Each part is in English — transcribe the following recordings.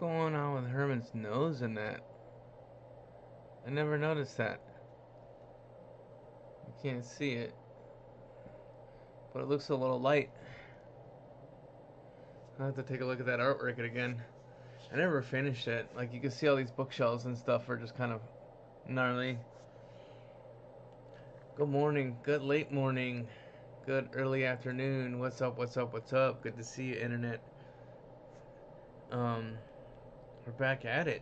going on with Herman's nose and that? I never noticed that. You can't see it, but it looks a little light. I'll have to take a look at that artwork again. I never finished it. Like, you can see all these bookshelves and stuff are just kind of gnarly. Good morning, good late morning, good early afternoon. What's up, what's up, what's up? Good to see you, internet. Um, we're back at it.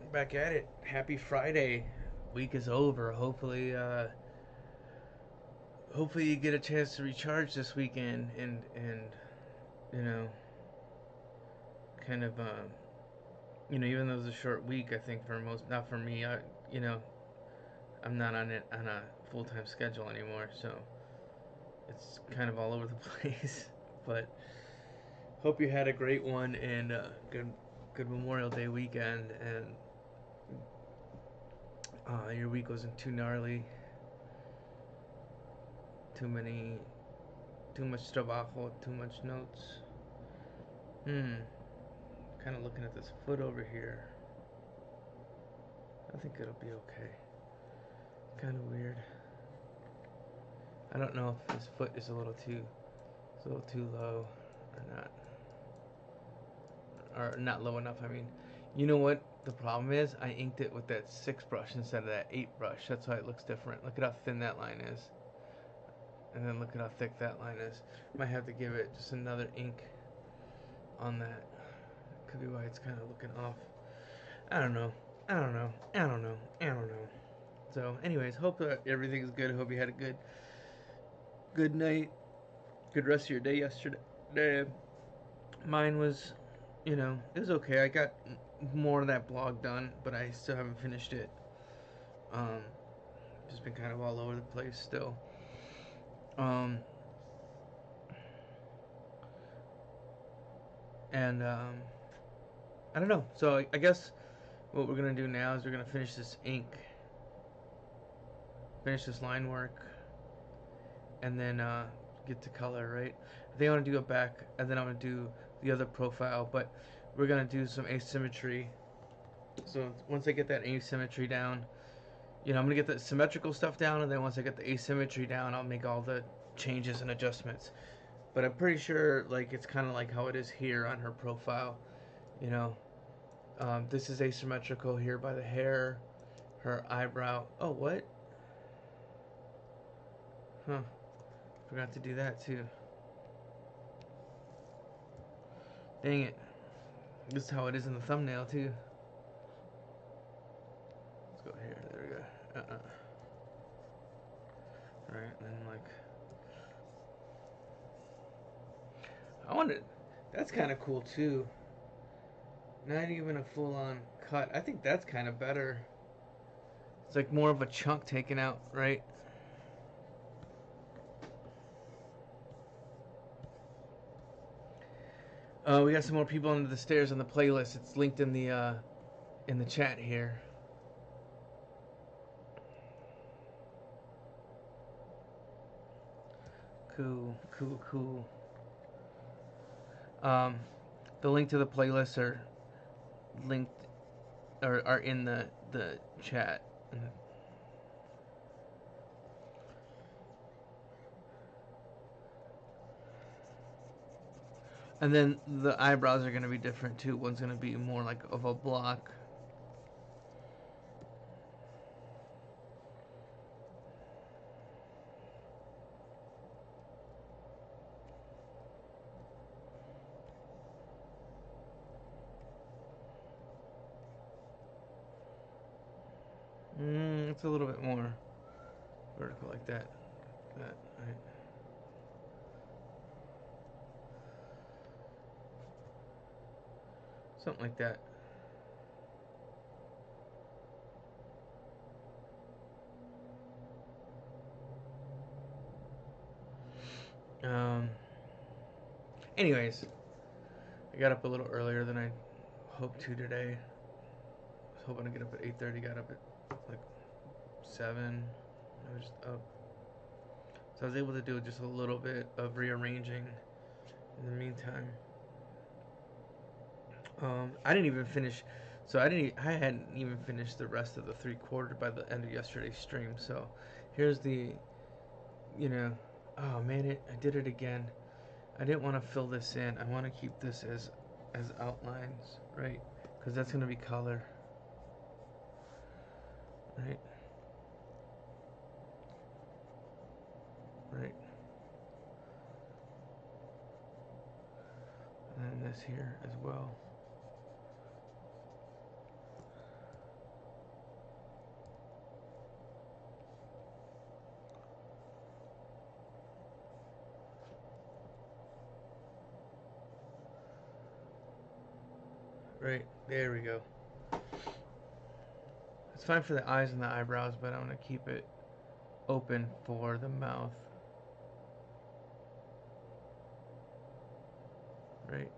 We're back at it. Happy Friday. Week is over. Hopefully you get a chance to recharge this weekend and you know, kind of even though it's a short week, I think for most, not for me, you know, I'm not on it on a full time schedule anymore, so it's kind of all over the place. But hope you had a great one and good Memorial Day weekend, and your week wasn't too gnarly, too much trabajo, too much notes. Kind of looking at this foot over here. I think it'll be okay. Kind of weird. I don't know if this foot is a little too low or not. Or not low enough, I mean. You know what the problem is? I inked it with that 6 brush instead of that 8 brush. That's why it looks different. Look at how thin that line is. And then look at how thick that line is. Might have to give it just another ink on that. Could be why it's kind of looking off. I don't know. So, anyways, hope that everything's good. Hope you had a good night, good rest of your day yesterday. Mine was, it was okay. I got more of that blog done, but I still haven't finished it. Just been kind of all over the place still. And I don't know. So I guess what we're gonna do now is we're gonna finish this ink, finish this line work, and then get to color, right? I think I want to do a back, and then I'm gonna do the other profile, but we're gonna do some asymmetry. So once I get that asymmetry down, I'm gonna get the symmetrical stuff down, and then once I get the asymmetry down, I'll make all the changes and adjustments. But I'm pretty sure like it's kind of like how it is here on her profile, you know. This is asymmetrical here by the hair, her eyebrow. Oh, what? Huh. Forgot to do that too. Dang it. This is how it is in the thumbnail too. Let's go here. There we go. Alright, and then like... I wanted... That's kind of cool too. Not even a full-on cut. I think that's kind of better. It's like more of a chunk taken out, right? We got some more people under the stairs on the playlist. It's linked in the chat here. Cool. The link to the playlist are linked or are in the chat. And then the eyebrows are going to be different too. One's going to be more like of a block. It's a little bit more vertical like that. Right. Something like that. Anyways, I got up a little earlier than I hoped to today. I was hoping to get up at 8:30. Got up at like 7. I was just up. So I was able to do just a little bit of rearranging in the meantime. I didn't even finish. So I hadn't even finished the rest of the 3/4 by the end of yesterday's stream. So here's the, you know, oh man, I did it again. I didn't want to fill this in. I want to keep this as outlines, right? Because that's gonna be color, right? Right. And then this here as well. Right, there we go. It's fine for the eyes and the eyebrows, but I'm gonna keep it open for the mouth. Right.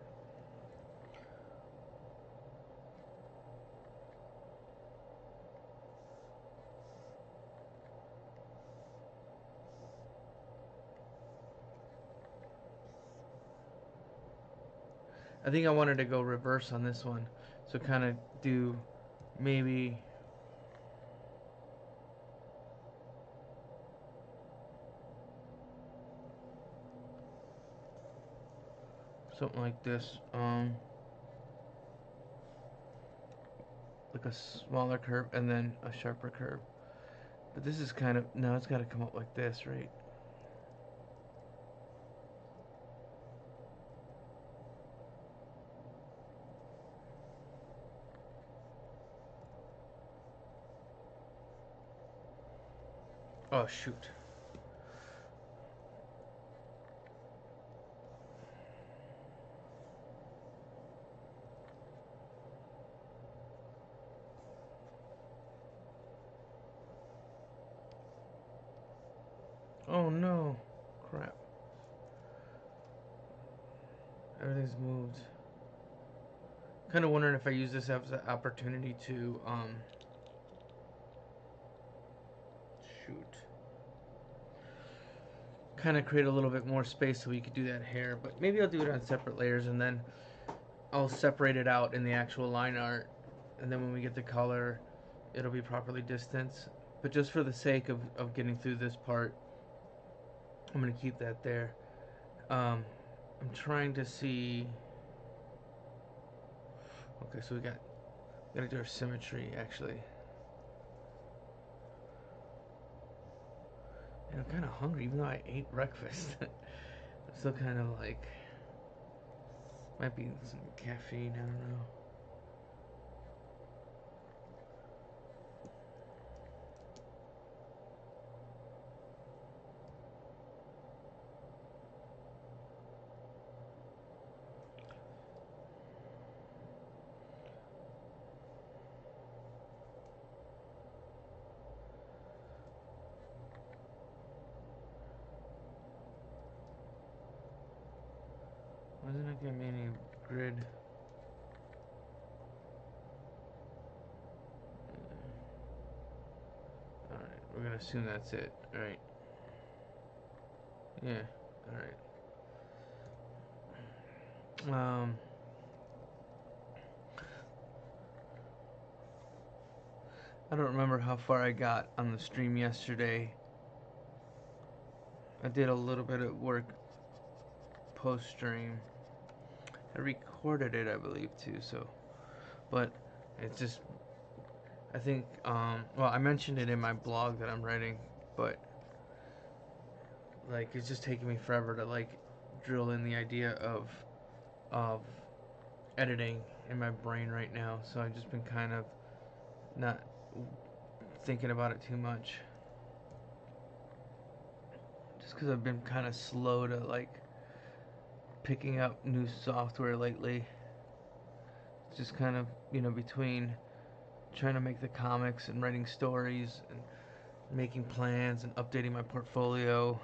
I think I wanted to go reverse on this one. So kind of do maybe something like this. Like a smaller curve and then a sharper curve. But this is kind of, no, it's got to come up like this, right? Oh, shoot. Oh, no. Crap. Everything's moved. Kind of wondering if I use this as an opportunity to, shoot. Kind of create a little bit more space so we could do that hair. But maybe I'll do it on separate layers and then I'll separate it out in the actual line art. And then when we get the color, it'll be properly distanced. But just for the sake of getting through this part, I'm going to keep that there. I'm trying to see. Okay, so we gotta do our symmetry actually. And I'm kind of hungry, even though I ate breakfast. I'm still kind of like, might be some caffeine. I don't know. Why isn't it giving me any grid? Alright, we're gonna assume that's it. Alright. Yeah, alright. I don't remember how far I got on the stream yesterday. I did a little bit of work post stream. I recorded it, I believe, too, so. But it's just, I think, well, I mentioned it in my blog that I'm writing, but like it's just taking me forever to like drill in the idea of editing in my brain right now. So I've just been kind of not thinking about it too much, just because I've been kind of slow to like picking up new software lately. It's just kind of, between trying to make the comics and writing stories and making plans and updating my portfolio.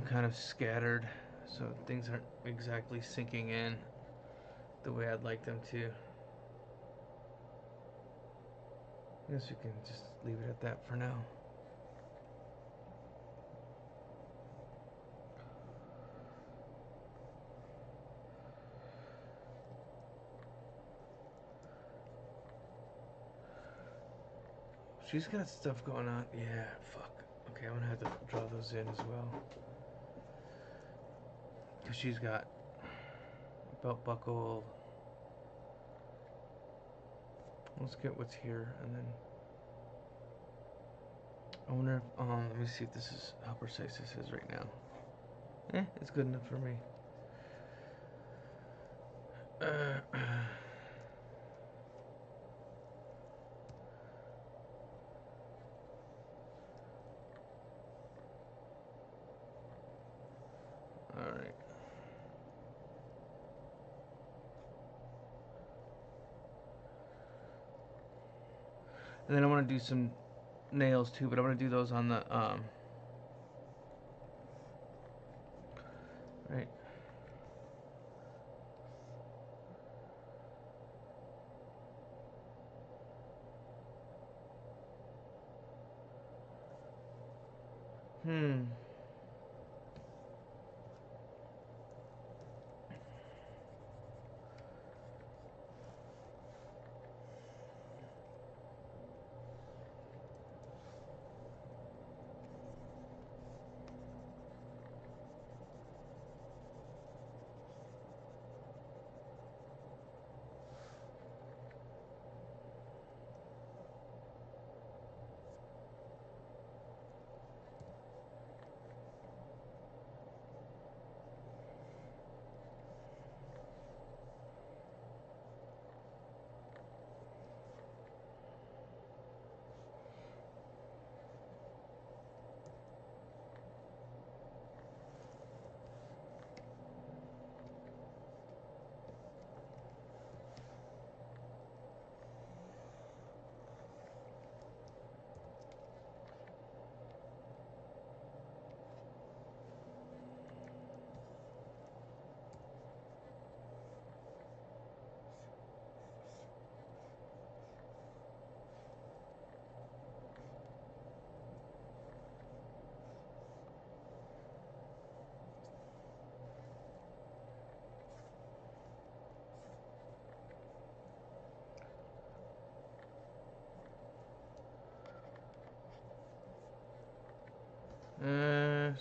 Kind of scattered, so things aren't exactly sinking in the way I'd like them to. I guess we can just leave it at that for now. She's got stuff going on. Yeah, fuck. Okay, I'm gonna have to draw those in as well. Because she's got belt buckle. Let's get what's here, and then I wonder if, let me see if this is how precise this is right now. It's good enough for me. Alright. And then I want to do some nails too, but I'm going to do those on the, right. Hmm.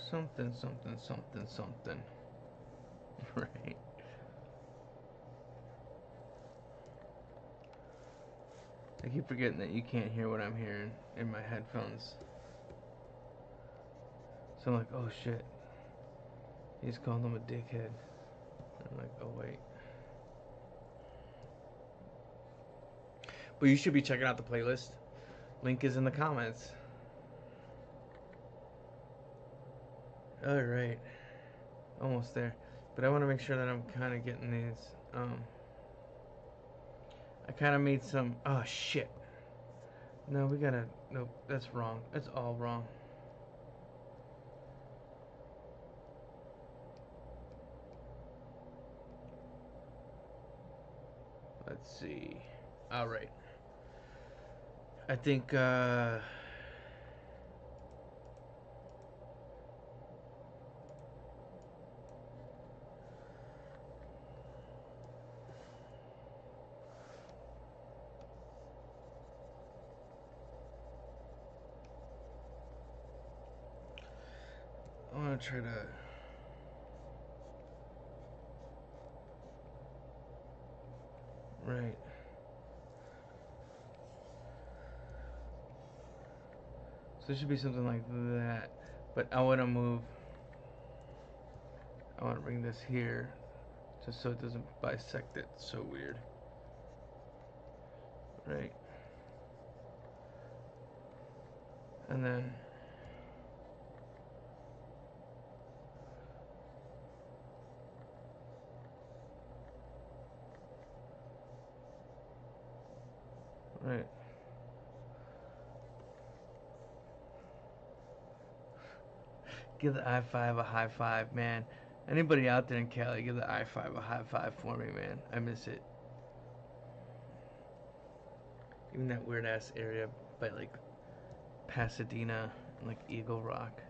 Something, something, something, something. Right. I keep forgetting that you can't hear what I'm hearing in my headphones. So I'm like, oh shit. He's calling him a dickhead. I'm like, oh wait. But you should be checking out the playlist. Link is in the comments. Alright. Almost there. But I want to make sure that I'm kind of getting these. I kind of made some. Oh shit. No, we gotta. Nope, that's wrong. That's all wrong. Let's see. Alright. I think, I want to try to. Right. So it should be something like that. But I want to move. I want to bring this here. Just so it doesn't bisect it so weird. Right. And then. Right. Give the I-5 a high five, man. Anybody out there in Cali, give the I-5 a high five for me, man. I miss it. Even that weird ass area by like Pasadena and like Eagle Rock.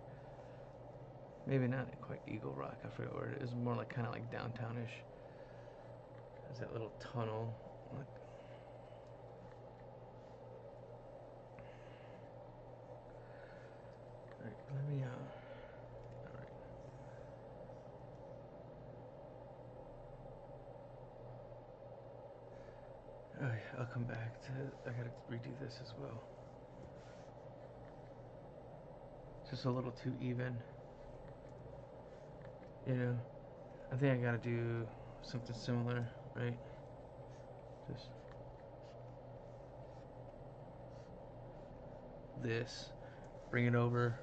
Maybe not quite Eagle Rock. I forget where it is. More like kind of like downtownish. There's that little tunnel. Like, Alright, I'll come back to. I gotta redo this as well. Just a little too even. You know, I think I gotta do something similar, right? Just this, bring it over,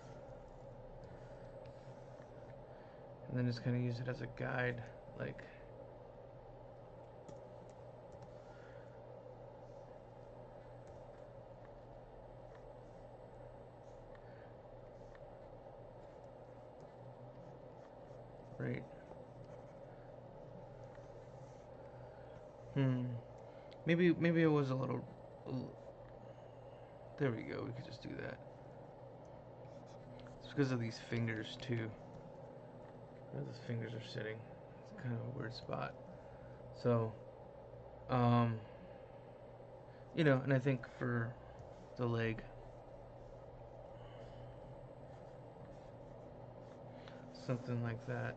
and then just kind of use it as a guide, like. Right. Maybe it was a little. There we go. We could just do that. It's because of these fingers too. Where those fingers are sitting. It's kind of a weird spot. So, um, and I think for the leg, something like that.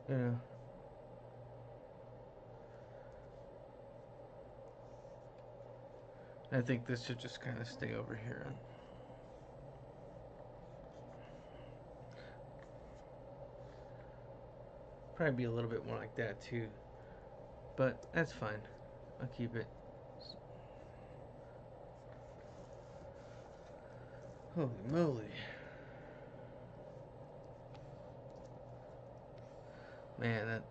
You know. I think this should just kind of stay over here. Probably be a little bit more like that too. But that's fine. I'll keep it. Holy moly. Man, that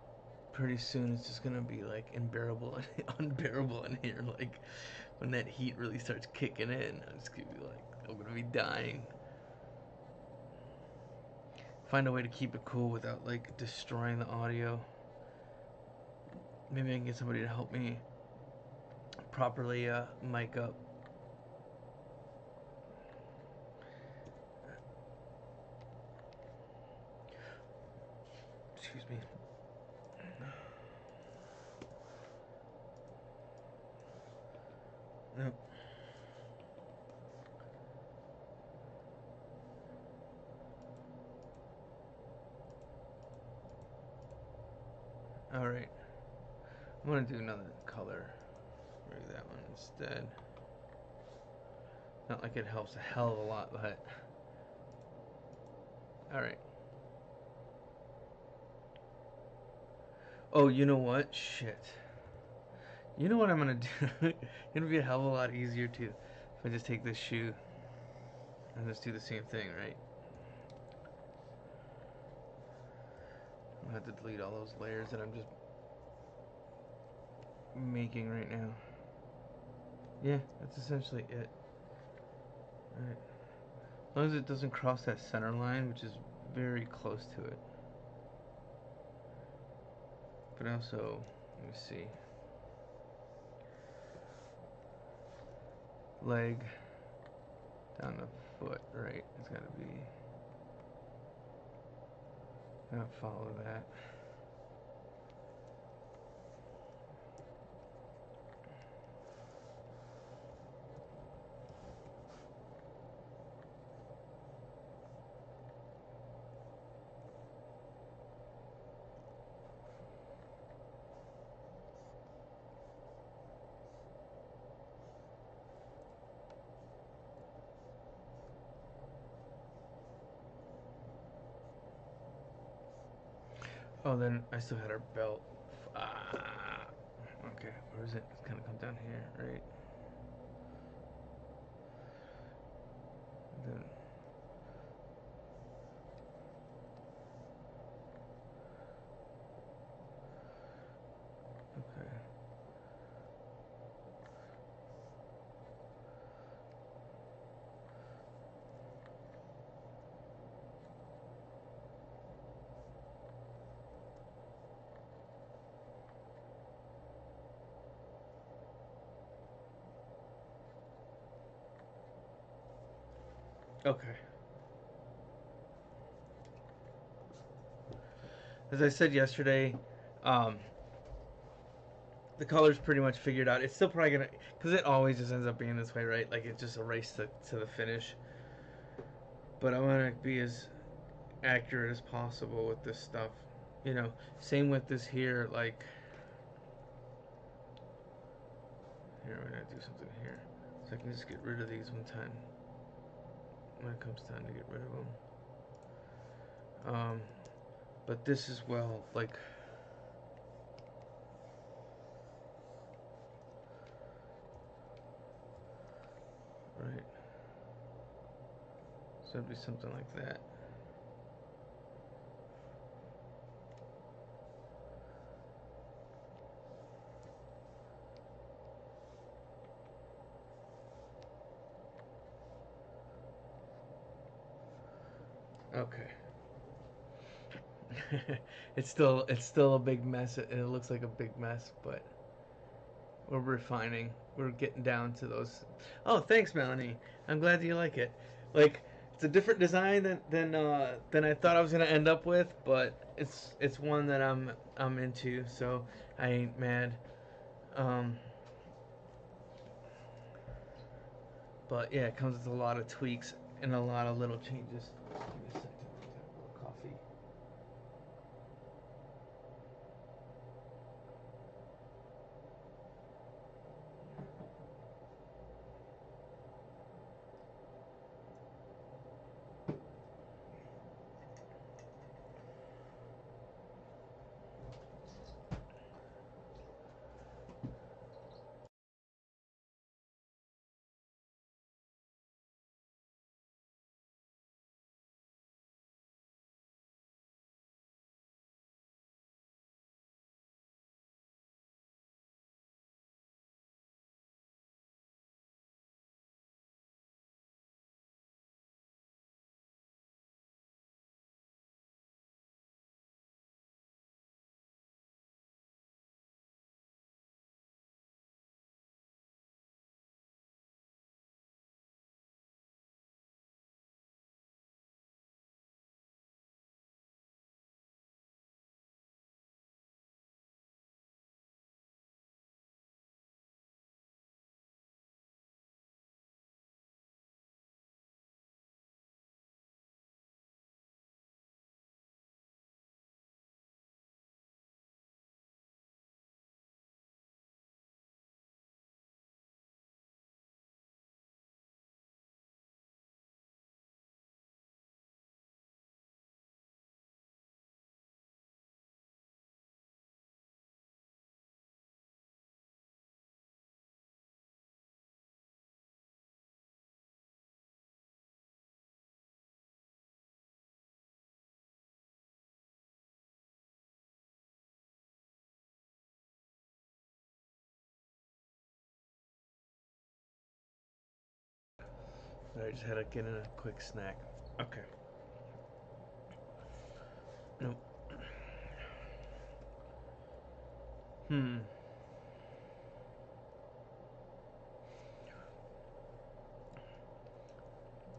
pretty soon it's just gonna be like unbearable in here. Like when that heat really starts kicking in, I'm just gonna be like, I'm gonna be dying. Find a way to keep it cool without like destroying the audio. Maybe I can get somebody to help me properly mic up. Excuse me. Nope. Alright. I'm gonna do another color. Maybe that one instead. Not like it helps a hell of a lot, but. Alright. Oh, you know what? Shit. You know what I'm gonna do? It's gonna be a hell of a lot easier too if I just take this shoe and just do the same thing, right? I'm gonna have to delete all those layers that I'm just making right now. Yeah, that's essentially it. Alright. As long as it doesn't cross that center line, which is very close to it. But also, let me see. Leg down the foot, right? It's gotta be. Gotta follow that. Oh, then I still had our belt. Ah. Okay, where is it? It's gonna come down here, right? Then. Okay. Okay. As I said yesterday, um, the color's pretty much figured out. It's still probably gonna, because it always just ends up being this way, right? Like it just a race to the finish. But I want to be as accurate as possible with this stuff. You know, same with this here. Like, here, we're gonna do something here. So I can just get rid of these one time when it comes time to get rid of them. But this as well, like, right. So it'd be something like that. Okay. It's still a big mess. It looks like a big mess, but we're refining. We're getting down to those. Oh, thanks, Melanie. I'm glad you like it. Like, it's a different design than I thought I was gonna end up with, but it's one that I'm into, so I ain't mad. Um, but yeah, it comes with a lot of tweaks and a lot of little changes. Give me a second. Have a little coffee. I just had to get in a quick snack. Okay. Nope. Hmm.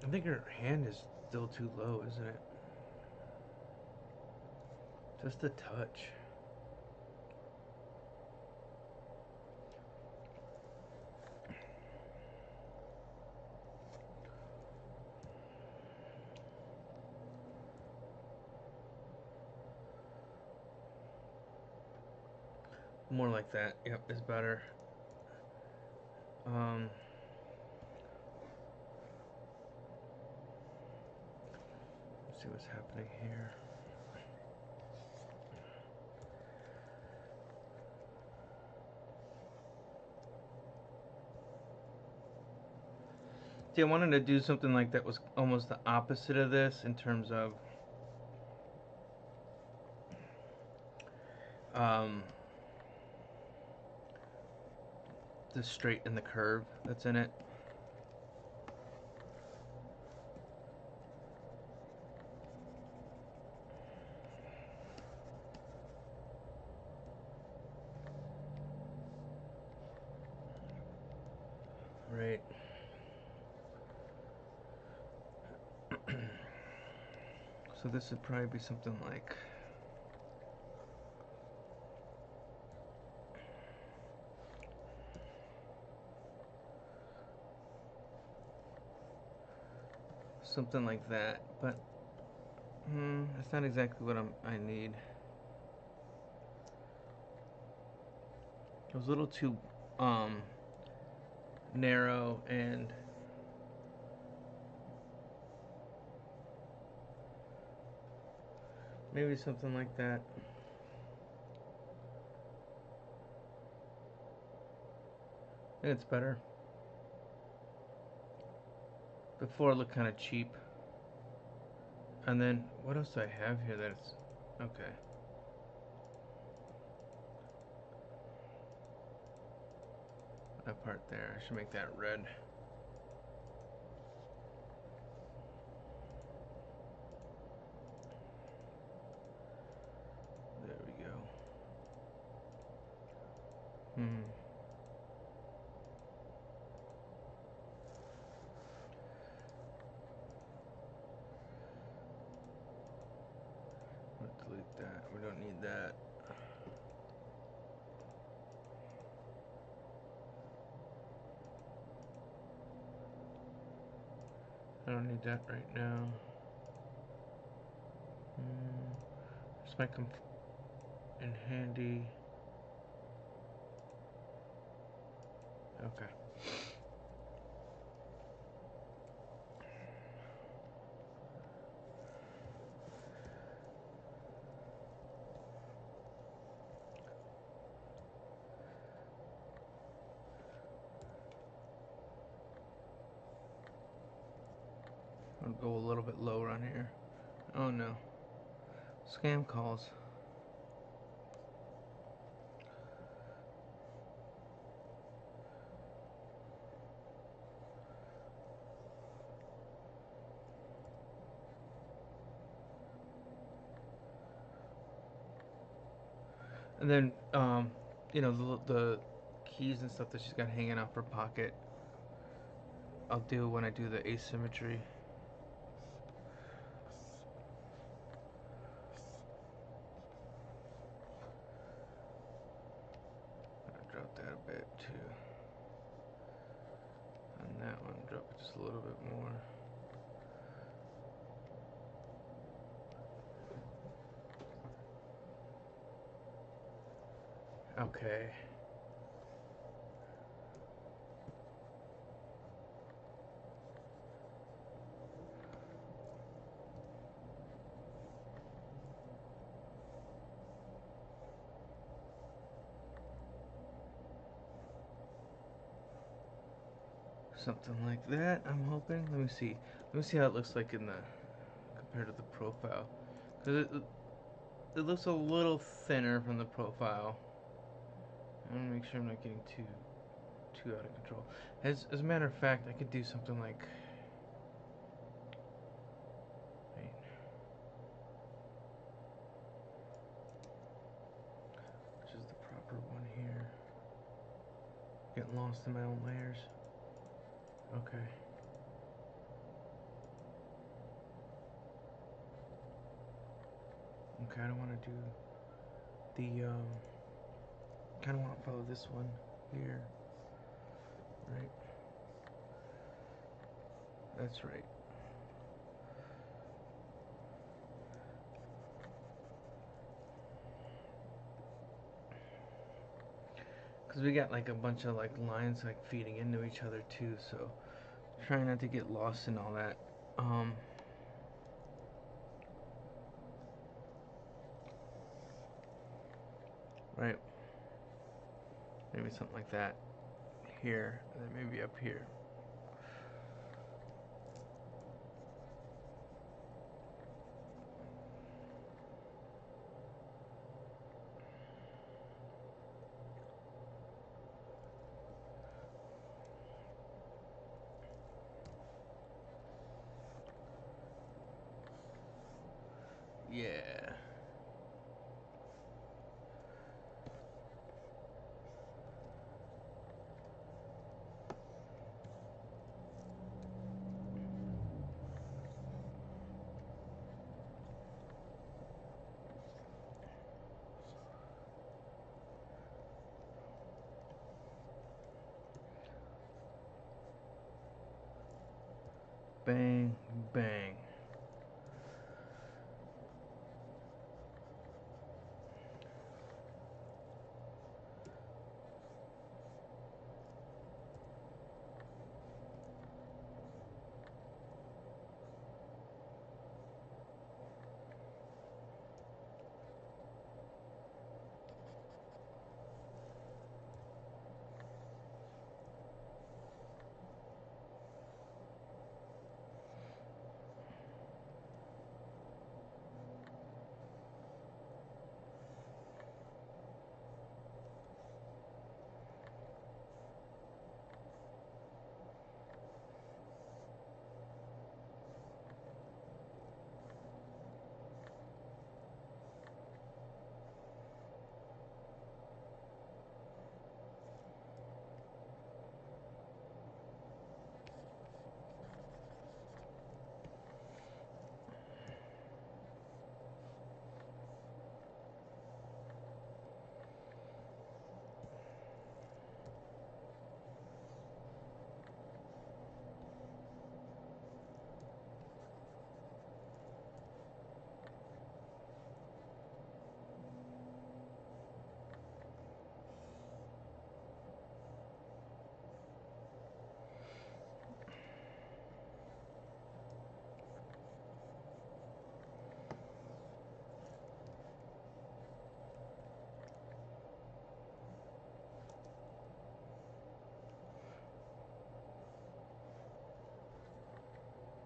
I think her hand is still too low, isn't it? Just a touch. More like that. Yep, is better. Um, let's see what's happening here. See, I wanted to do something like that was almost the opposite of this in terms of um, the straight and the curve that's in it. Right. So this would probably be something like that, but that's not exactly what I need. It was a little too um, narrow, and maybe something like that. I think it's better. Before it looked kind of cheap. And then, what else do I have here that's... Okay. That part there, I should make that red. There we go. Let's delete that. We don't need that. I don't need that right now. This might come in handy. Okay. I'll go a little bit lower on here. Oh no. Scam calls. And then, you know, the keys and stuff that she's got hanging out her pocket, I'll do when I do the asymmetry. I drop that a bit too. And that one, drop it just a little bit more. Okay. Something like that, I'm hoping. Let me see. Let me see how it looks like in the compared to the profile. Because it looks a little thinner from the profile. I want to make sure I'm not getting too out of control. As a matter of fact, I could do something like... Wait. Which is the proper one here? Getting lost in my own layers. Okay. Okay, I don't want to do the, kind of want to follow this one here. Right? That's right. Because we got like a bunch of like lines like feeding into each other too, so trying not to get lost in all that. Right. Maybe something like that here, and then maybe up here. Yeah. Bang, bang.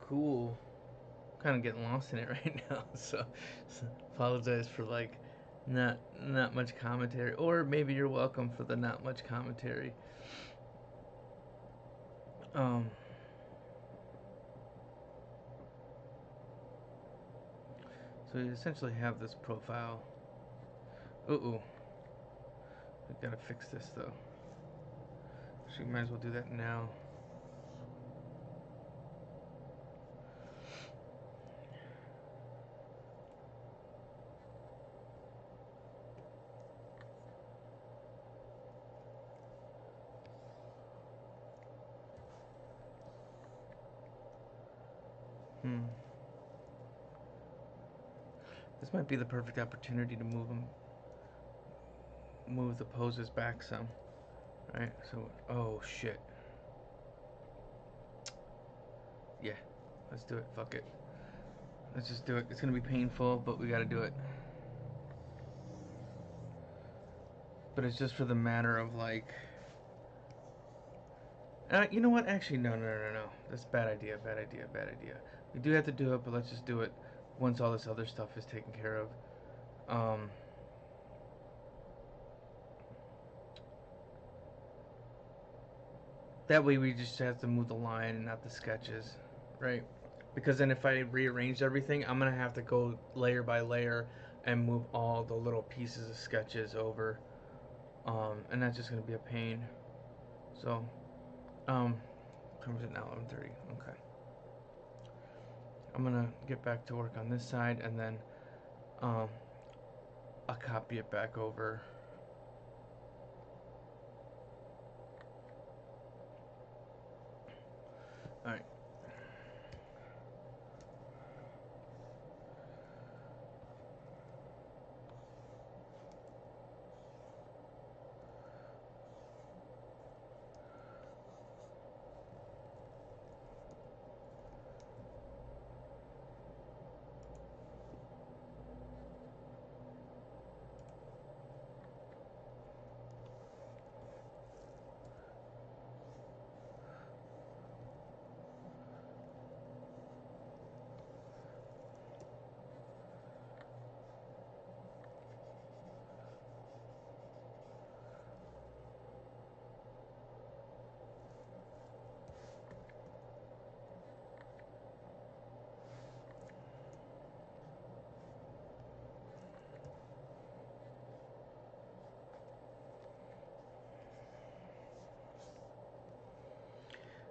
Cool. Kind of getting lost in it right now, so apologize for like not much commentary, or maybe you're welcome for the not much commentary. Um, so you essentially have this profile. Uh-oh. We gotta fix this though. So you might as well do that now. This might be the perfect opportunity to move the poses back some. Right? So, oh shit. Yeah, let's do it. Fuck it. Let's just do it. It's gonna be painful, but we gotta do it. But it's just for the matter of like. You know what? Actually, no. That's a bad idea. Bad idea. Bad idea. We do have to do it, but let's just do it once all this other stuff is taken care of. That way we just have to move the line and not the sketches, right? Because then if I rearrange everything, I'm gonna have to go layer by layer and move all the little pieces of sketches over, and that's just gonna be a pain. So, comes it now 11:30. Okay, I'm gonna get back to work on this side, and then um, I'll copy it back over. All right.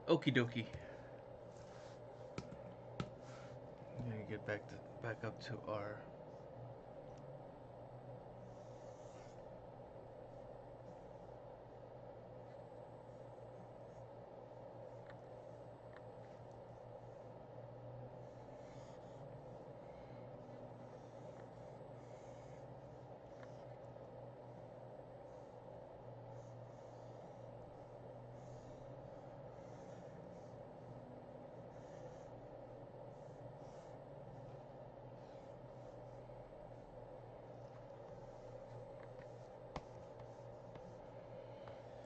Okie dokie. I'm gonna get back up to our.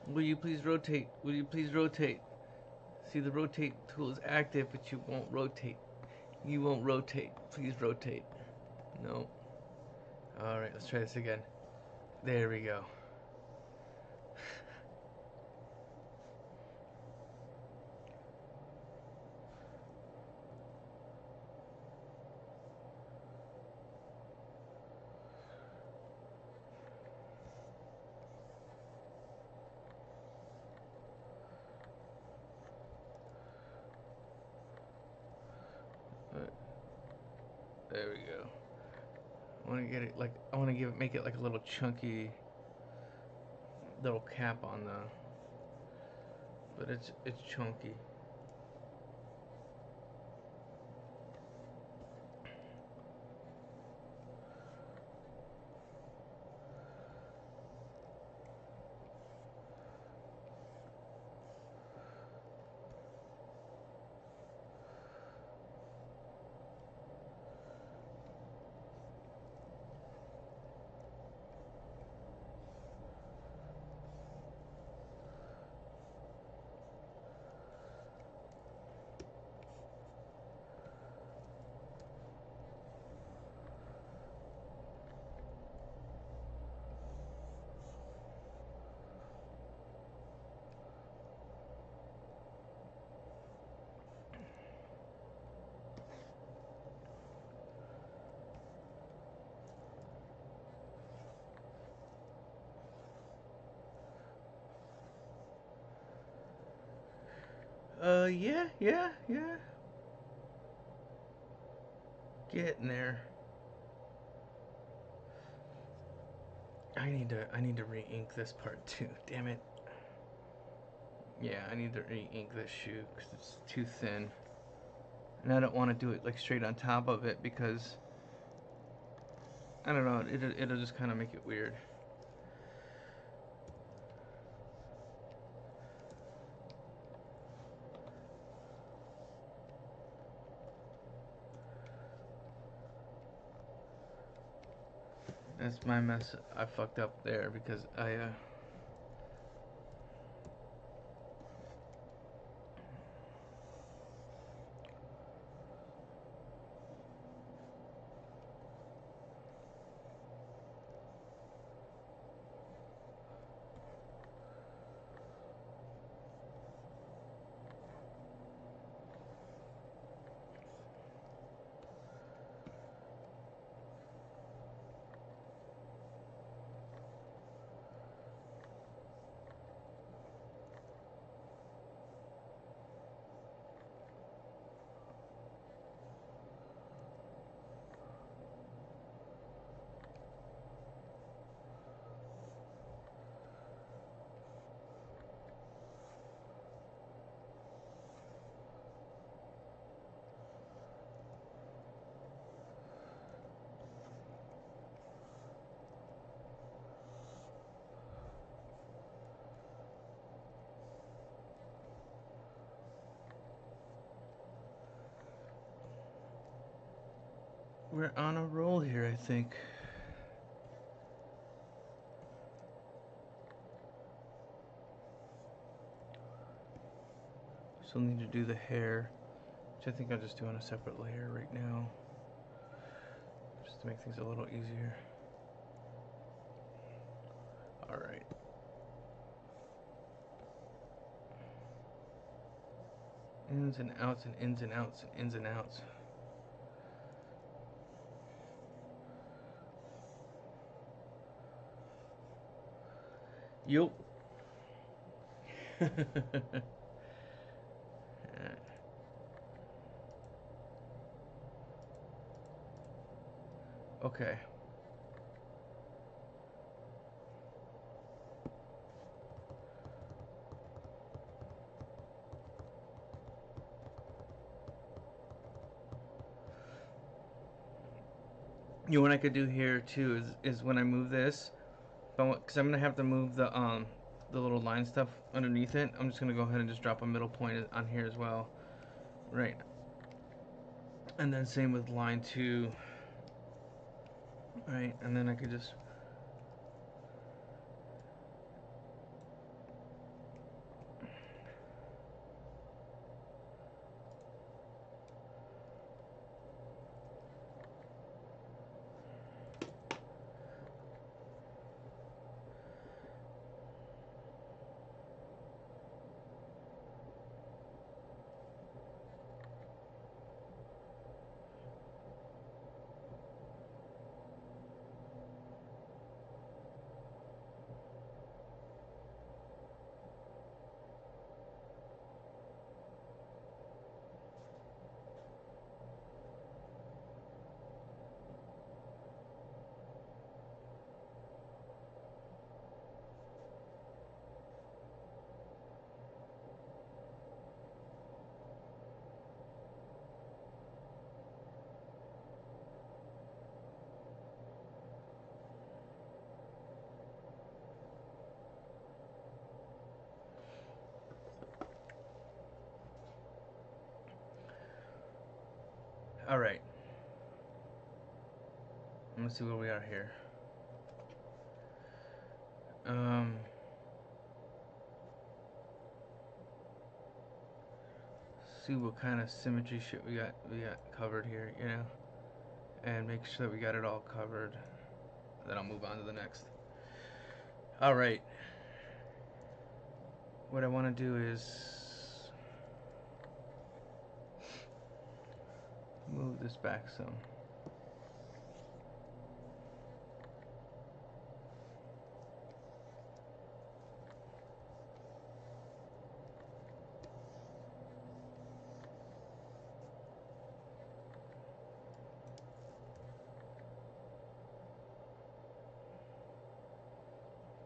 Will you please rotate? Will you please rotate? See, the rotate tool is active, but you won't rotate. You won't rotate. Please rotate. No. Alright, let's try this again. There we go. There we go. I want to get it like make it like a little chunky little cap on the, but it's chunky. Yeah, yeah, yeah. Getting there. I need to re-ink this part too. Damn it. Yeah, I need to re-ink this shoe because it's too thin. And I don't want to do it like straight on top of it because I don't know, it'll just kind of make it weird. That's my mess. I fucked up there because we're on a roll here, I think. Still need to do the hair, which I think I'll just do on a separate layer right now, just to make things a little easier. Alright. Ins and outs and ins and outs and ins and outs. Yup. Okay. You know what I could do here too is when I move this, because I'm gonna have to move the little line stuff underneath it. I'm just gonna go ahead and just drop a middle point on here as well, right? And then same with line 2, right? And then I could just all right. Let's see where we are here. Um, see what kind of symmetry shit we got covered here, you know, and make sure that we got it all covered. Then I'll move on to the next. All right. What I want to do is move this back some.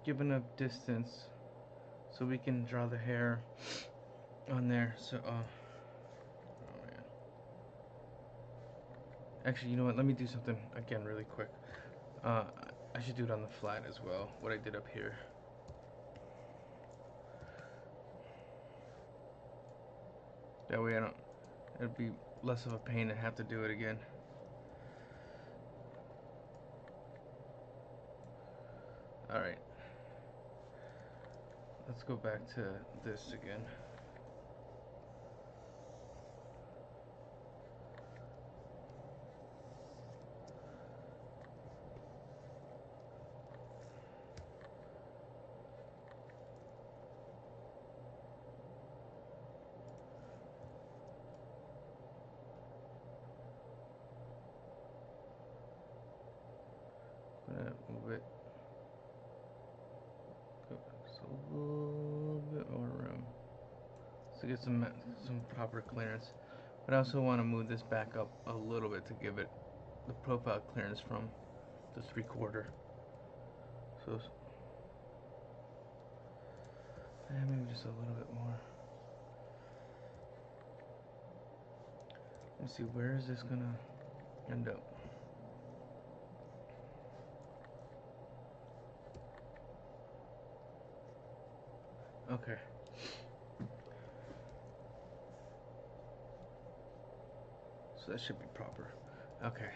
give enough distance so we can draw the hair on there. So, oh man. Actually, you know what? Let me do something again really quick. I should do it on the flat as well, what I did up here. That way I don't, it'd be less of a pain to have to do it again. Alright. Let's go back to this again. I'm gonna move it just a little bit more room to get some proper clearance. But I also want to move this back up a little bit to give it the profile clearance from the 3/4. So maybe just a little bit more. Let's see, where is this gonna end up? Okay. So that should be proper. Okay.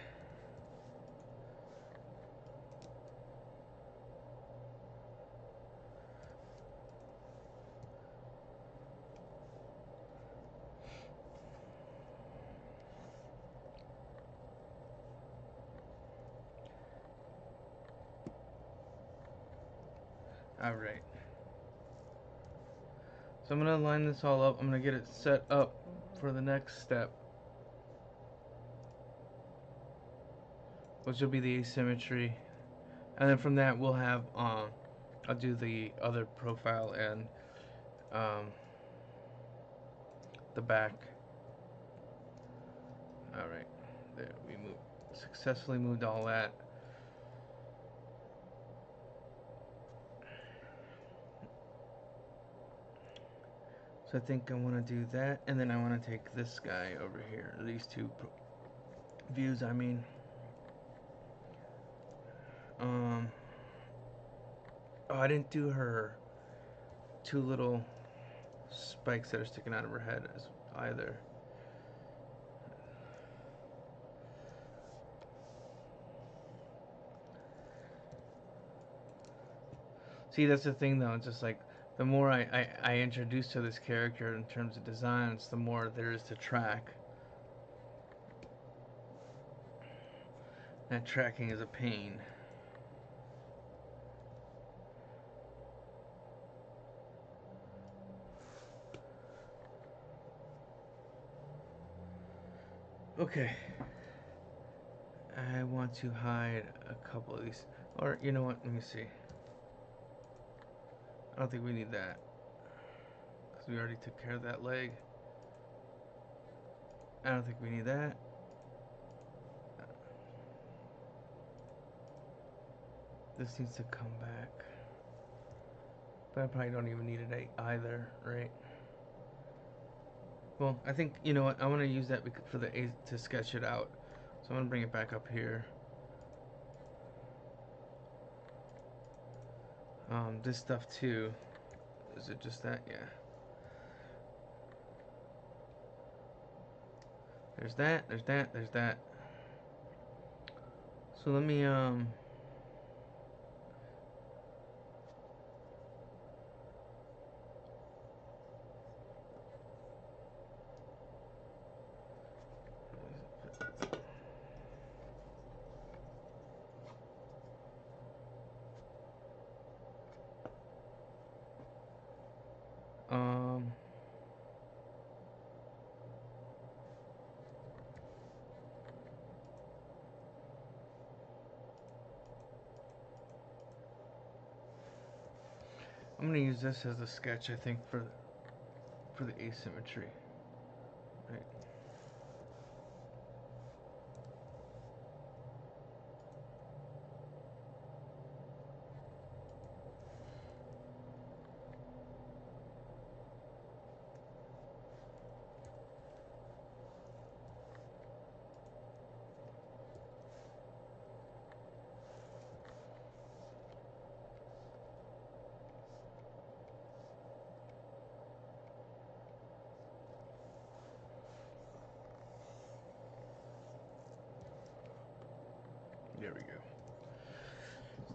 Alright. So I'm going to line this all up. I'm going to get it set up for the next step, which will be the asymmetry. And then from that we'll have, I'll do the other profile and the back. Alright. There, we successfully moved all that. So I think I want to do that, and then I want to take this guy over here, these two views, I mean. Oh, I didn't do her two little spikes that are sticking out of her head either. See, that's the thing though, it's just like, the more I introduce to this character in terms of designs, the more there is to track. That tracking is a pain. Okay. I want to hide a couple of these. Or, you know what, let me see. I don't think we need that, because we already took care of that leg. I don't think we need that. This needs to come back. But I probably don't even need it either, right? Well, I think, you know what, I want to use that for to sketch it out. So I'm going to bring it back up here. This stuff too. Is it just that? Yeah. There's that, there's that, there's that. So let me, I'm gonna use this as a sketch, I think, for the asymmetry. Right.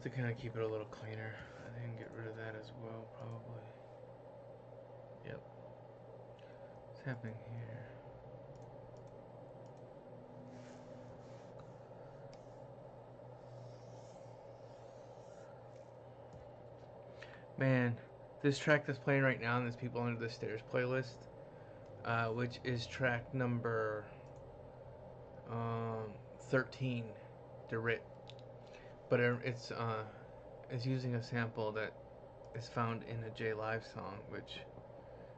to kind of keep it a little cleaner. I think get rid of that as well, probably. Yep. What's happening here? Man, this track that's playing right now in this People Under the Stairs playlist, which is track number 13, Derit. But it's using a sample that is found in a J Live song, which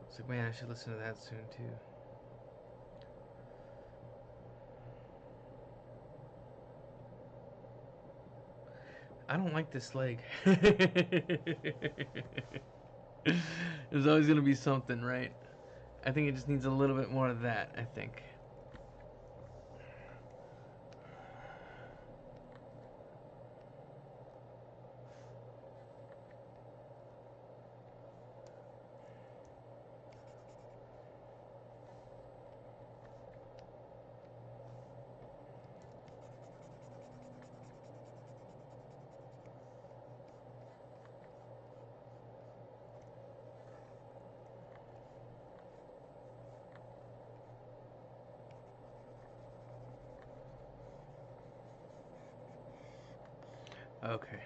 it's like, man, I should listen to that soon too. I don't like this leg. There's always gonna be something, right? I think it just needs a little bit more of that, I think. Okay.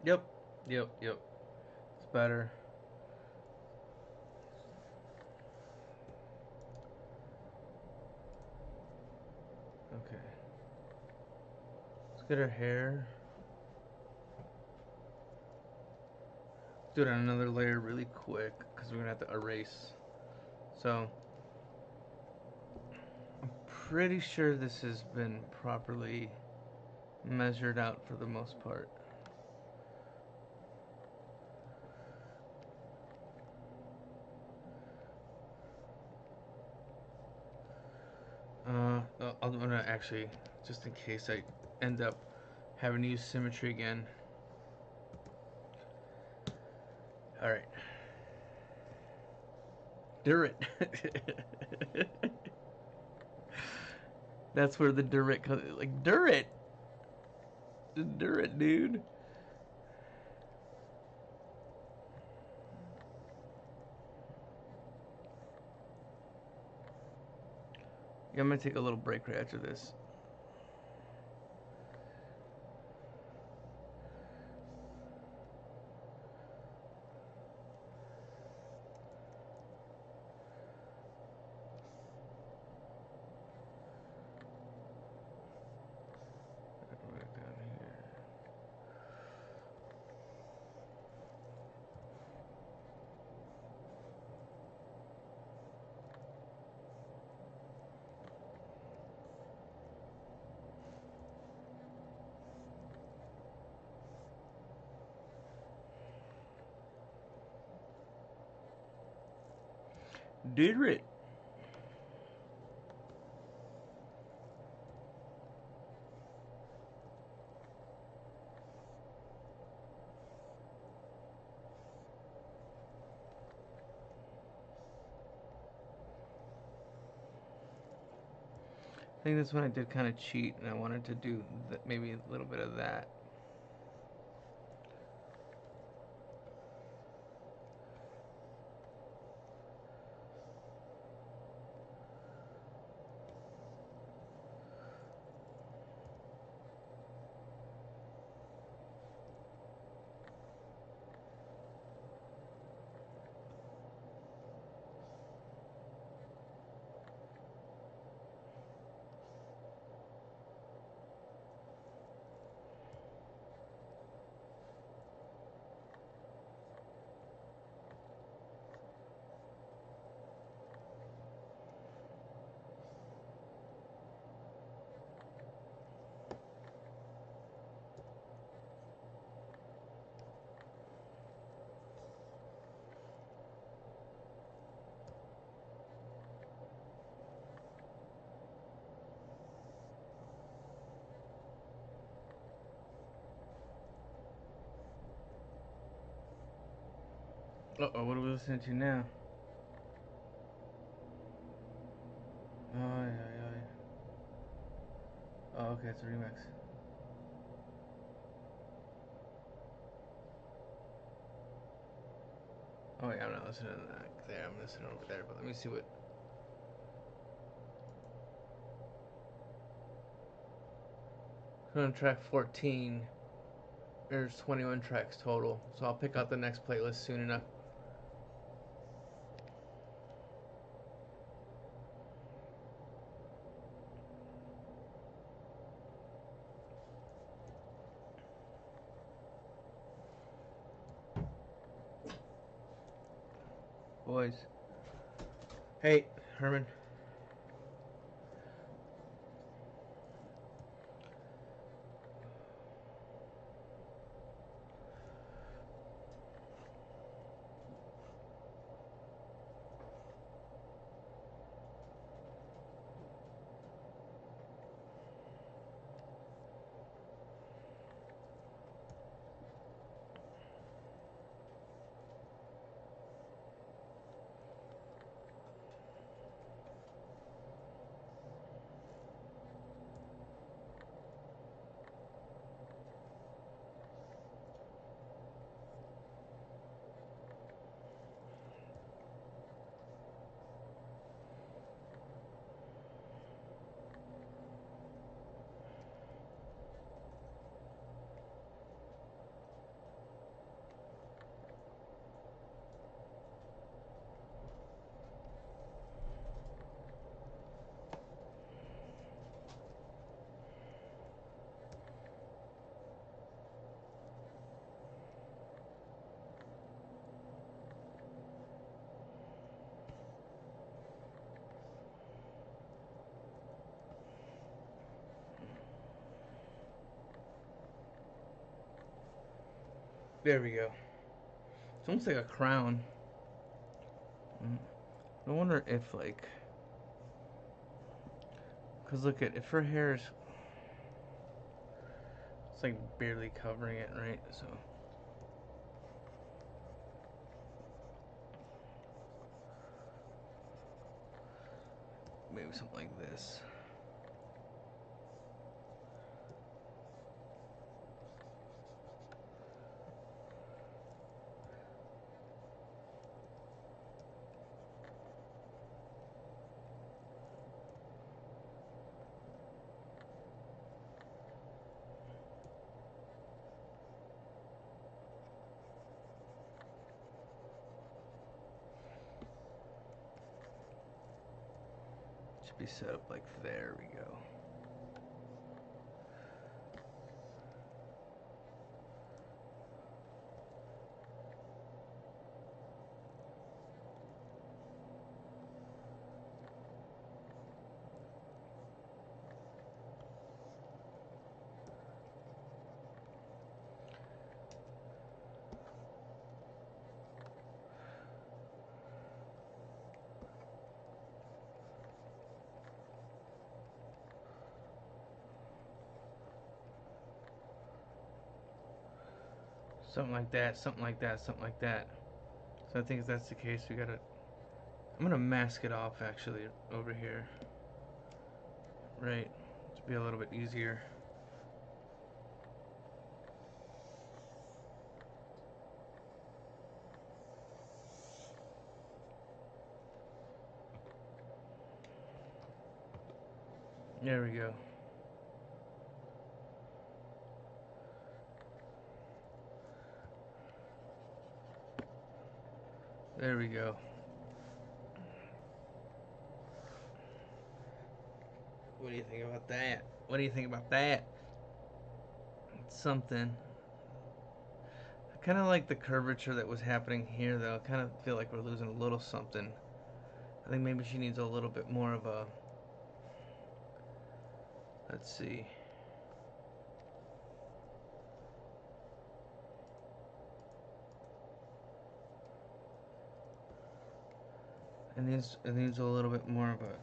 Yep. Yep. Yep. It's better. Okay. Let's get her hair. Do it on another layer really quick because we're gonna have to erase. So I'm pretty sure this has been properly measured out for the most part. I'm gonna actually, just in case I end up having to use symmetry again. All right. Do it. That's where the Durit comes. Like Durit, Durit, dude. Yeah, I'm gonna take a little break right after this. Right down here. Durit. I think this one I did kind of cheat, and I wanted to do maybe a little bit of that. Uh-oh, what are we listening to now? Oh, yeah. Oh, okay, it's a remix. Oh, yeah, I'm not listening to that there. I'm listening over there, but let me see what... So on track 14, there's 21 tracks total, so I'll pick out the next playlist soon enough. Boys. Hey, Herman. There we go. It's almost like a crown. I wonder if, like... Because look at, if her hair is... It's like barely covering it, right? So... Maybe something like this. Should be set up like, there we go. Something like that, something like that, something like that. So I think if that's the case, we gotta... I'm gonna mask it off, actually, over here. Right. To be a little bit easier. There we go. There we go. What do you think about that? What do you think about that? It's something. I kind of like the curvature that was happening here, though. I kind of feel like we're losing a little something. I think maybe she needs a little bit more of a... Let's see. It needs a little bit more of a...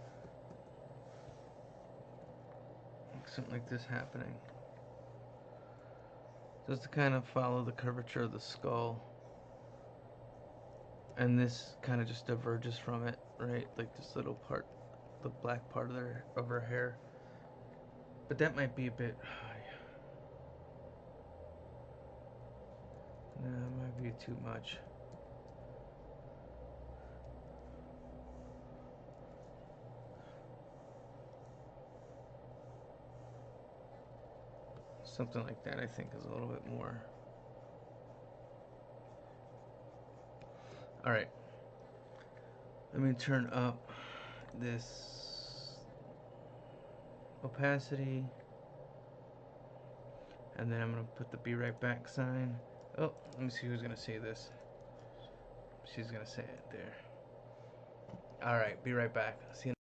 Something like this happening. Just to kind of follow the curvature of the skull. and this kind of just diverges from it, right? Like this little part, the black part of her hair. But that might be a bit high. No, it might be too much. Something like that, I think, is a little bit more. All right. Let me turn up this opacity, and then I'm gonna put the be right back sign. Oh, let me see who's gonna say this. She's gonna say it there. All right, be right back. See you.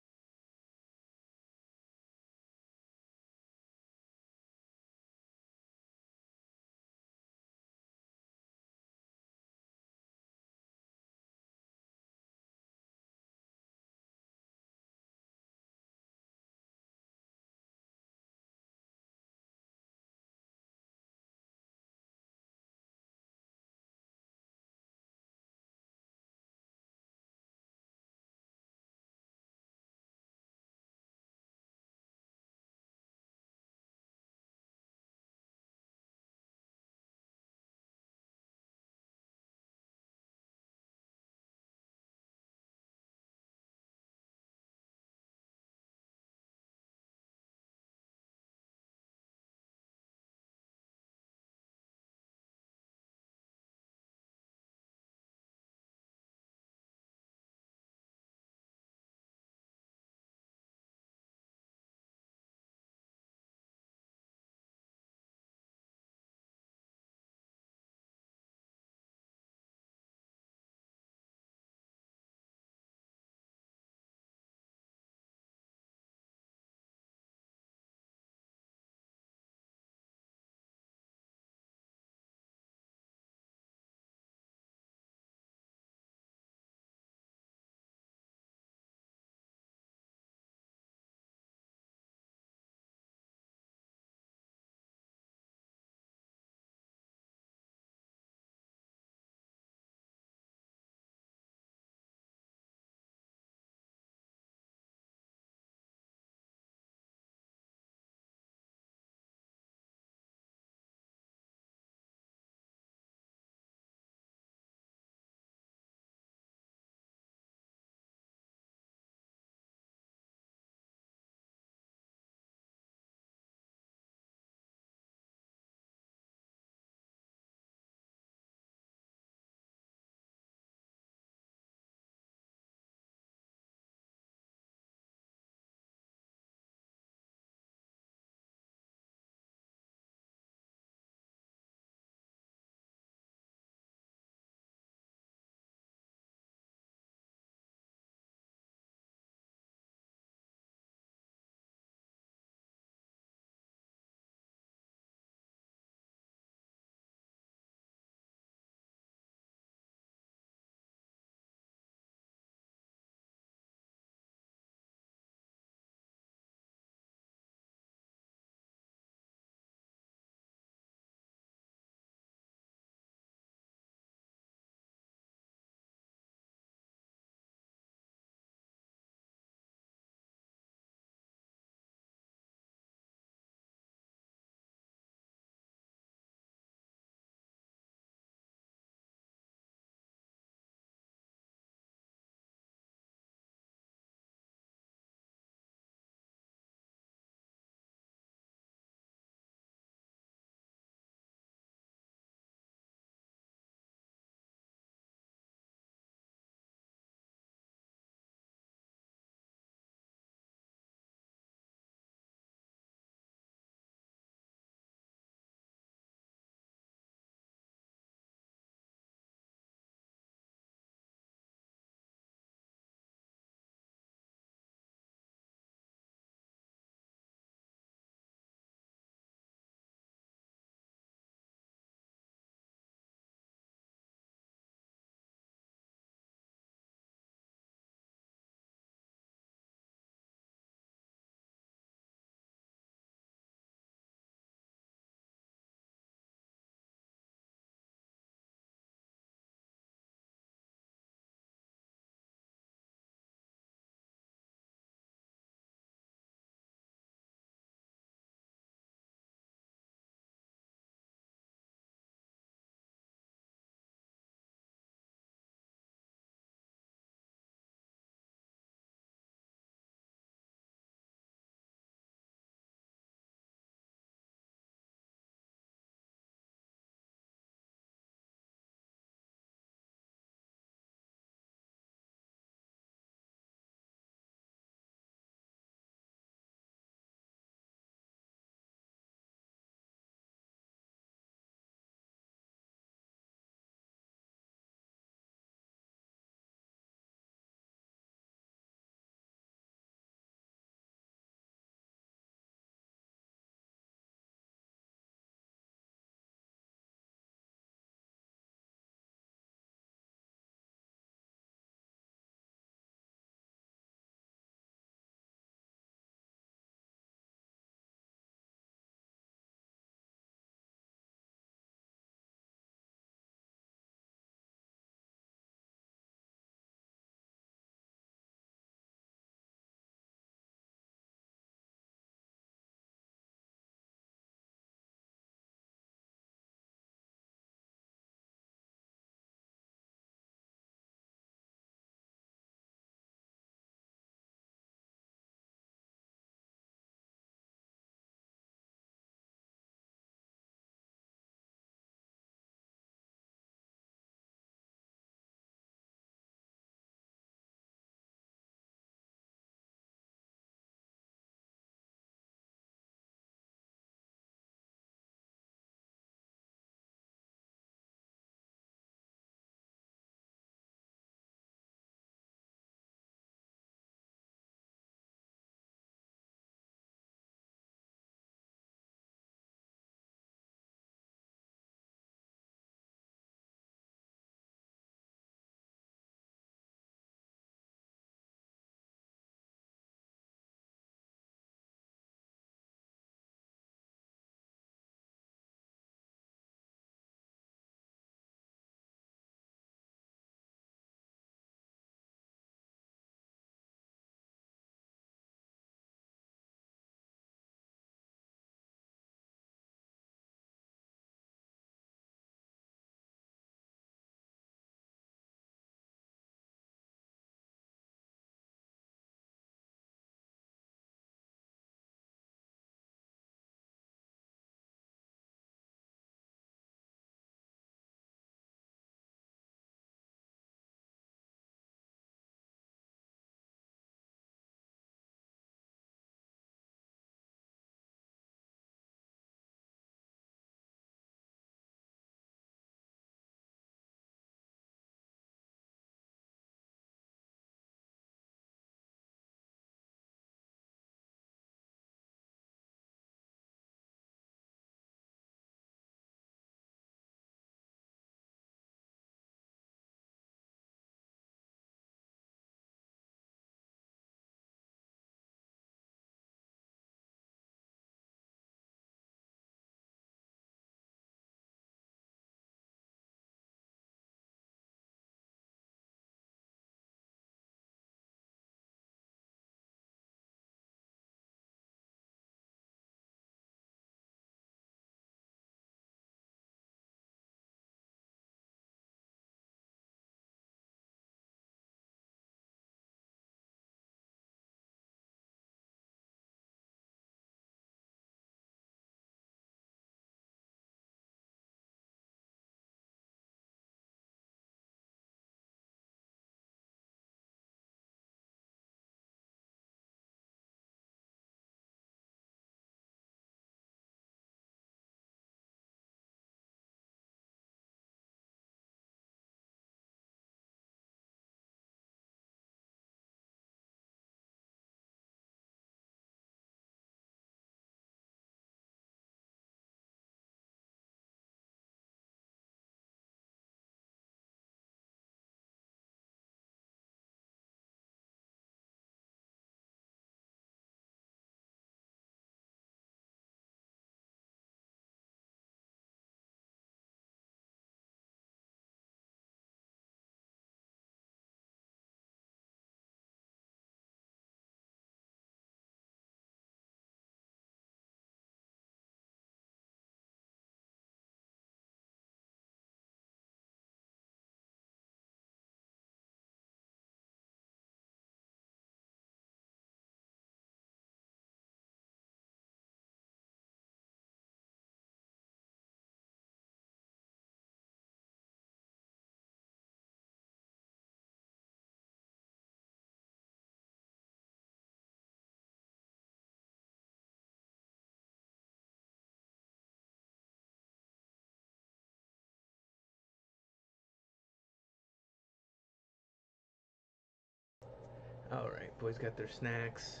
Alright, boys got their snacks.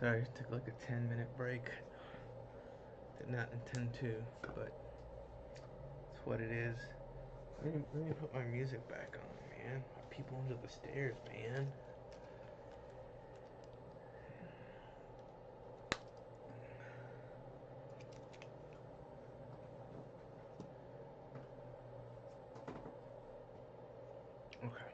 Sorry, took like a 10-minute break. Did not intend to, but it's what it is. Let me put my music back on, man. People under the stairs, man. Okay.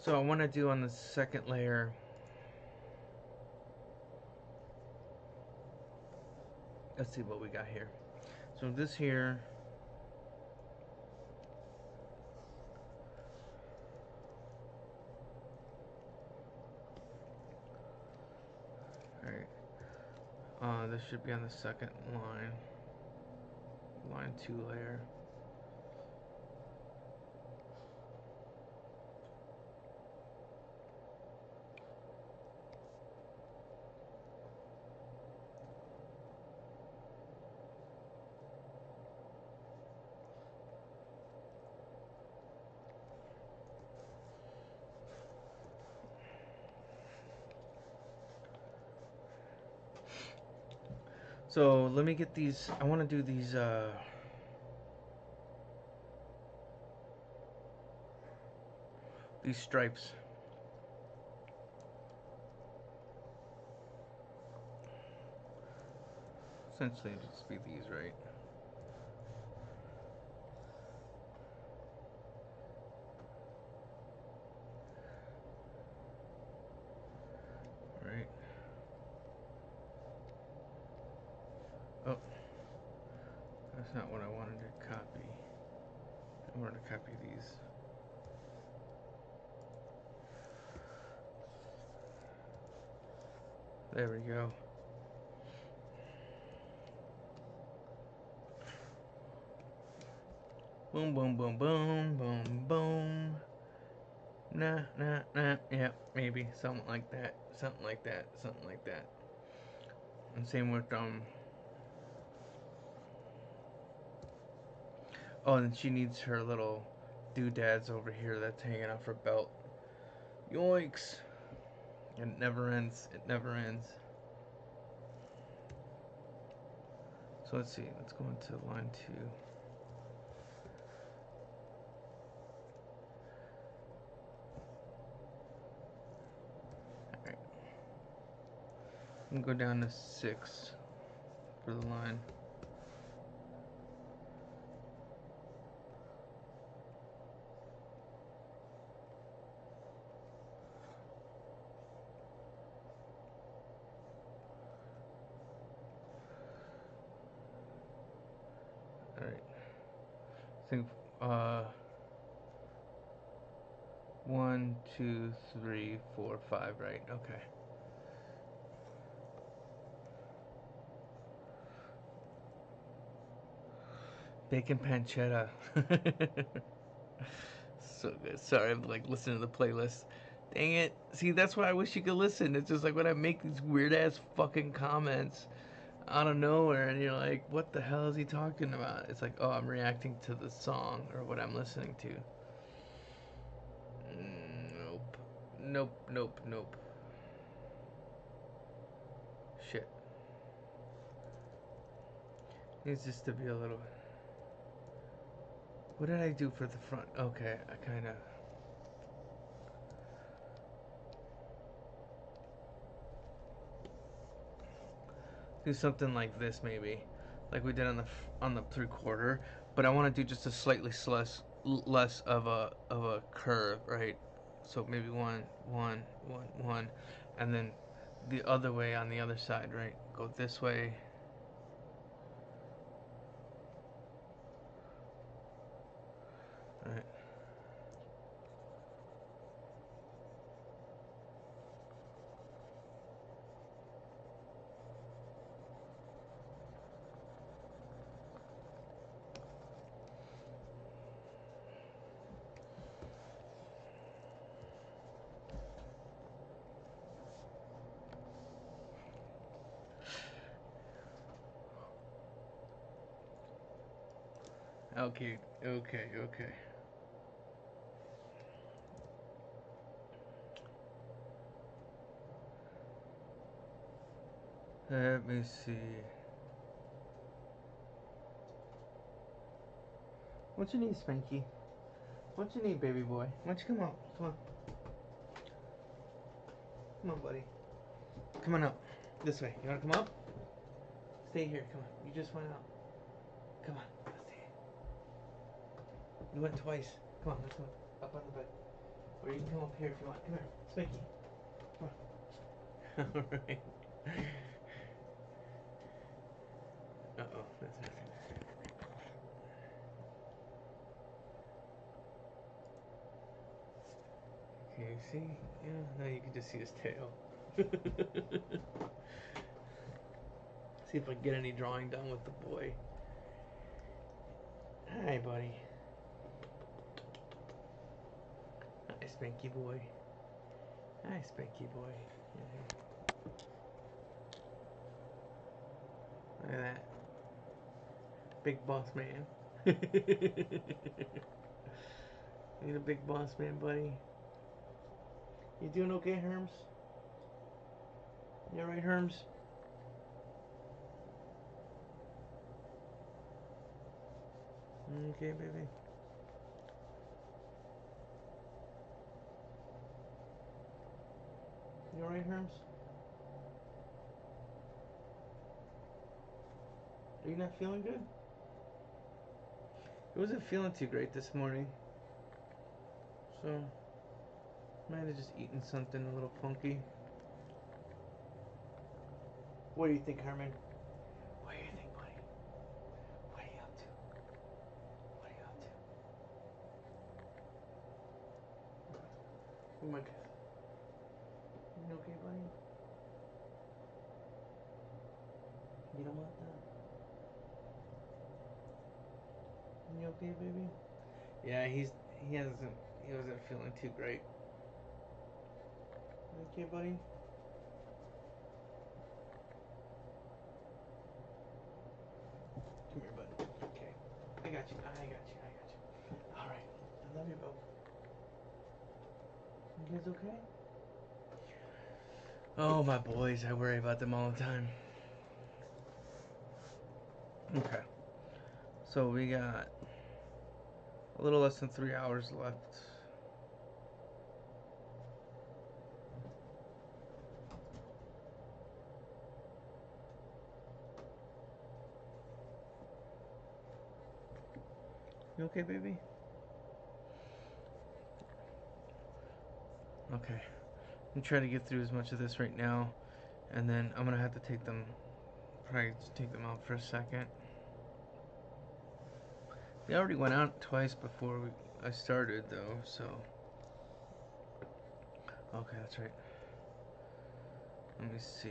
So I want to do on the second layer, let's see what we got here. So this here, alright, this should be on the second line 2 layer. So let me get these. I want to do these stripes. Essentially, it'll just be these, right? Right. Oh, that's not what I wanted to copy. I wanted to copy these. There we go. Boom, boom, boom, boom, boom, boom. Nah, nah, nah. Yeah, maybe something like that. Something like that. Something like that. And same with Oh, and she needs her little doodads over here that's hanging off her belt. Yoinks! It never ends. It never ends. So let's see. Let's go into line 2. Alright. I'm gonna go down to 6 for the line. Alright. I think 1, 2, 3, 4, 5, right? Okay. Bacon pancetta. So good. Sorry, I'm like listening to the playlist. Dang it. See, that's why I wish you could listen. It's just like when I make these weird ass fucking comments out of nowhere and you're like, what the hell is he talking about? It's like, oh, I'm reacting to the song or what I'm listening to. Nope. Nope, nope, nope. Shit. Needs just to be a little. What did I do for the front? Okay, I kind of. Do something like this maybe, like we did on the 3/4. But I want to do just a slightly less of a curve, right? So maybe one, one, one, one, and then the other way on the other side, right? Go this way. Right. Okay, okay, okay. Let me see. What you need, Spanky? What you need, baby boy? Why don't you come out? Come on. Come on, buddy. Come on up. This way. You wanna come up? Stay here. Come on. You just went out. Come on. Let's see. You went twice. Come on. Let's go up on the bed. Or you can come up here if you want. Come here. Spanky. Come on. Alright. Uh-oh. That's nothing. Can you see? Yeah. Now you can just see his tail. See if I can get any drawing done with the boy. Hi, buddy. Hi, Spanky boy. Hi, Spanky boy. Yeah. Look at that. Big boss man. You the big boss man, buddy. You doing okay, Herms? You alright, Herms? Okay, baby. You alright, Herms? Are you not feeling good? I wasn't feeling too great this morning. So, might have just eaten something a little funky. What do you think, Herman? What do you think, buddy? What are you up to? What are you up to? Oh my God. You okay, buddy? You don't want that? You okay, baby? Yeah, he wasn't feeling too great. Okay, buddy? Come here, buddy. Okay. I got you. I got you. I got you. Alright. I love you, bro. You guys okay? Oh, my boys. I worry about them all the time. Okay. So we got a little less than 3 hours left. You okay, baby? Okay. I'm trying to get through as much of this right now, and then I'm gonna have to probably take them out for a second. They already went out twice before I started, though, so. Okay, that's right. Let me see.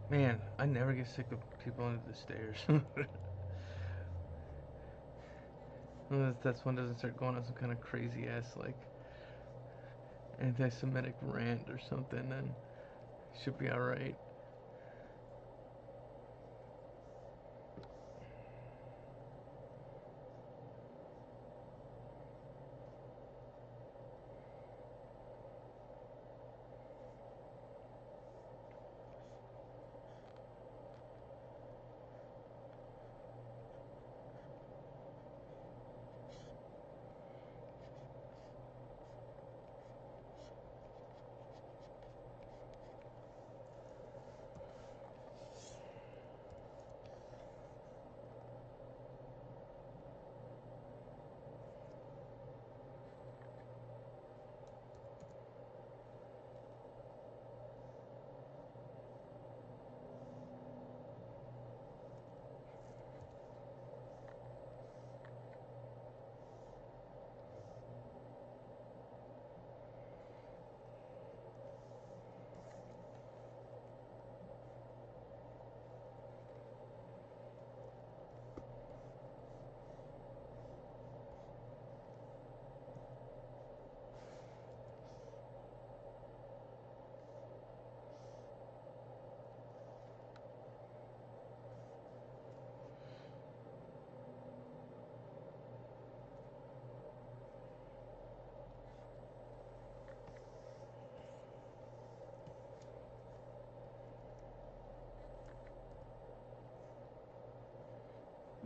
Man, I never get sick of people under the stairs. Unless this one doesn't start going on some kind of crazy ass like anti-Semitic rant or something, then it should be all right.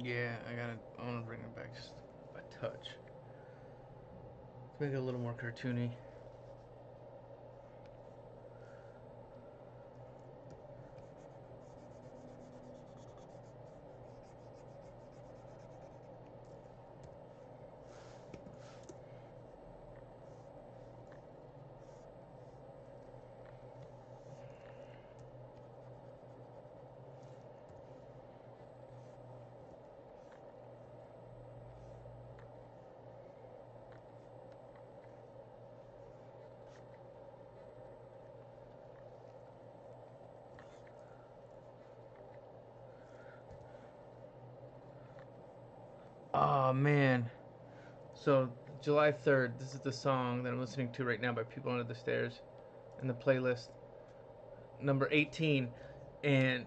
Yeah, I want to bring it back just a touch. Let's make it a little more cartoony. Oh man. So July 3rd, this is the song that I'm listening to right now by People Under the Stairs in the playlist number 18, and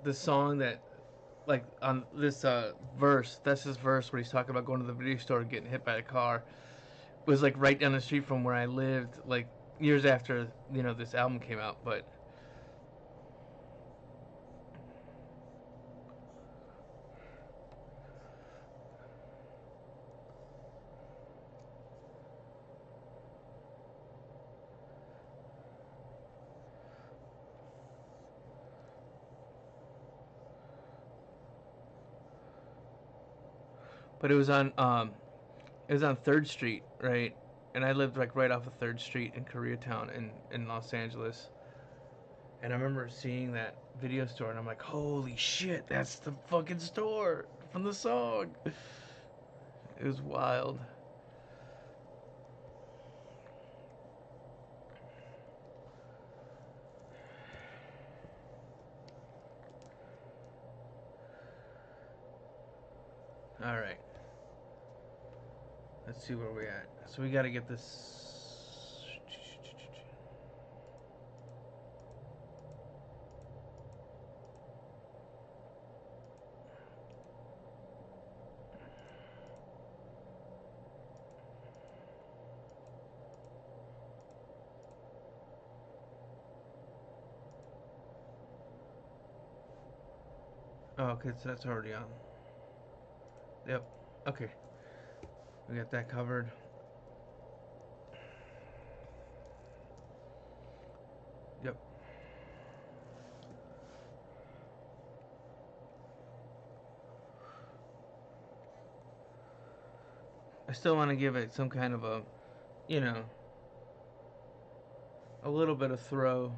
the song that like on this verse, that's his verse where he's talking about going to the video store and getting hit by a car, was like right down the street from where I lived, like years after this album came out, but it was on Third Street, right? And I lived like right off of Third Street in Koreatown in Los Angeles. And I remember seeing that video store, and I'm like, holy shit, that's the fucking store from the song. It was wild. All right, let's see where we at. So we got to get this. Oh, okay, so that's already on. Yep. Okay, we got that covered. Yep. I still want to give it some kind of a, you know, a little bit of throw,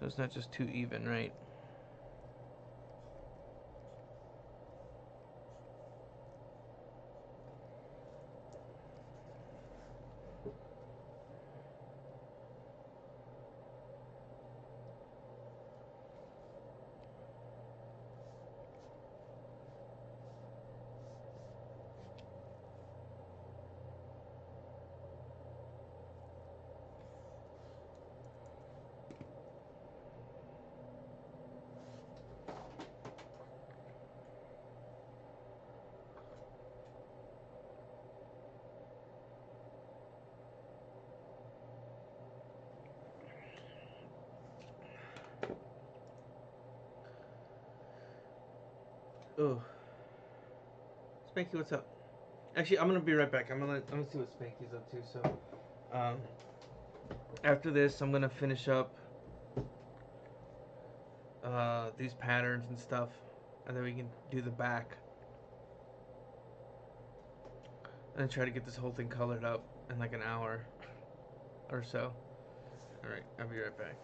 so it's not just too even, right? Oh, Spanky, what's up? Actually, I'm gonna be right back. I'm gonna see what Spanky's up to. So, after this, I'm gonna finish up these patterns and stuff, and then we can do the back, and try to get this whole thing colored up in like an hour or so. All right, I'll be right back.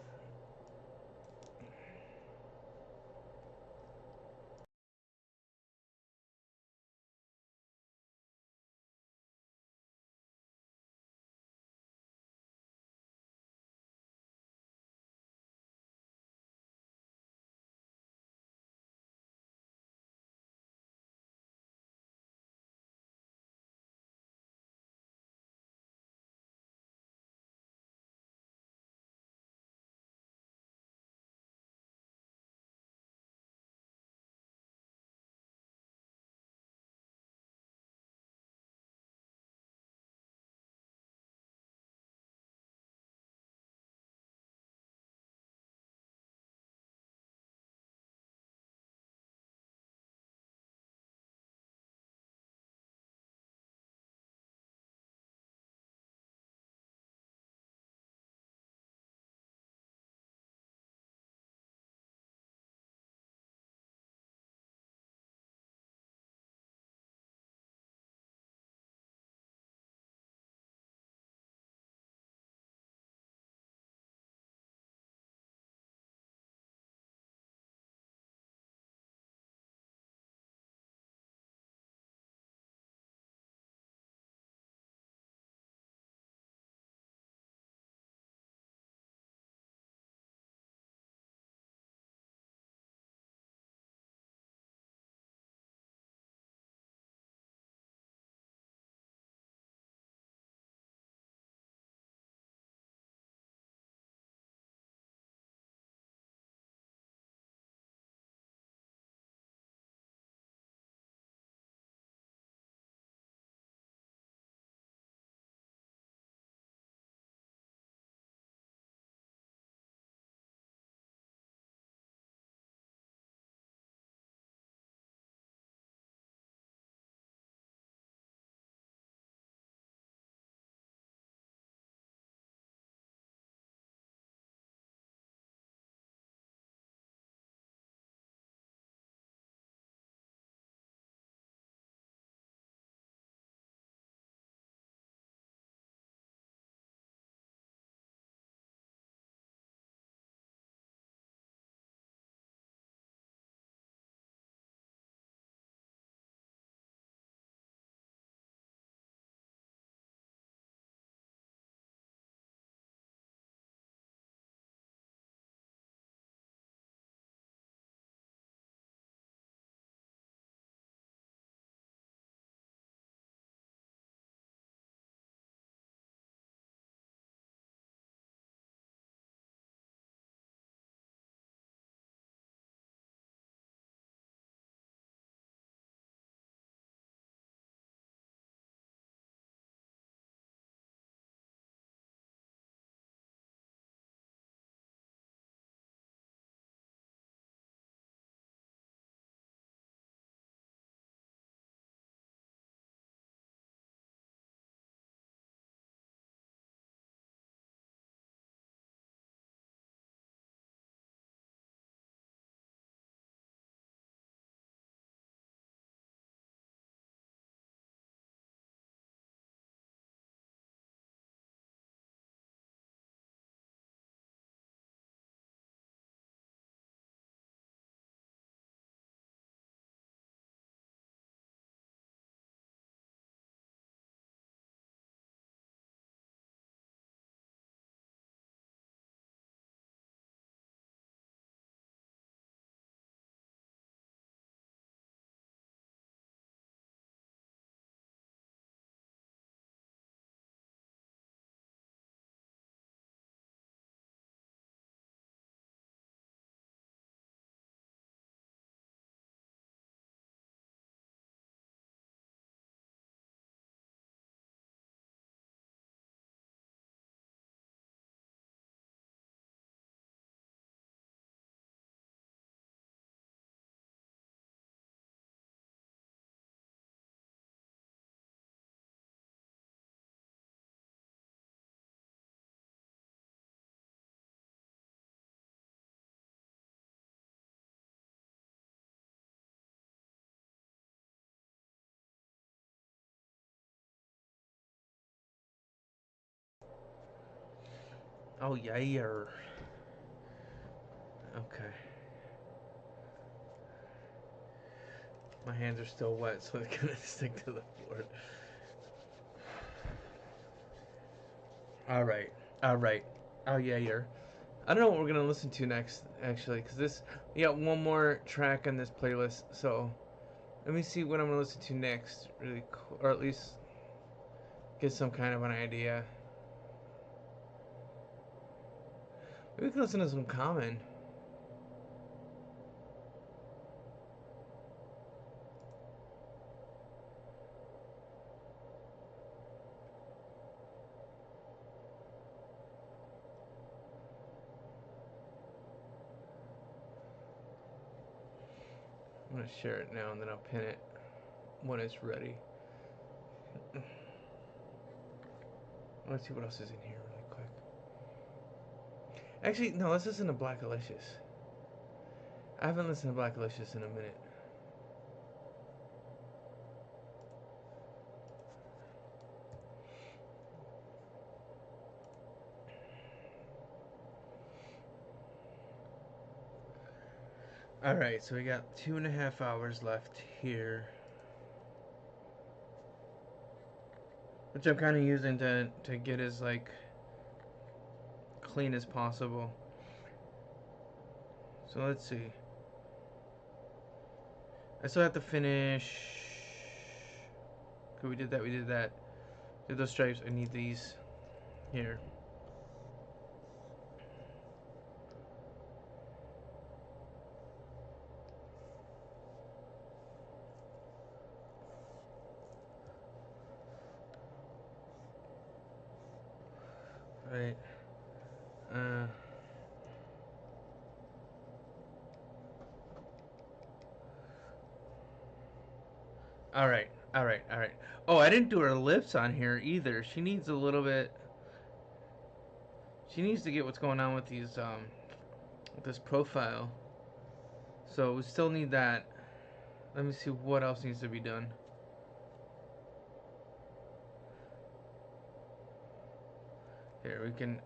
Oh yeah. Okay. My hands are still wet, so it's gonna stick to the board. All right. All right. Oh yeah. I don't know what we're gonna listen to next, actually, because we got one more track on this playlist. So let me see what I'm gonna listen to next, really, or at least get some kind of an idea. Maybe we can listen to some Common. I'm gonna share it now and then I'll pin it when it's ready. Let's see what else is in here really quick. Actually, no, let's listen to Black Alicious. I haven't listened to Black Alicious in a minute. Alright, so we got 2.5 hours left here. Which I'm kind of using to get as, like, clean as possible. So let's see. I still have to finish. Okay, we did that. Did those stripes. I need these here. Right. Uh. Alright. Oh, I didn't do her lips on here either. She needs a little bit. She needs to get what's going on with these, with this profile. So we still need that. Let me see what else needs to be done. Here, we can,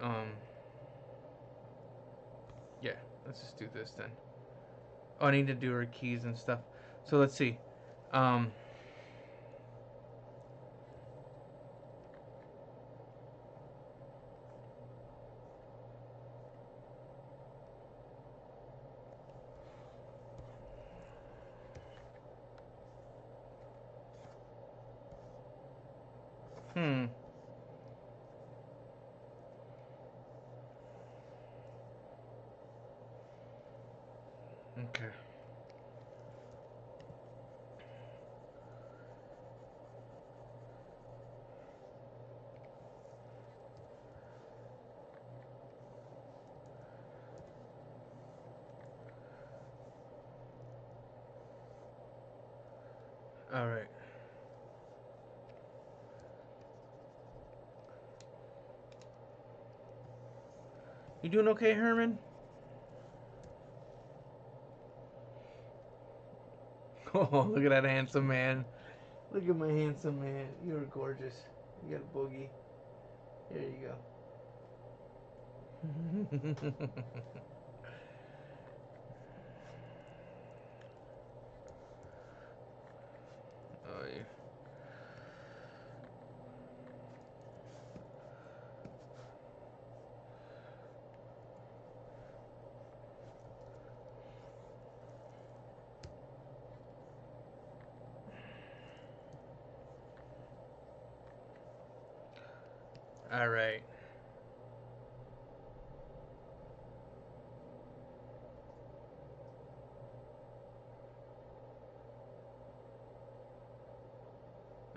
yeah, let's just do this then. Oh, I need to do her keys and stuff. So let's see. Um, hmm. Okay. Alright. You doing okay, Herman? Oh, look at that handsome man. Look at my handsome man. You're gorgeous. You got a boogie. There you go. Oh, yeah. Alright.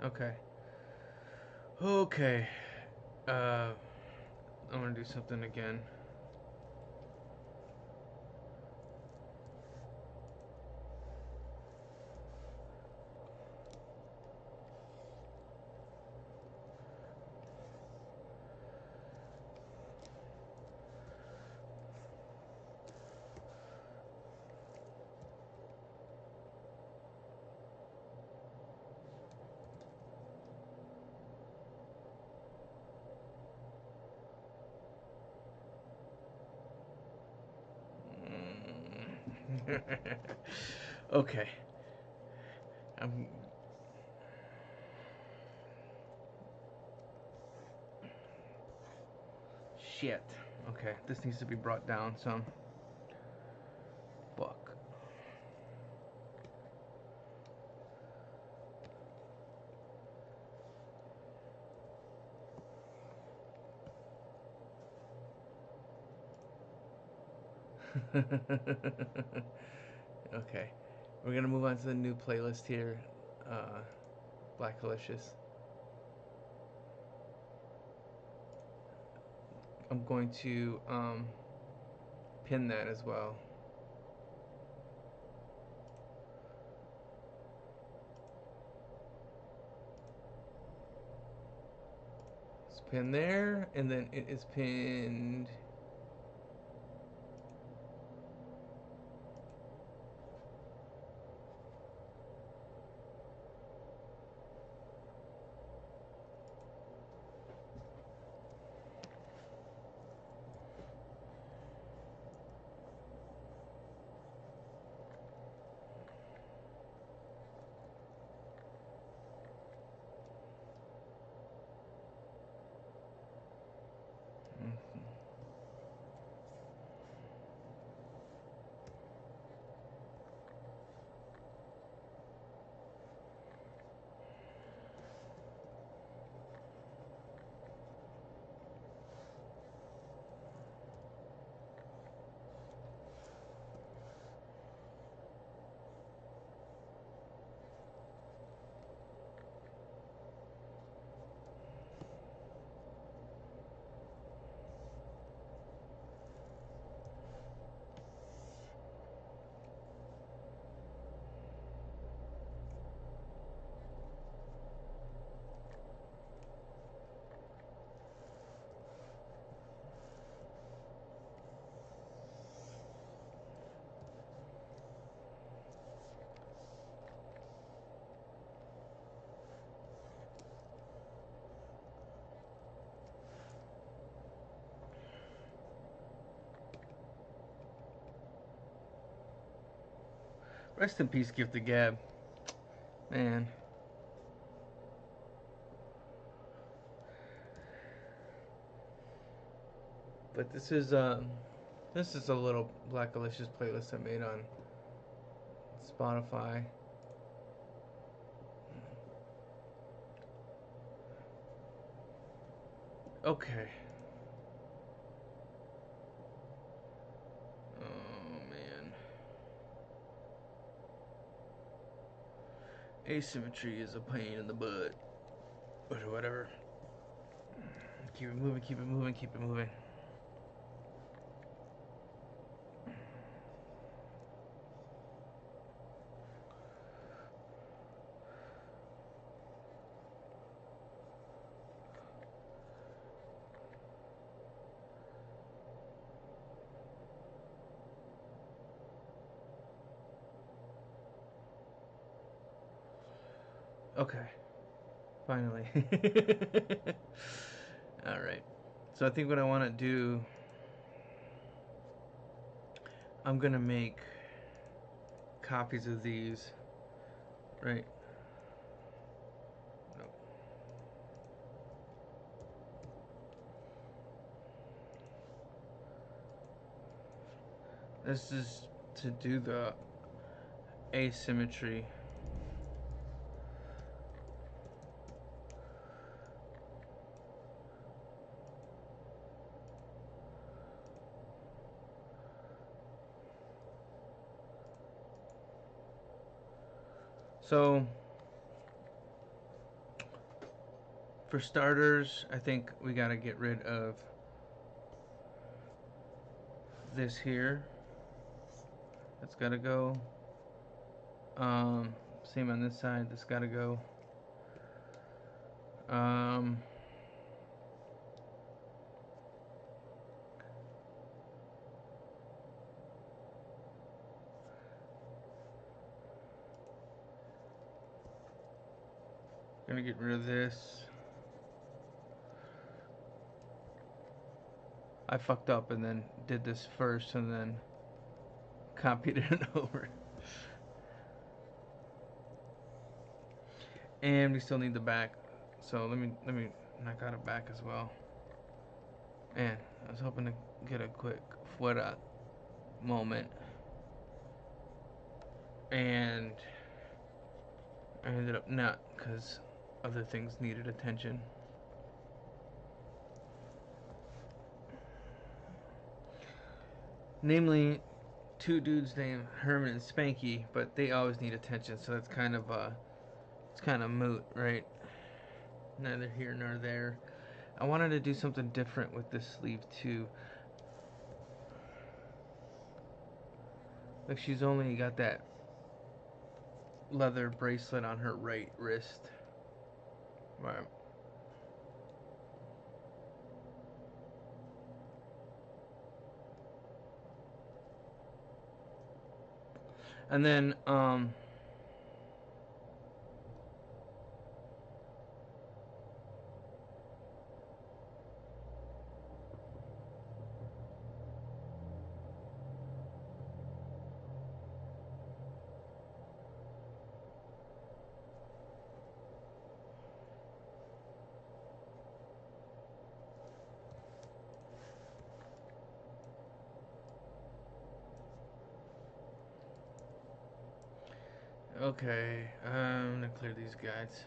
Okay. Okay. I'm gonna do something again. Okay. I'm Shit. Okay, this needs to be brought down some. Fuck. Okay. We're gonna move on to the new playlist here. Black Delicious. I'm going to pin that as well. It's pinned there, and then it is pinned. Rest in peace, Gift of Gab. Man. But this is a little Black Delicious playlist I made on Spotify. Okay. Oh man. Asymmetry is a pain in the butt. Or whatever. Keep it moving, keep it moving, keep it moving. Okay. Finally. Alright. So I think what I want to do, I'm going to make copies of these. Right. No. This is to do the asymmetry. So, for starters, I think we gotta get rid of this here. That's gotta go. Same on this side. This gotta go. Um, Gonna get rid of this. I fucked up and then did this first and then copied it over. And we still need the back. So let me knock out a back as well. Man, I was hoping to get a quick fuera moment. And I ended up not, because other things needed attention. Namely, two dudes named Herman and Spanky, but they always need attention, so it's kind of moot, right? Neither here nor there. I wanted to do something different with this sleeve too. Like, she's only got that leather bracelet on her right wrist. Right. And then, okay, I'm gonna clear these guys.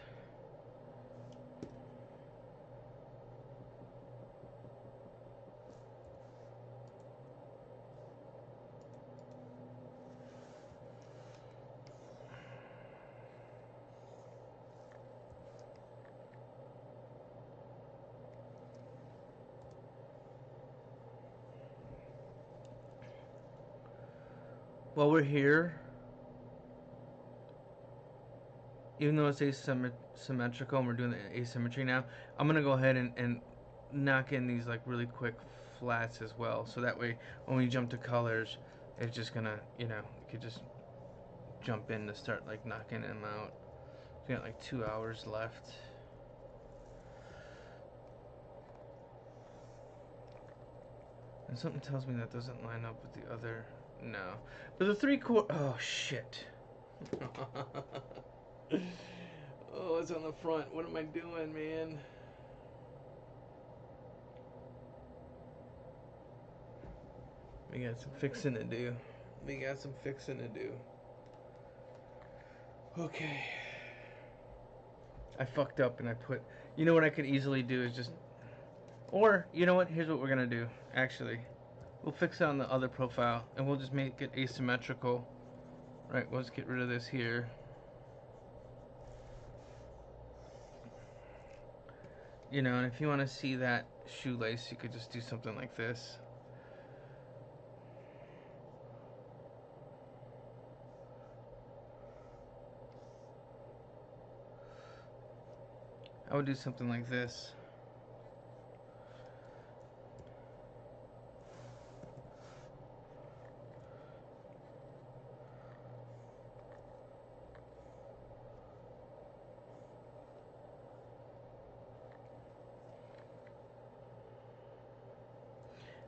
While we're here, even though it's asymmetrical and we're doing the asymmetry now, I'm gonna go ahead and knock in these like really quick flats as well, so that way when we jump to colors, it's just gonna, you could just jump in to start like knocking them out. We got like 2 hours left. And something tells me that doesn't line up with the other. No, but the 3/4. Oh shit. Oh, it's on the front. What am I doing, man? We got some fixing to do. Okay. I fucked up and I put. You know what I could easily do is just. Or, you know what? Here's what we're gonna do. Actually, we'll fix it on the other profile and we'll just make it asymmetrical. Right, we'll just get rid of this here. And if you want to see that shoelace, you could just do something like this. I would do something like this.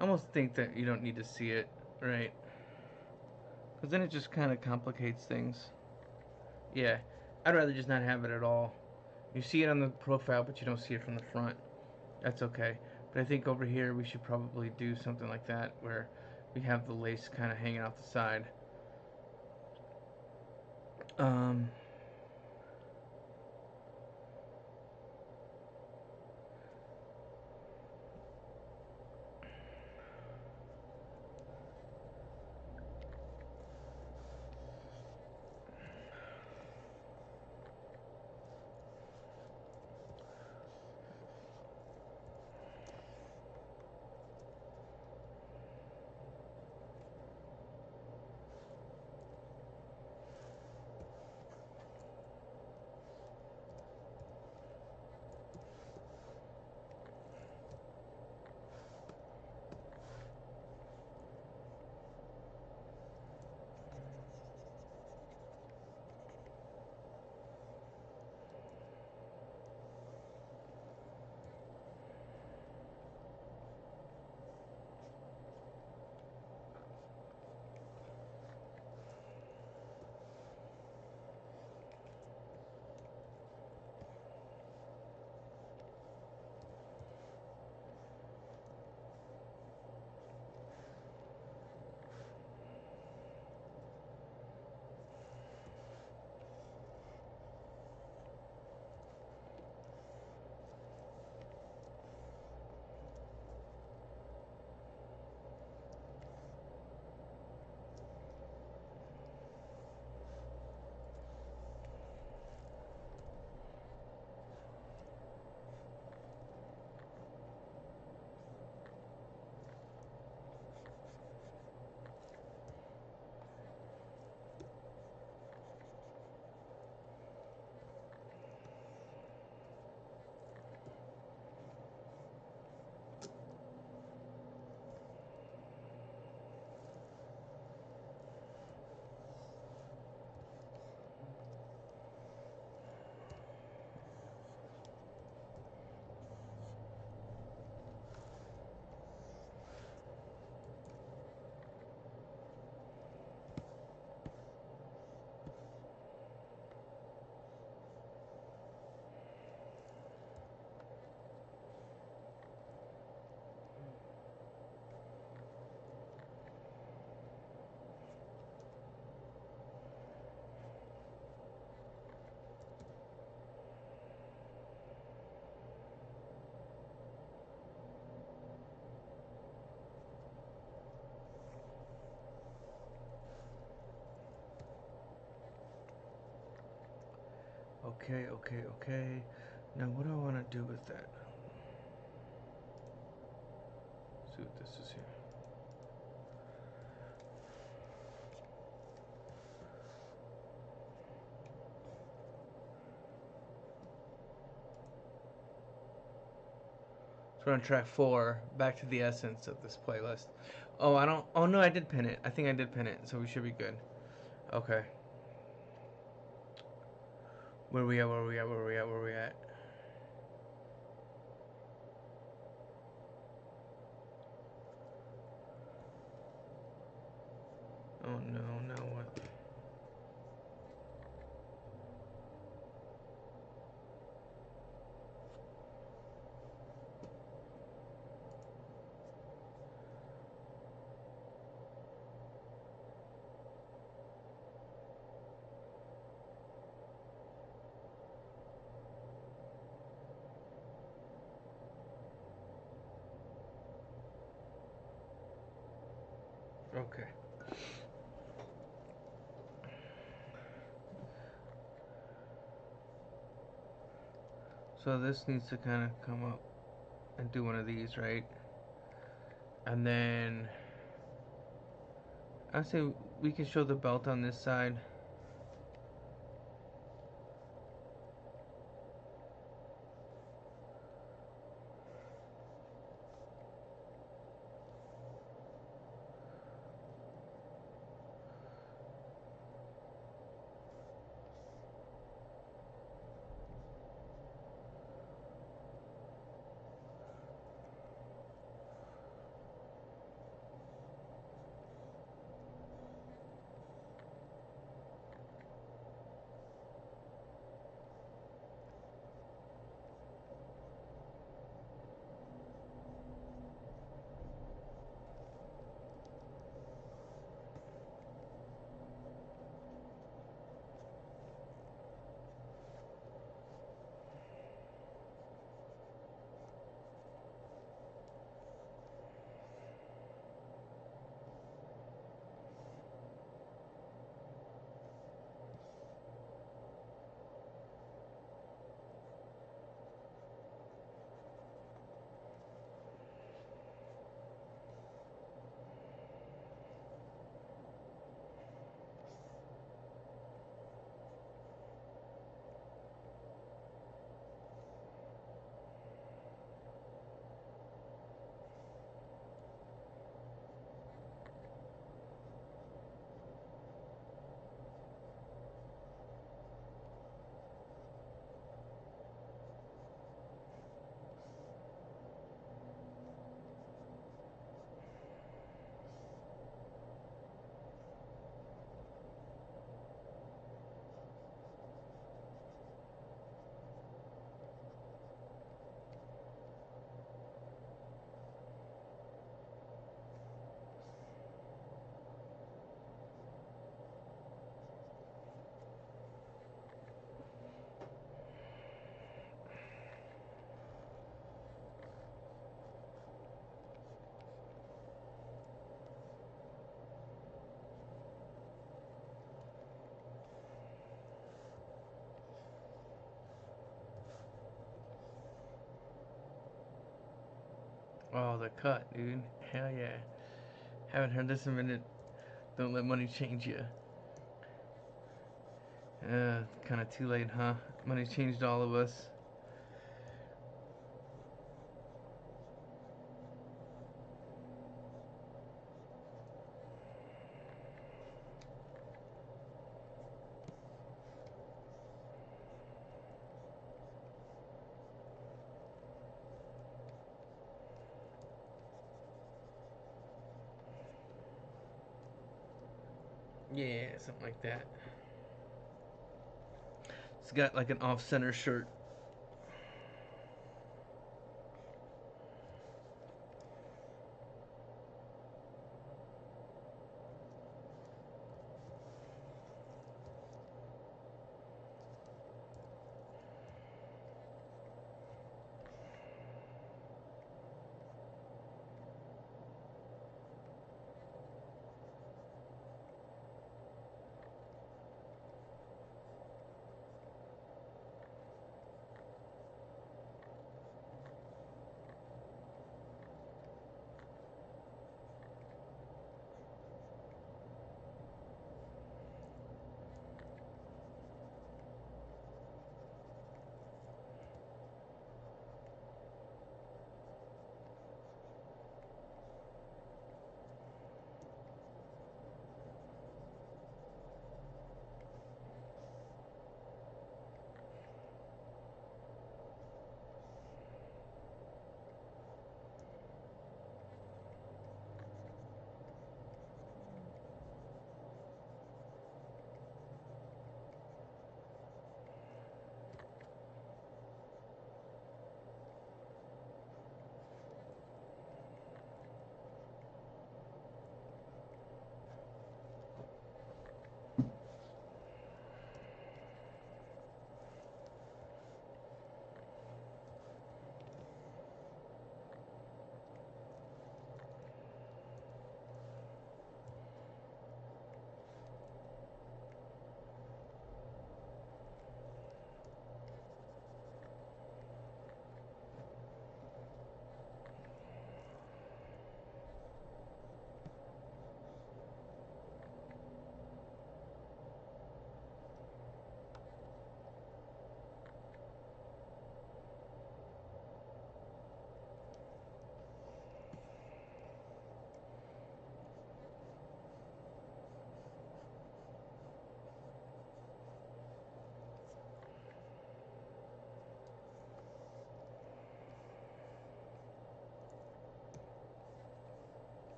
I almost think that you don't need to see it, right? Because then it just kind of complicates things. Yeah, I'd rather just not have it at all. You see it on the profile, but you don't see it from the front. That's okay. But I think over here we should probably do something like that, where we have the lace kind of hanging off the side. Um, Okay, okay, okay. Now what do I want to do with that? Let's see what this is here. So we're on track 4, back to the essence of this playlist. Oh, I don't. Oh no, I did pin it. I think I did pin it, so we should be good. Okay. Where we at? Where we at? Where we at? Where we at? Oh no, no what? Okay. So this needs to kind of come up and do one of these, right? And then I say we can show the belt on this side. Oh, the cut, dude. Hell yeah. Haven't heard this in a minute. Don't let money change you. Kind of too late, huh? Money changed all of us. Yeah, something like that. It's got like an off-center shirt.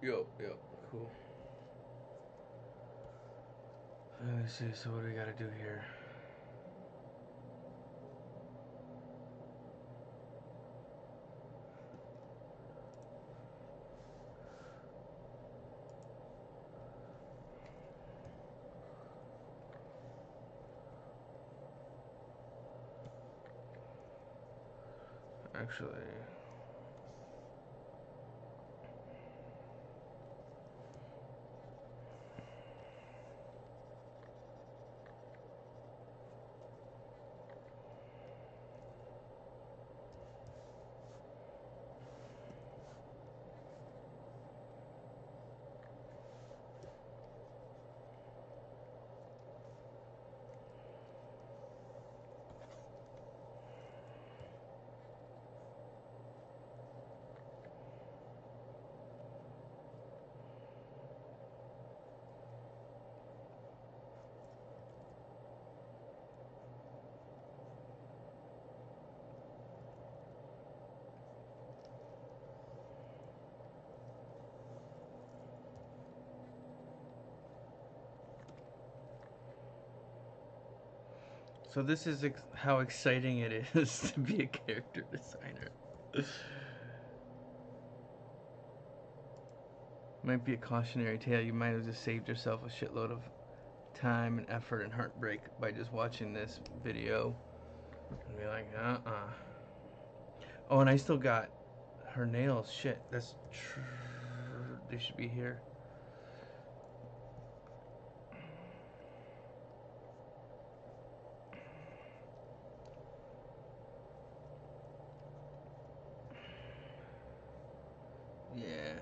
Yo. Cool. Let me see. So what do we gotta do here? Actually, so this is how exciting it is to be a character designer. Might be a cautionary tale. You might have just saved yourself a shitload of time and effort and heartbreak by just watching this video and be like, Oh, and I still got her nails. Shit, they should be here. Yeah,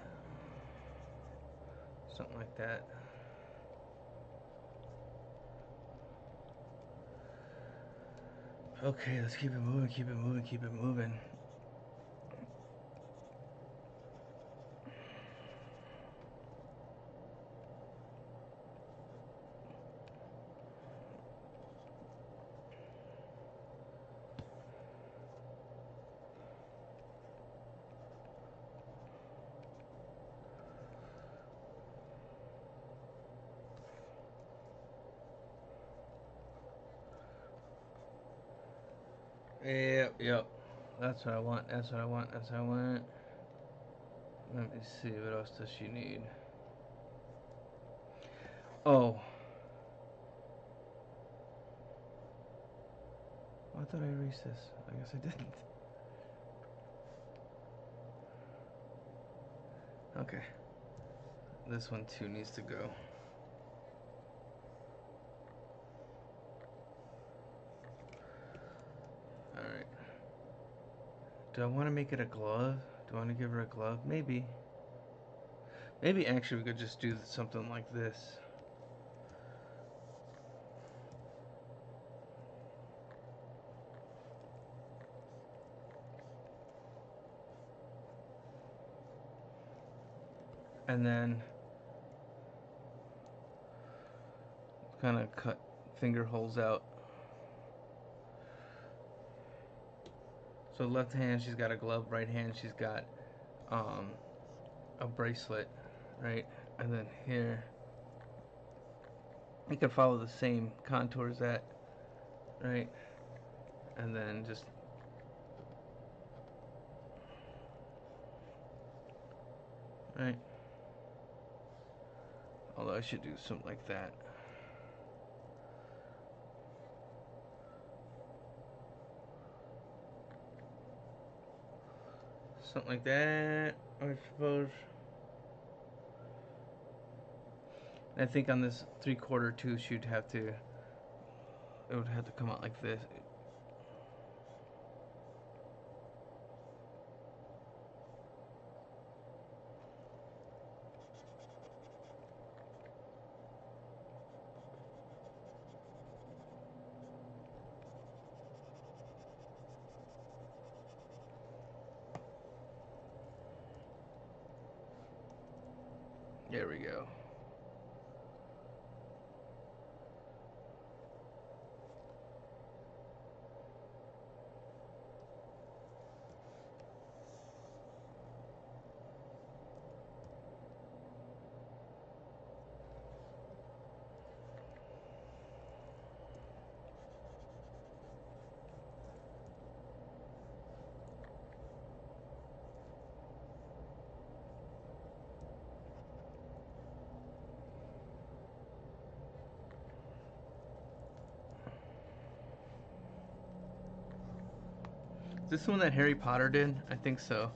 something like that. Okay, let's keep it moving. Yep. That's what I want. Let me see, what else does she need? Oh. I thought I erased this. I guess I didn't. Okay. This one too needs to go. Alright. Do I want to make it a glove? Do I want to give her a glove? Maybe. Maybe actually we could just do something like this. And then kind of cut finger holes out. So left hand she's got a glove, right hand she's got a bracelet, right? And then here you can follow the same contours that, right? And then just right. Although I should do something like that. Something like that, I suppose. I think on this 3/4 too, she'd have to. It would have to come out like this. There we go. this the one that Harry Potter did? I think so.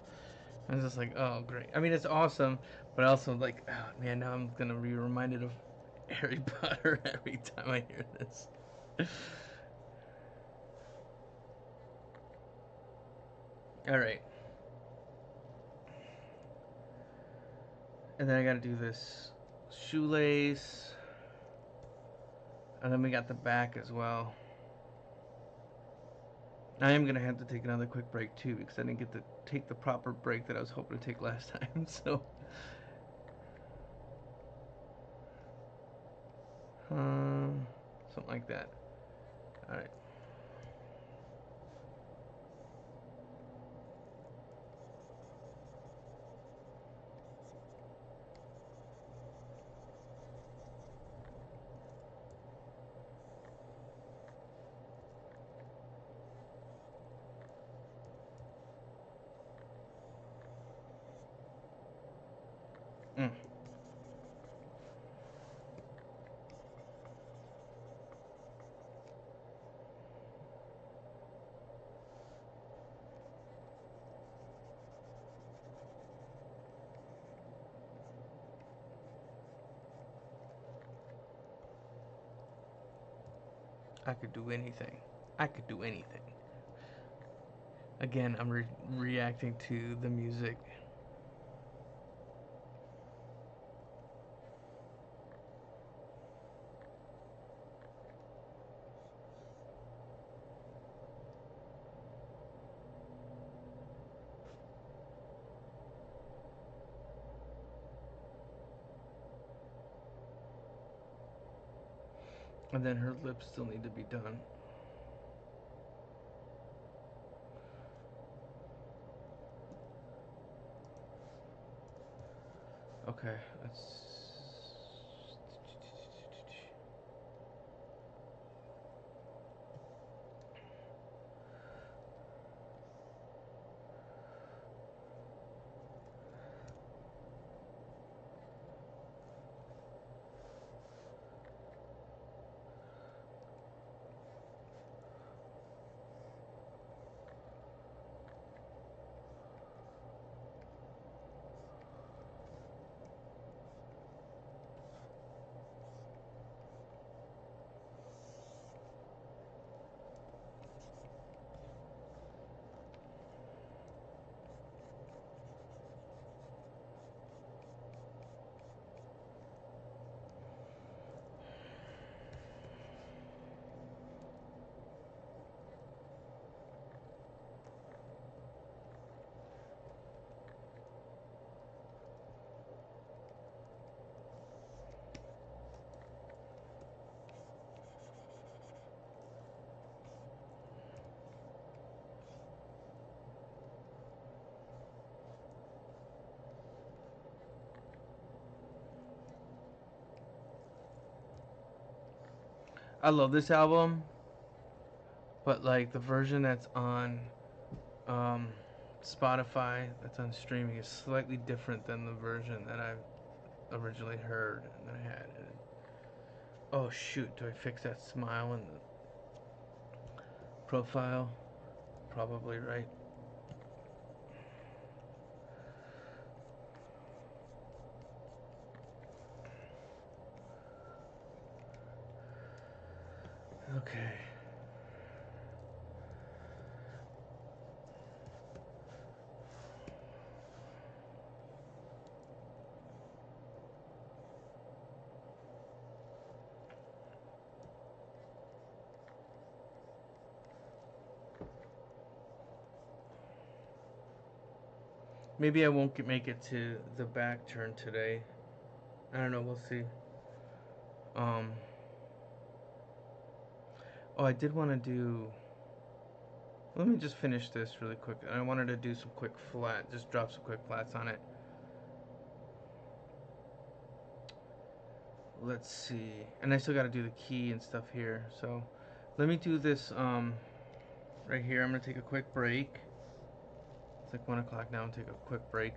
I was just like, oh great. I mean, it's awesome, but also like, oh, man, now I'm gonna be reminded of Harry Potter every time I hear this. All right, and then I gotta do this shoelace, and then we got the back as well. I am gonna have to take another quick break too because I didn't get to take the proper break that I was hoping to take last time. So, something like that. All right. Mm. I could do anything. I could do anything. Again, I'm reacting to the music. And then her lips still need to be done. Okay, let's. I love this album, but like the version that's on um, Spotify, that's on streaming, is slightly different than the version that I originally heard and that I had. And, oh shoot, do I fix that smile in the profile? Probably right. Okay. Maybe I won't make it to the back turn today. I don't know. We'll see. Um. Oh, I did want to do. Let me just finish this really quick. I wanted to do some quick flat. Just drop some quick flats on it. Let's see. And I still got to do the key and stuff here. So, let me do this. Right here. I'm gonna take a quick break. It's like 1 o'clock now. I'm gonna take a quick break.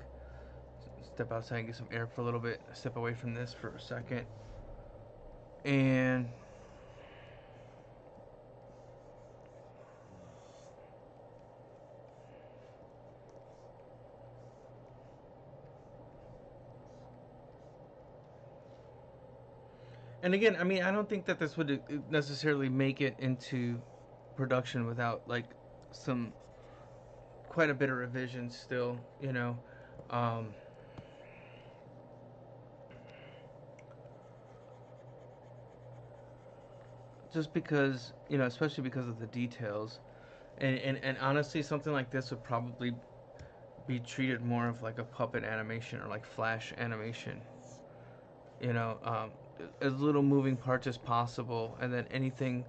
Step outside and get some air for a little bit. Step away from this for a second. And And again, I mean, I don't think that this would necessarily make it into production without like some quite a bit of revision still, you know. Um, just because, you know, especially because of the details. And honestly, something like this would probably be treated more of like a puppet animation or like flash animation, you know, as little moving parts as possible, and then anything,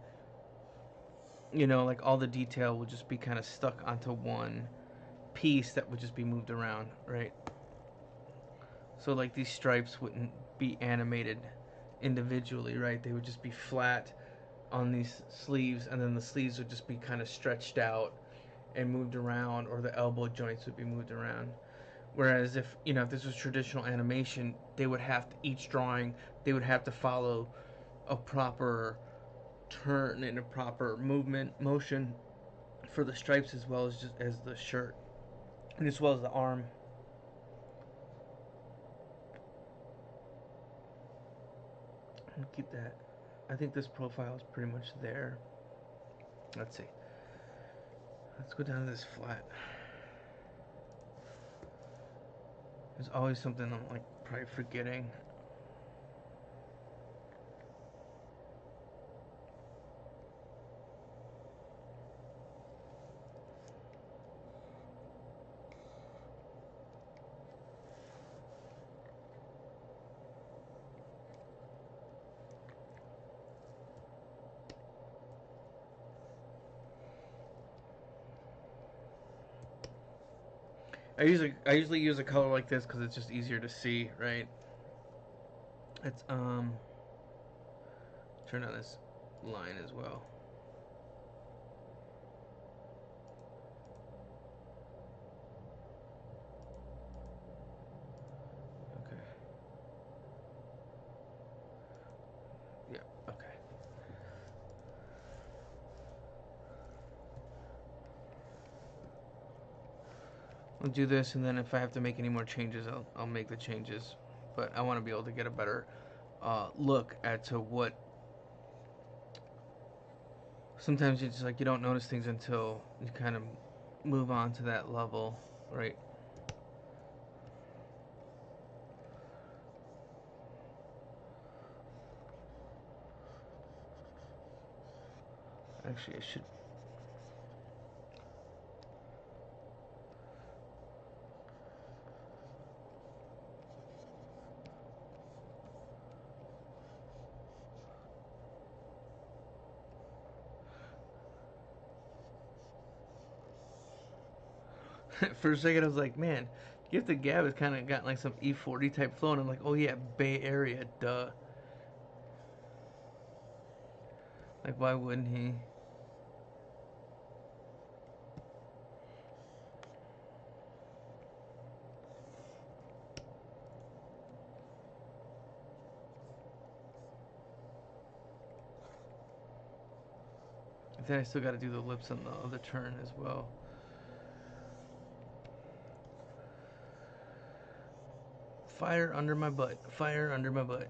you know, like all the detail would just be kind of stuck onto one piece that would just be moved around, right? So like these stripes wouldn't be animated individually, right? They would just be flat on these sleeves, and then the sleeves would just be kind of stretched out and moved around, or the elbow joints would be moved around. Whereas if, you know, if this was traditional animation, they would have to, each drawing, they would have to follow a proper turn and a proper movement motion for the stripes, as well as just as the shirt, and as well as the arm. Keep that. I think this profile is pretty much there. Let's see. Let's go down to this flat. There's always something I'm like probably forgetting. I usually use a color like this because it's just easier to see, right? It's turn on this line as well. Okay. Yeah. Okay. I'll do this, and then if I have to make any more changes, I'll make the changes. But I want to be able to get a better look at to what. Sometimes it's just like you don't notice things until you kind of move on to that level, right? Actually, I should. For a second, I was like, man, Gift of Gab has kind of got like some E40 type flow, and I'm like, oh yeah, Bay Area, duh. Like, why wouldn't he? And then I still got to do the lips on the other turn as well. Fire under my butt. Fire under my butt.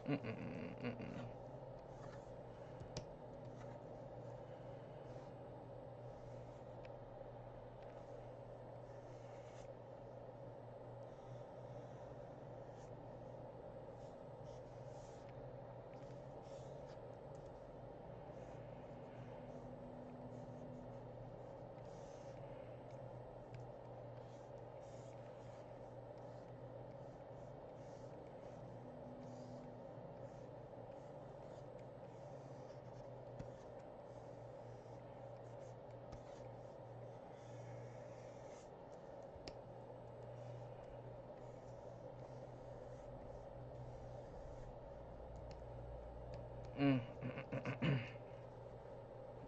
Mm-mm-mm-mm. Mm.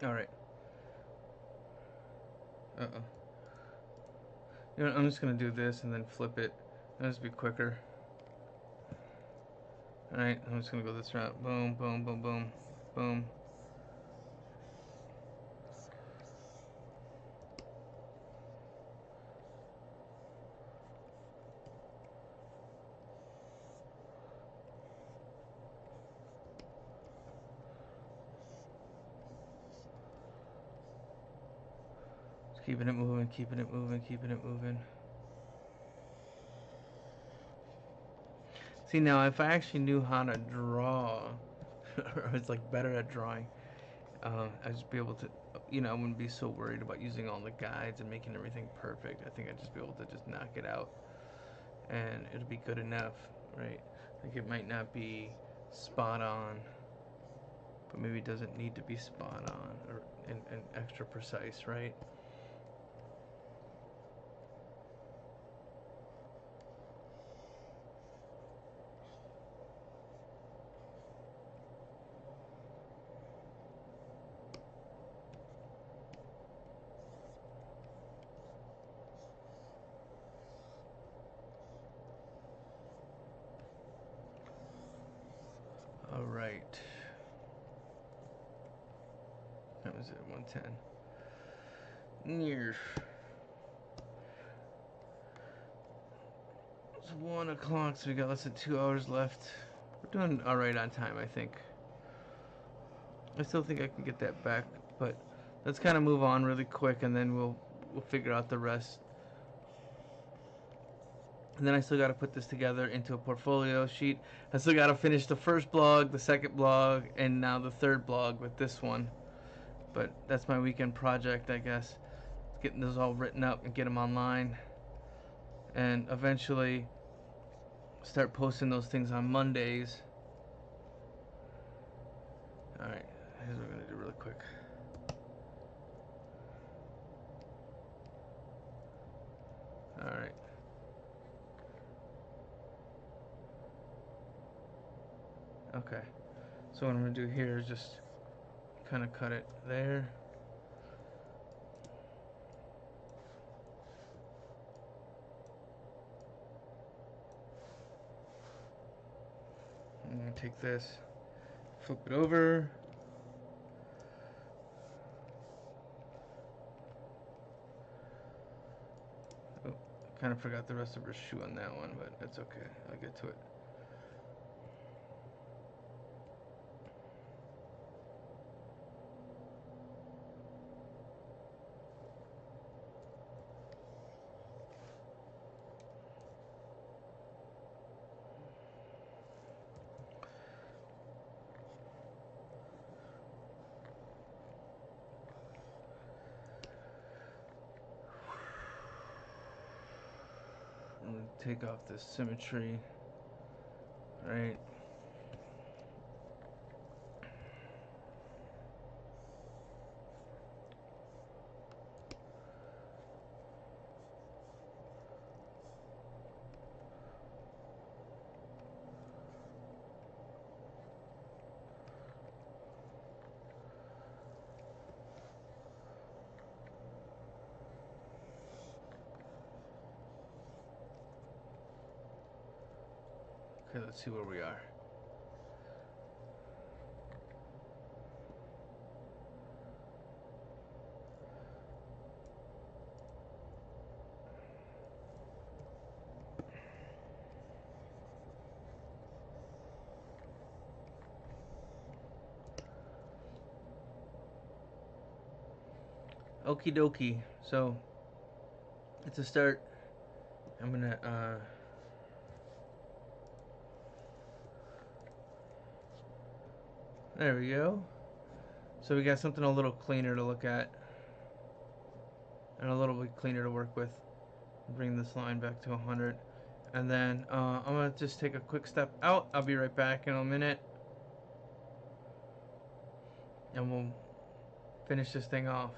All right. Uh-oh. You know, I'm just gonna do this and then flip it. That'll just be quicker. Alright, I'm just gonna go this route. Boom, boom, boom, boom, boom. Just keeping it moving, keeping it moving, keeping it moving. See, now if I actually knew how to draw, or I was like better at drawing, I'd just be able to, you know, I wouldn't be so worried about using all the guides and making everything perfect. I think I'd just be able to just knock it out and it'll be good enough, right? Like it might not be spot on, but maybe it doesn't need to be spot on or and extra precise, right? All right. That was it, 110. Near. It's 1 o'clock, so we got less than 2 hours left. We're doing all right on time, I think. I still think I can get that back, but let's kind of move on really quick, and then we'll figure out the rest. And then I still got to put this together into a portfolio sheet. I still got to finish the first blog, the second blog, and now the third blog with this one. But that's my weekend project, I guess. Getting those all written up and get them online. And eventually start posting those things on Mondays. Alright, here's what we're going to do really quick. Alright. Okay. So what I'm going to do here is just kind of cut it there. I'm going to take this, flip it over. Oh, kind of forgot the rest of her shoe on that one, but that's okay. I'll get to it. I'm going to take off this symmetry. Right. Okay, let's see where we are. Okie dokie. So it's a start. I'm gonna there we go. So we got something a little cleaner to look at and a little bit cleaner to work with. Bring this line back to 100. And then I'm gonna just take a quick step out. I'll be right back in a minute. And we'll finish this thing off.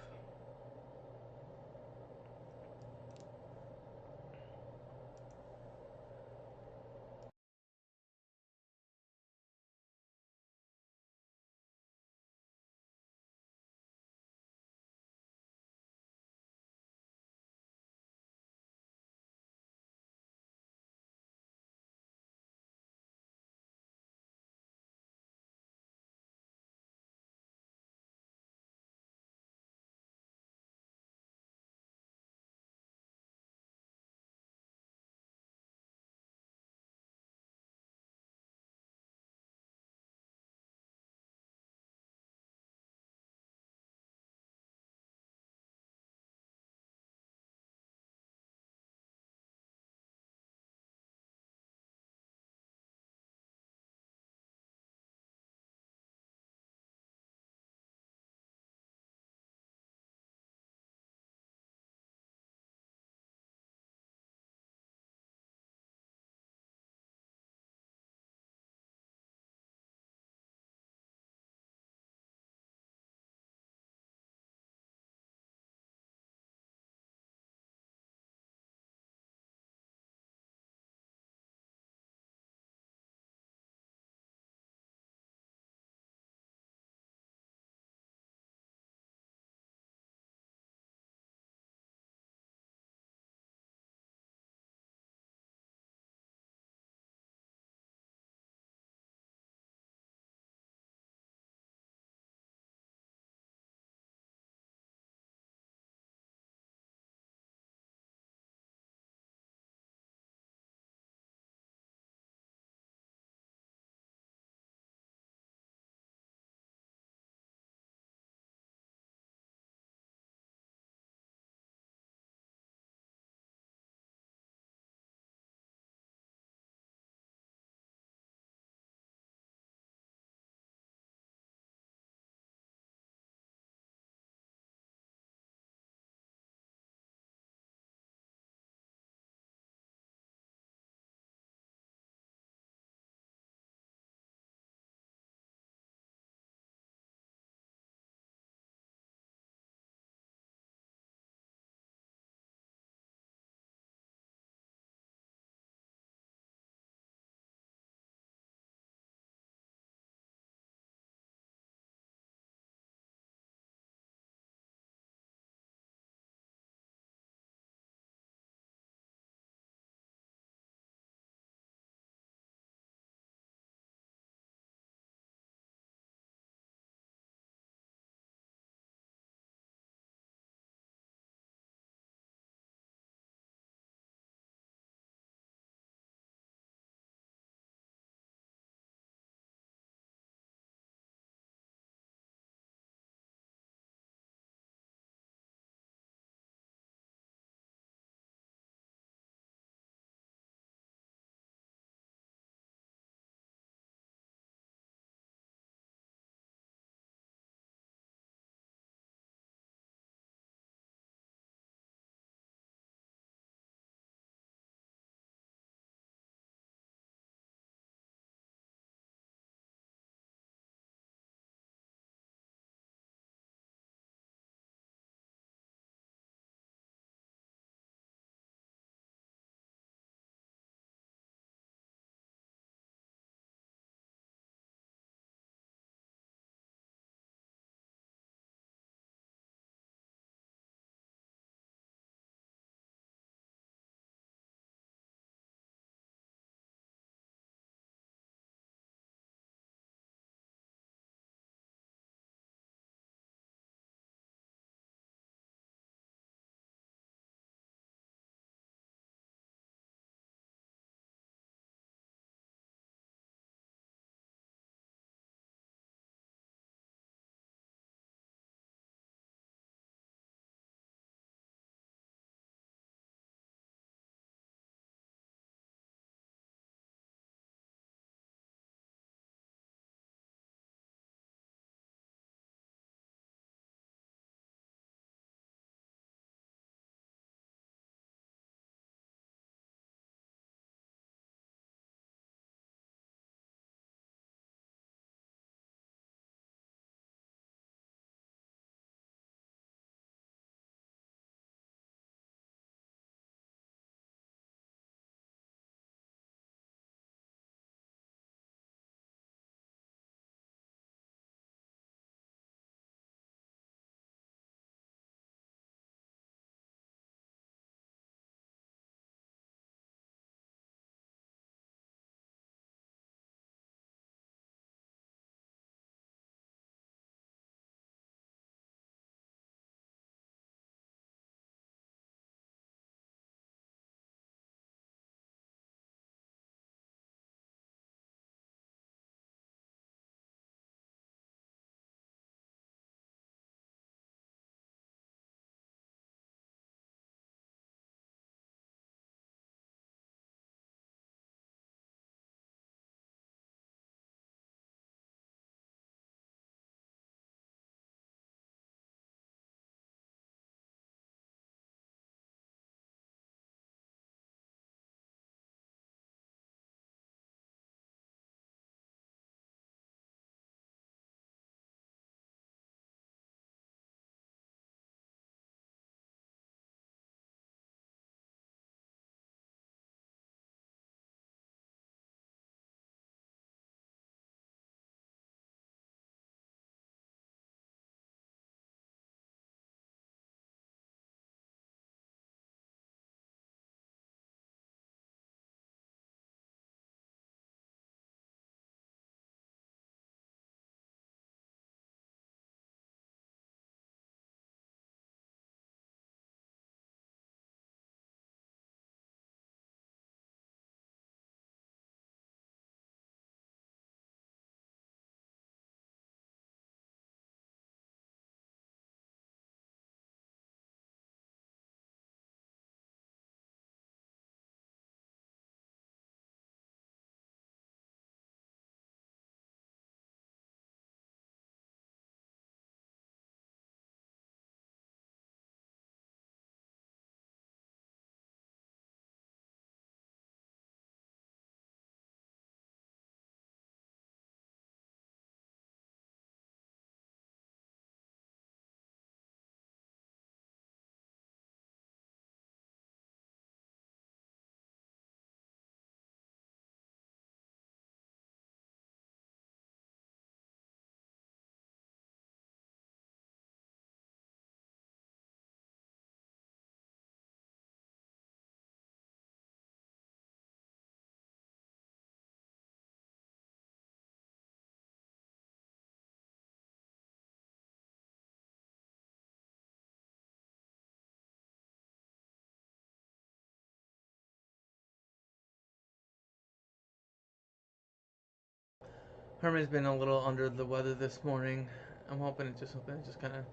Herman's been a little under the weather this morning. I'm hoping it just kind of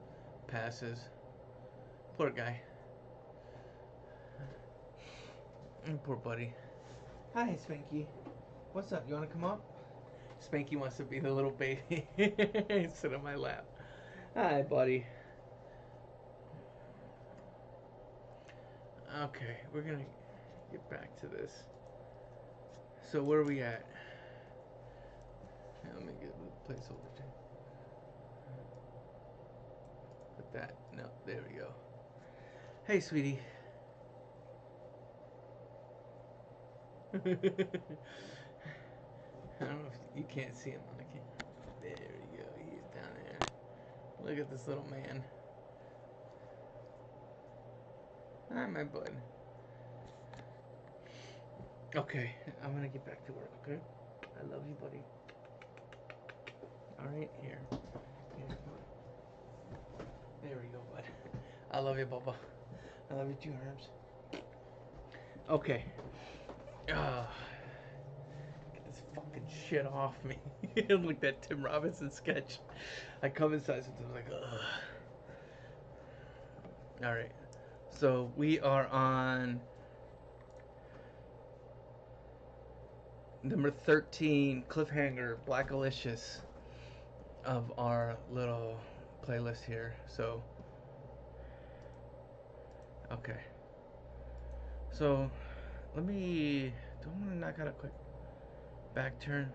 passes. Poor guy. Poor buddy. Hi, Spanky. What's up? You want to come up? Spanky wants to be the little baby. Sit on my lap. Hi, buddy. Okay, we're gonna get back to this. So where are we at? Let me get the placeholder thing. Put that. No, there we go. Hey, sweetie. I don't know if you can't see him on the camera. There we go. He's down there. Look at this little man. Hi, my bud. Okay, I'm gonna get back to work, okay? I love you, buddy. Alright, here. Here. There we go, bud. I love you, Bubba. I love you too, Herbs. Okay. Get this fucking shit off me. Like that Tim Robinson sketch. I come inside sometimes like, ugh. Alright. So we are on number 13, Cliffhanger, Blackalicious, of our little playlist here. So, okay. So, do I want to knock out a quick back turn?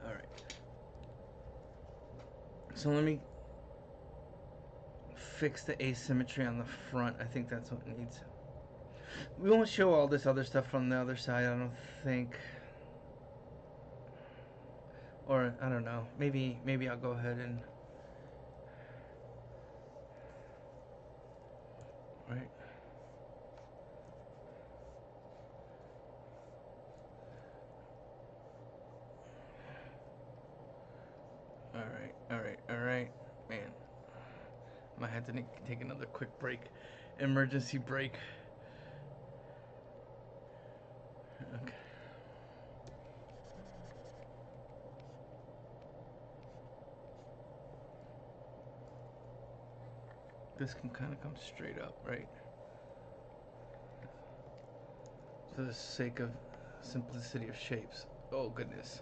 Alright. So let me fix the asymmetry on the front. I think that's what it needs. We won't show all this other stuff from the other side, I don't think. Or, I don't know. Maybe I'll go ahead and... Right. Alright. Man. I might have to take another quick break. Emergency break. Okay. This can kind of come straight up, right? For the sake of simplicity of shapes. Oh, goodness.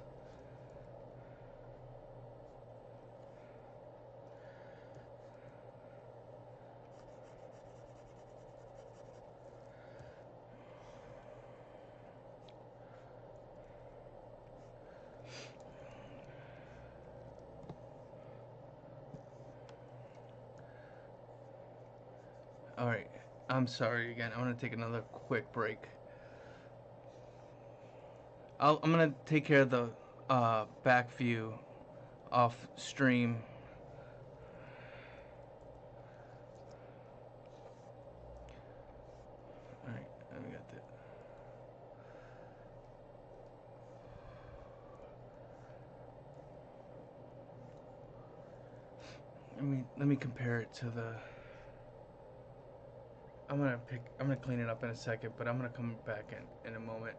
Alright, I'm sorry again. I'm going to take another quick break. I'm going to take care of the back view off stream. Alright, let me get that. Let me compare it to the... I'm gonna clean it up in a second, but I'm gonna come back in a moment.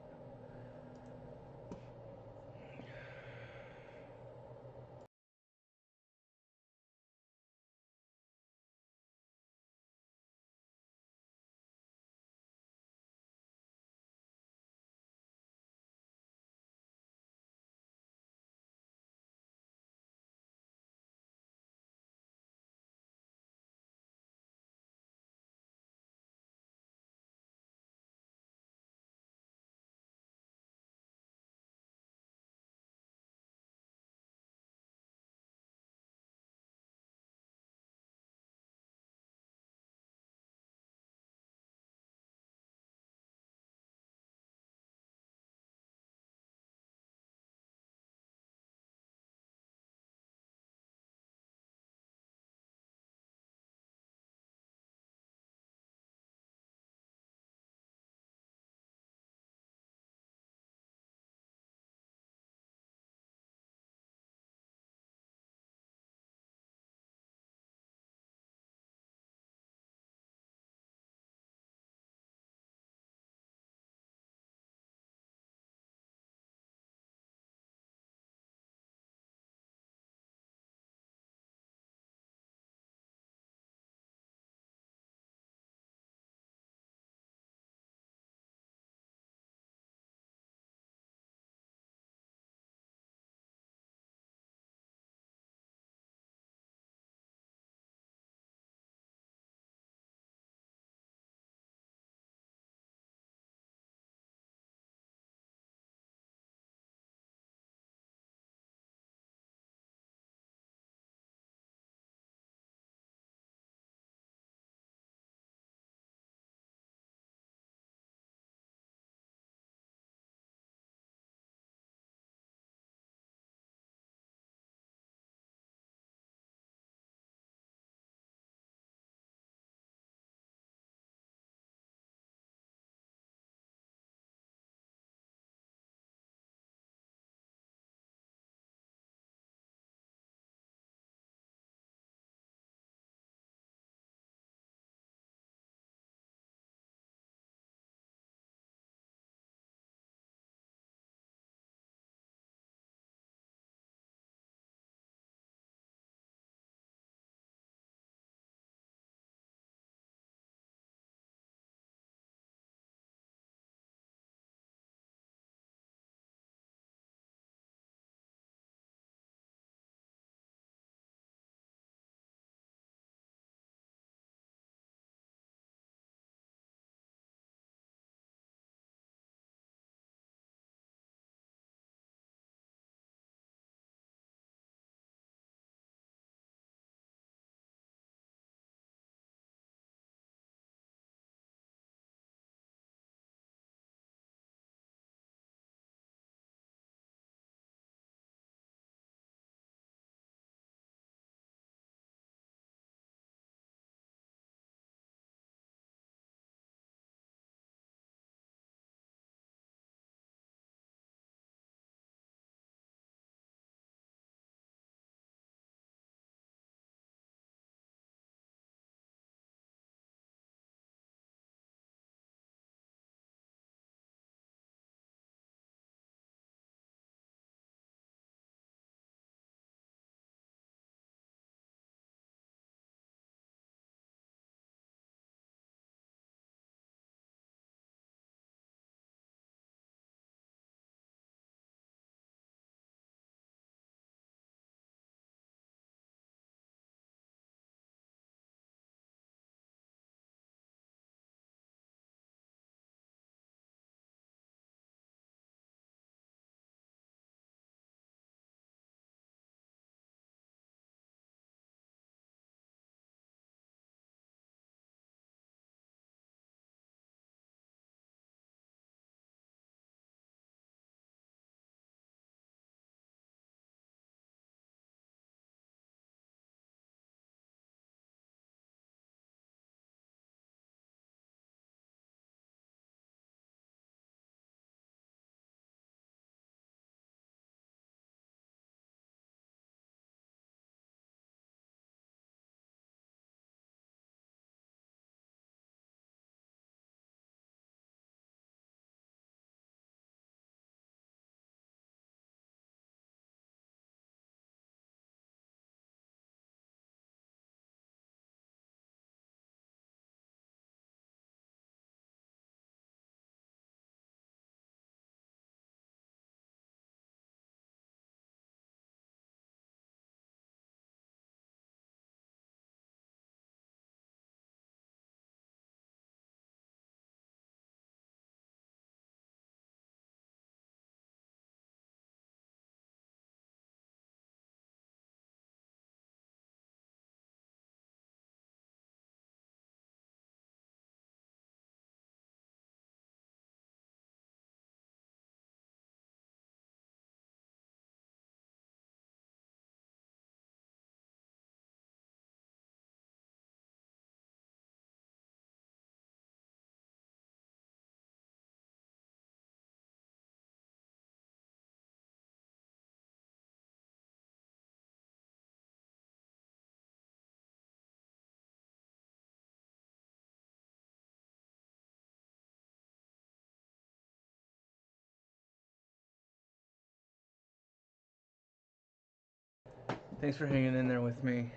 Thanks for hanging in there with me.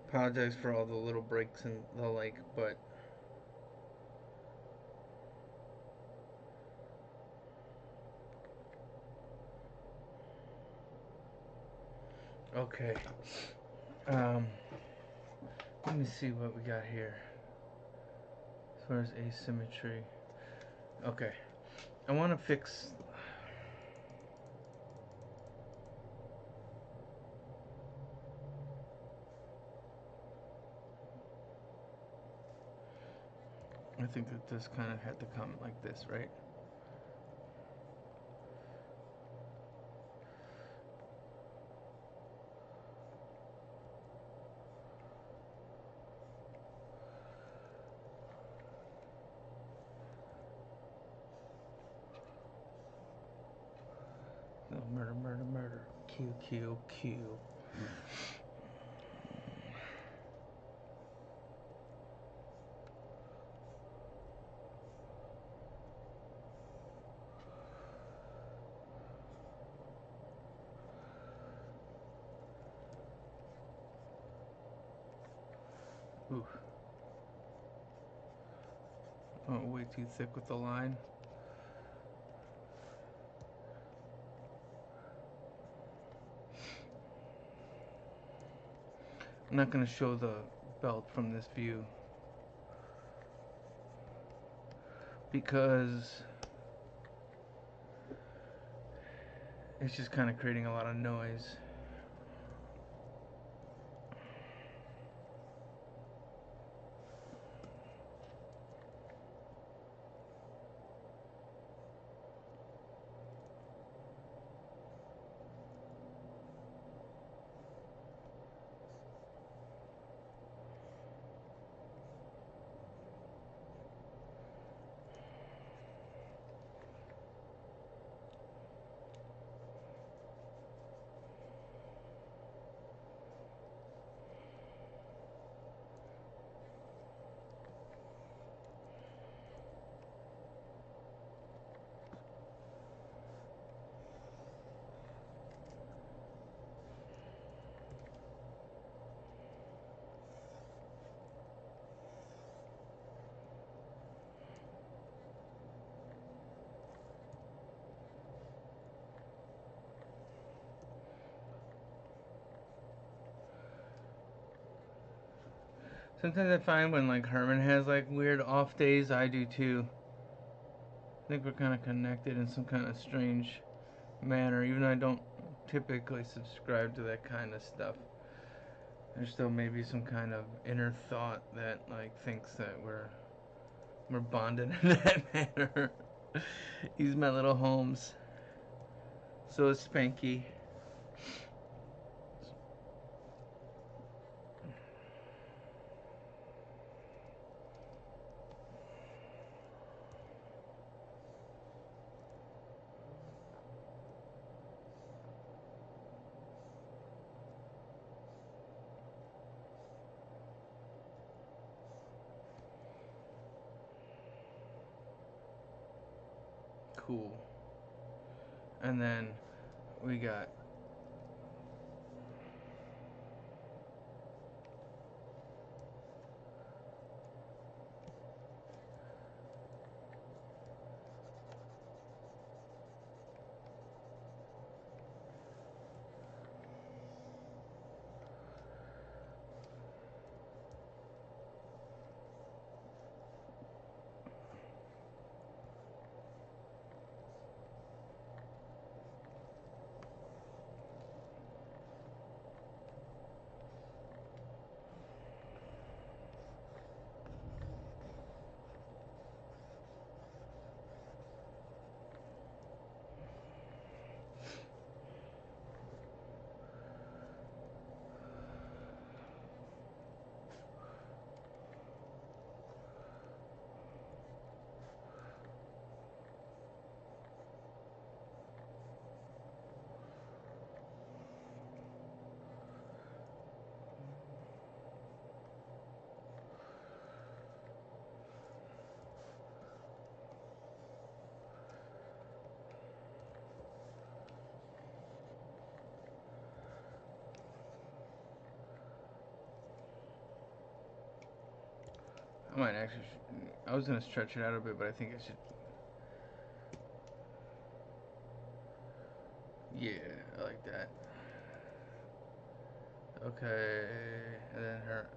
Apologize for all the little breaks and the like, but okay. Let me see what we got here as far as asymmetry. Okay, I want to fix. I think that this kind of had to come like this, right? Oh, murder, murder, murder. Q, Q, Q. Ooh. Oh, way too thick with the line. I'm not going to show the belt from this view because it's just kind of creating a lot of noise. Sometimes I find when like Herman has like weird off days, I do too. I think we're kind of connected in some kind of strange manner, even though I don't typically subscribe to that kind of stuff. There's still maybe some kind of inner thought that like thinks that we're bonded in that manner. He's my little Holmes. So is Spanky. Cool. And then we got I might actually. I was gonna stretch it out a bit, but I think I should. Yeah, I like that. Okay, and then her.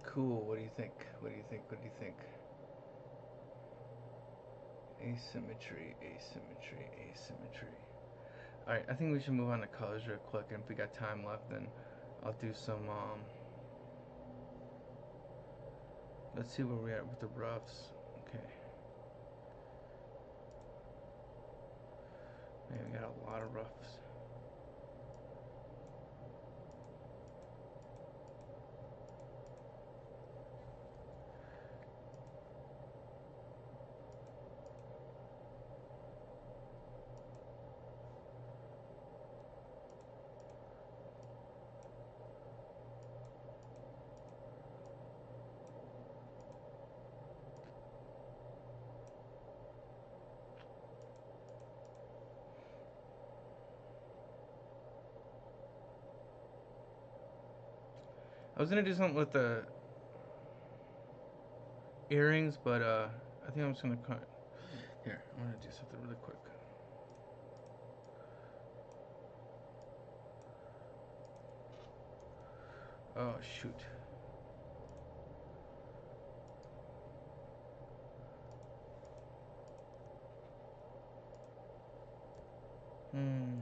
Cool. What do you think? What do you think? What do you think? Asymmetry, asymmetry, asymmetry. Alright, I think we should move on to colors real quick, and if we got time left, then I'll do some, let's see where we're at with the roughs. Okay. Man, we got a lot of roughs. I was gonna do something with the earrings, but I think I'm just gonna cut. Here, I'm gonna do something really quick. Oh shoot. Hmm.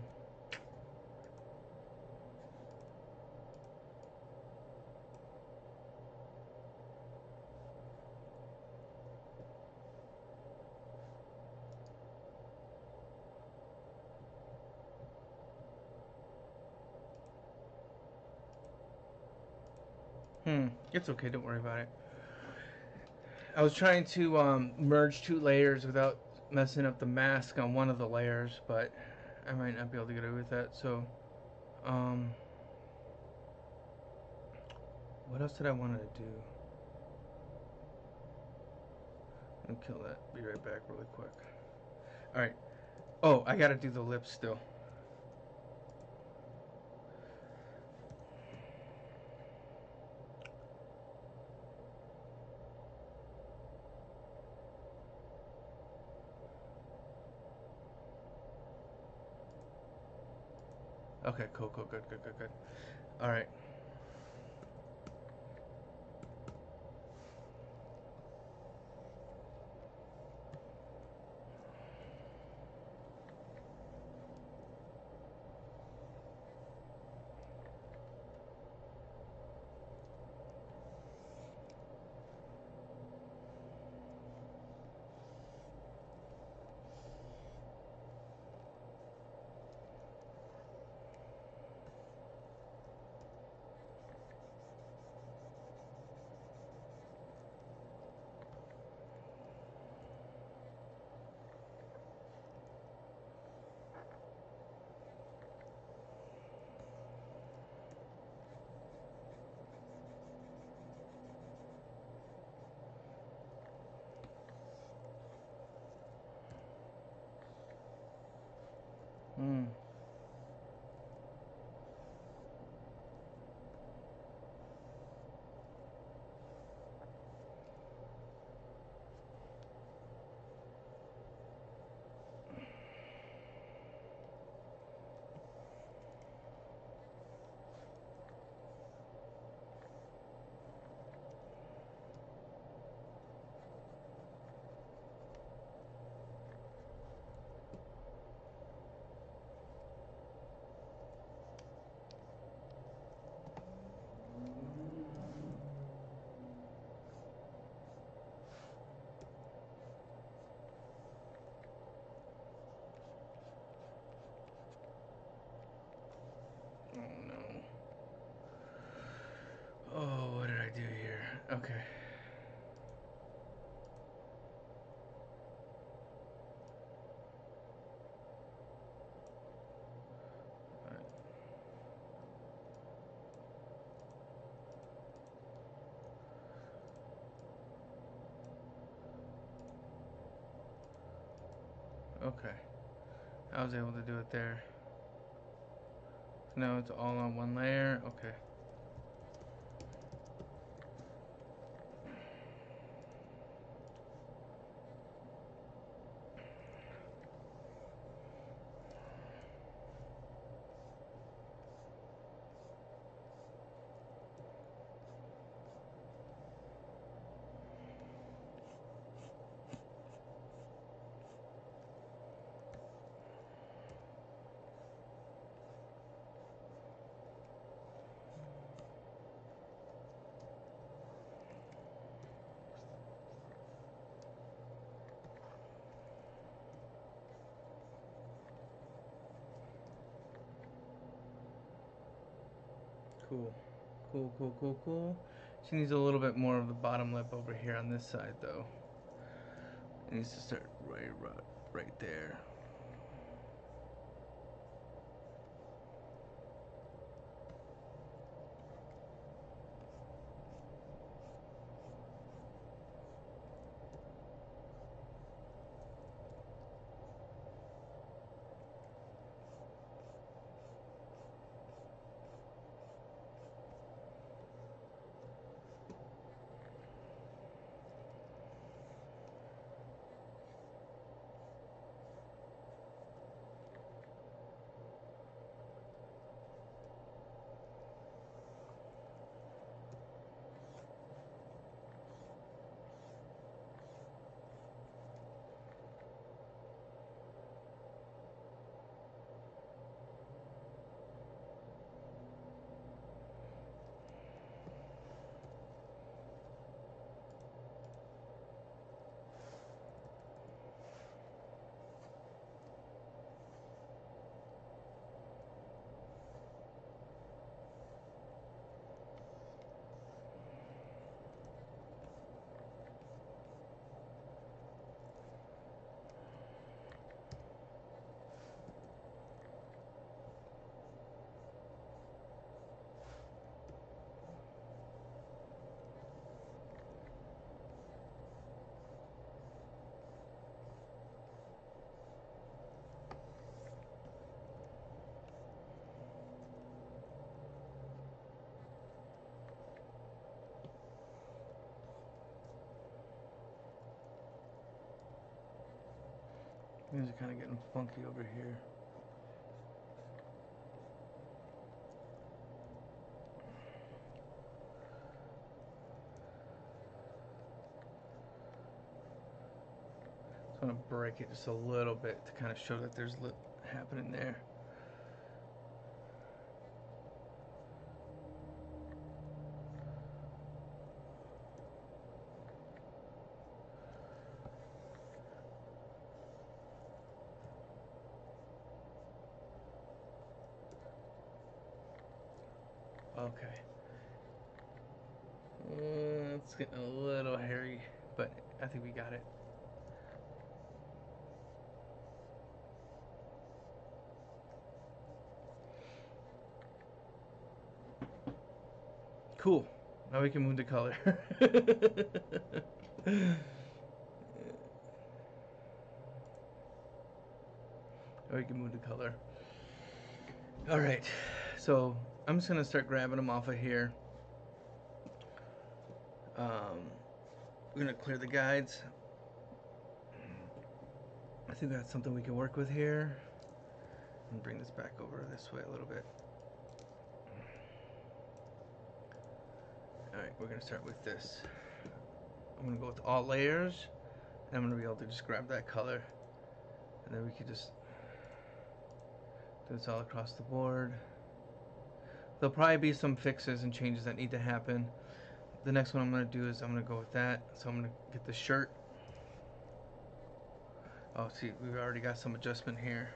It's okay. Don't worry about it. I was trying to merge two layers without messing up the mask on one of the layers, but I might not be able to get away with that. So, um, what else did I want to do? I'll kill that. Be right back really quick. Alright. Oh, I gotta do the lips still. Okay, cool, cool, good, good, good, good. Alright. Hmm. Oh no. Oh, what did I do here? Okay. Okay. I was able to do it there. Now it's all on one layer. Okay. Cool. Cool, cool, cool, cool. She needs a little bit more of the bottom lip over here on this side, though. It needs to start right there. Things are kind of getting funky over here. I'm going to break it just a little bit to kind of show that there's happening there. Okay. It's getting a little hairy, but I think we got it. Cool. Now we can move to color. Now we can move to color. Alright, so I'm just going to start grabbing them off of here. We're going to clear the guides. I think that's something we can work with here. And bring this back over this way a little bit. Alright, we're going to start with this. I'm going to go with all layers. And I'm going to be able to just grab that color. And then we can just do this all across the board. There'll probably be some fixes and changes that need to happen. The next one I'm going to do is I'm going to go with that. So I'm going to get the shirt. Oh, see, we've already got some adjustment here.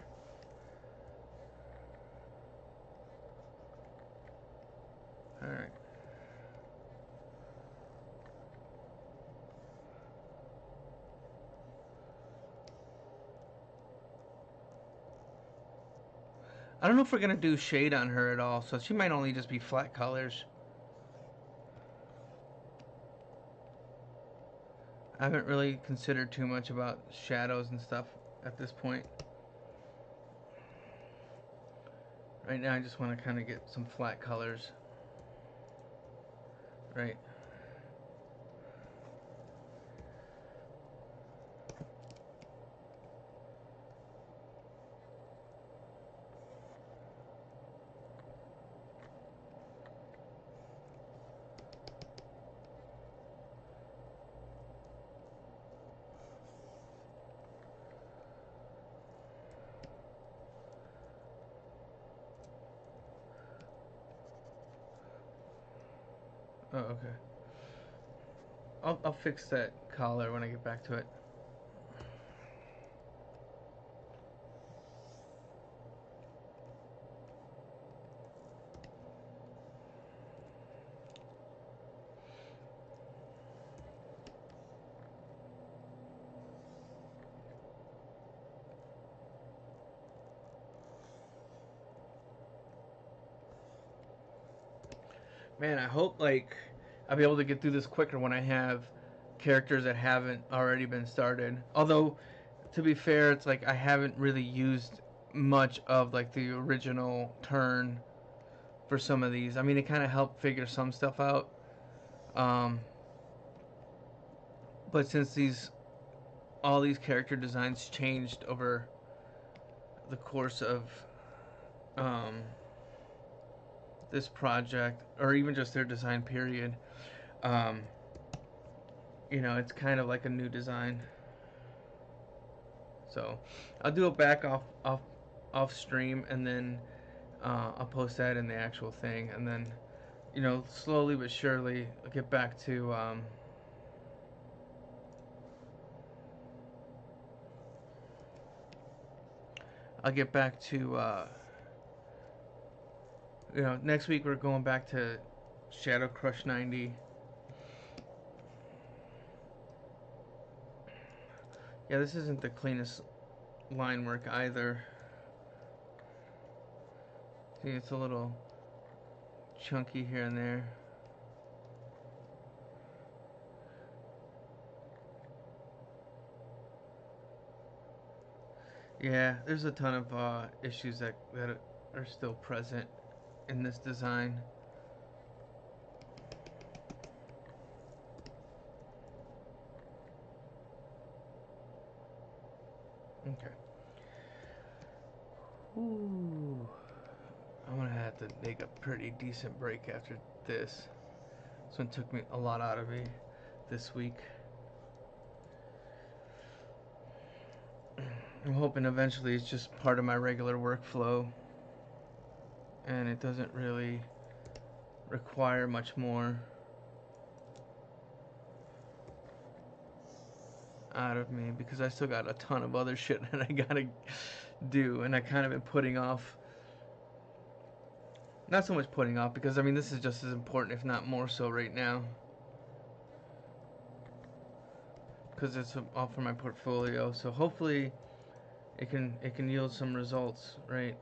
Alright. I don't know if we're going to do shade on her at all, so she might only just be flat colors. I haven't really considered too much about shadows and stuff at this point. Right now I just want to kind of get some flat colors. Right. Oh, okay. I'll fix that collar when I get back to it. Man, I hope like I'll be able to get through this quicker when I have characters that haven't already been started. Although, to be fair, it's like I haven't really used much of like the original turn for some of these. I mean, it kind of helped figure some stuff out. But since all these character designs changed over the course of this project, or even just their design period, you know, it's kind of like a new design. So I'll do a back off stream, and then I'll post that in the actual thing, and then, you know, slowly but surely I'll get back to you know, next week we're going back to Shadow Crush 90. Yeah, this isn't the cleanest line work either. See, it's a little chunky here and there. Yeah, there's a ton of issues that are still present in this design. Okay. Ooh. I'm gonna have to take a pretty decent break after this. This one took me a lot out of me this week. I'm hoping eventually it's just part of my regular workflow and it doesn't really require much more out of me, because I still got a ton of other shit that I gotta do, and I kind of been putting off. Not so much putting off, because I mean this is just as important, if not more so, right now, because it's all for my portfolio. So hopefully it can yield some results, right?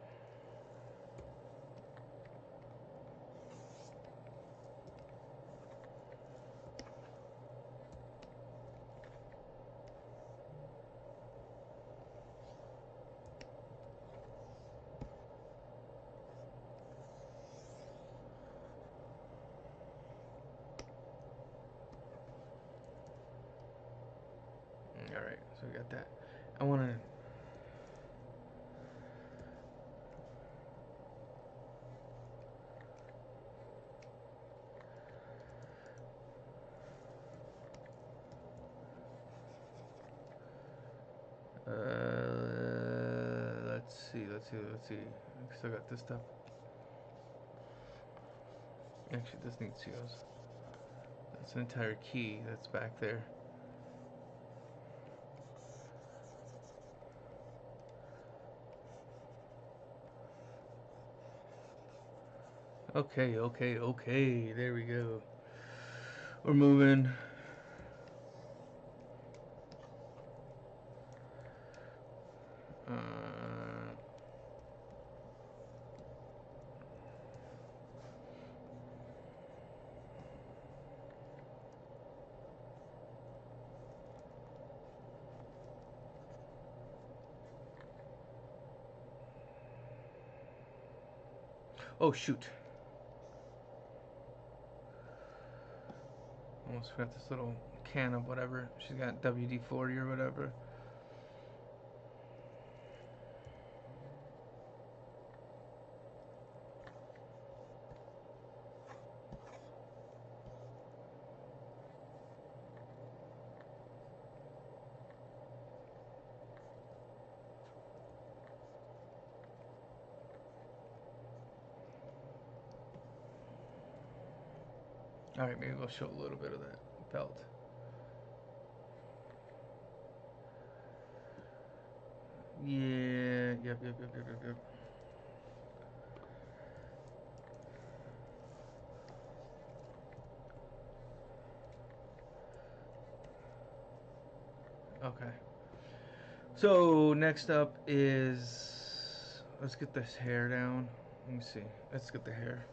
All right, so we got that. I want to. Let's see. I still got this stuff. Actually, this needs COs. That's an entire key that's back there. Okay. There we go. We're moving. Uh, oh shoot. Almost forgot this little can of whatever. She's got WD-40 or whatever. Alright, maybe we'll show a little bit of that belt. Yeah, yep. Okay. So next up is, let's get this hair down. Let me see. Let's get the hair.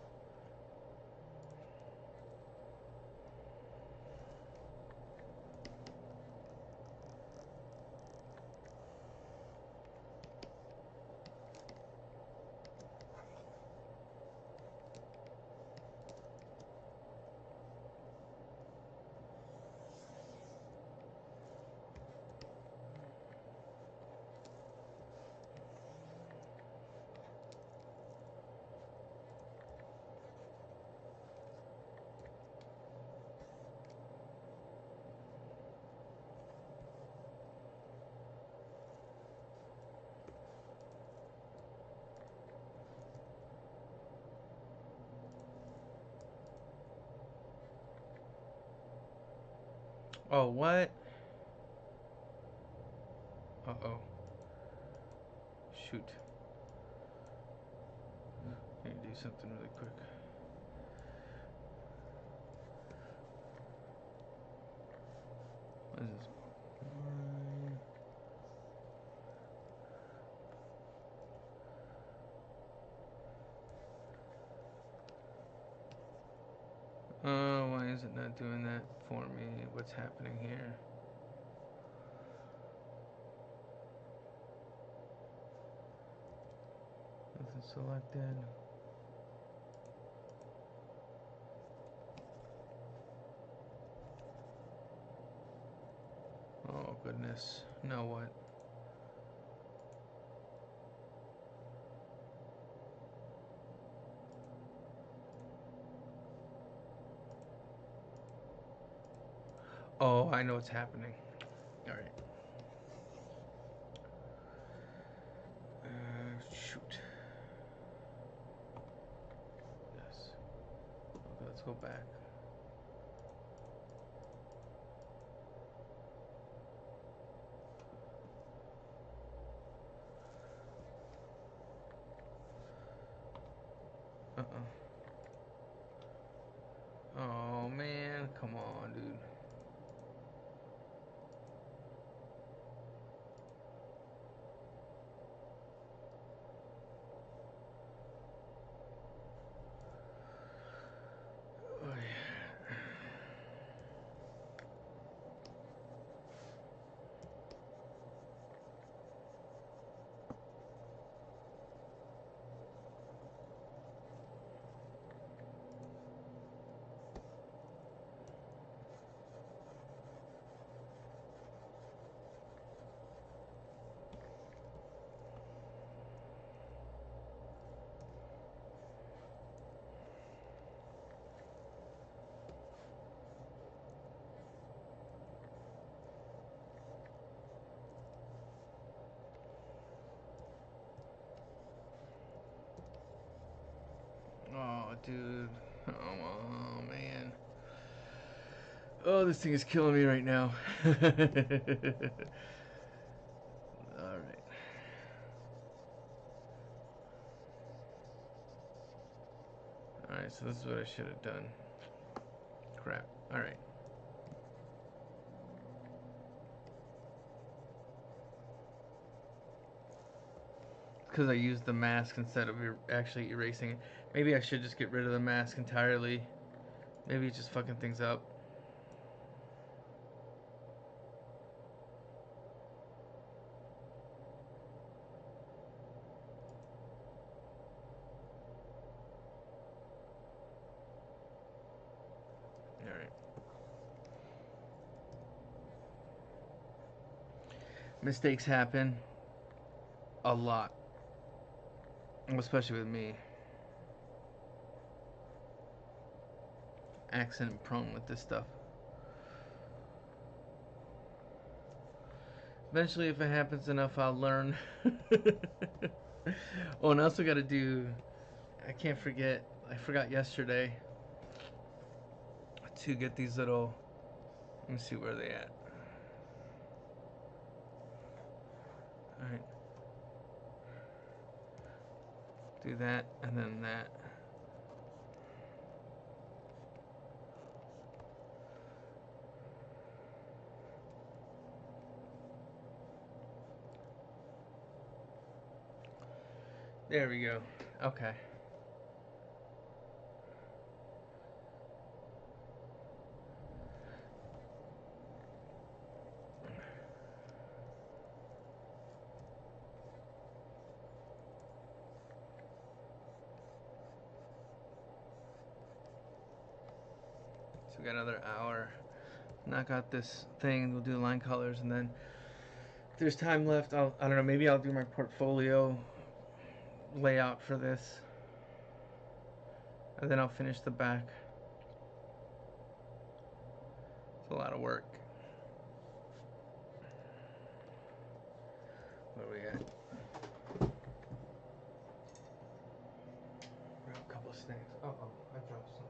Oh, what? Uh-oh. Shoot. I need to do something really quick. What is this? Oh, why is it not doing that for me? What's happening here? Nothing selected. Oh, goodness. Now what? Oh, I know what's happening. All right. Shoot. Yes. Okay, let's go back. Uh-uh. Oh, man. Come on, dude. Oh, yeah. Oh, dude. Oh, man. Oh, this thing is killing me right now. All right. All right, so this is what I should have done. Crap. All right. Because I used the mask instead of actually erasing it. Maybe I should just get rid of the mask entirely. Maybe it just fucking things up. All right. Mistakes happen a lot, especially with me. Accident prone with this stuff. Eventually, if it happens enough, I'll learn. Oh, and I also got to do. I can't forget. I forgot yesterday to get these little. Let me see where they at. All right. Do that and then that. There we go. Okay. So we got another hour. Knock out this thing. We'll do line colors, and then if there's time left, I don't know. Maybe I'll do my portfolio layout for this, and then I'll finish the back. It's a lot of work. Where are we at? Grab a couple of snacks. Oh, I dropped something.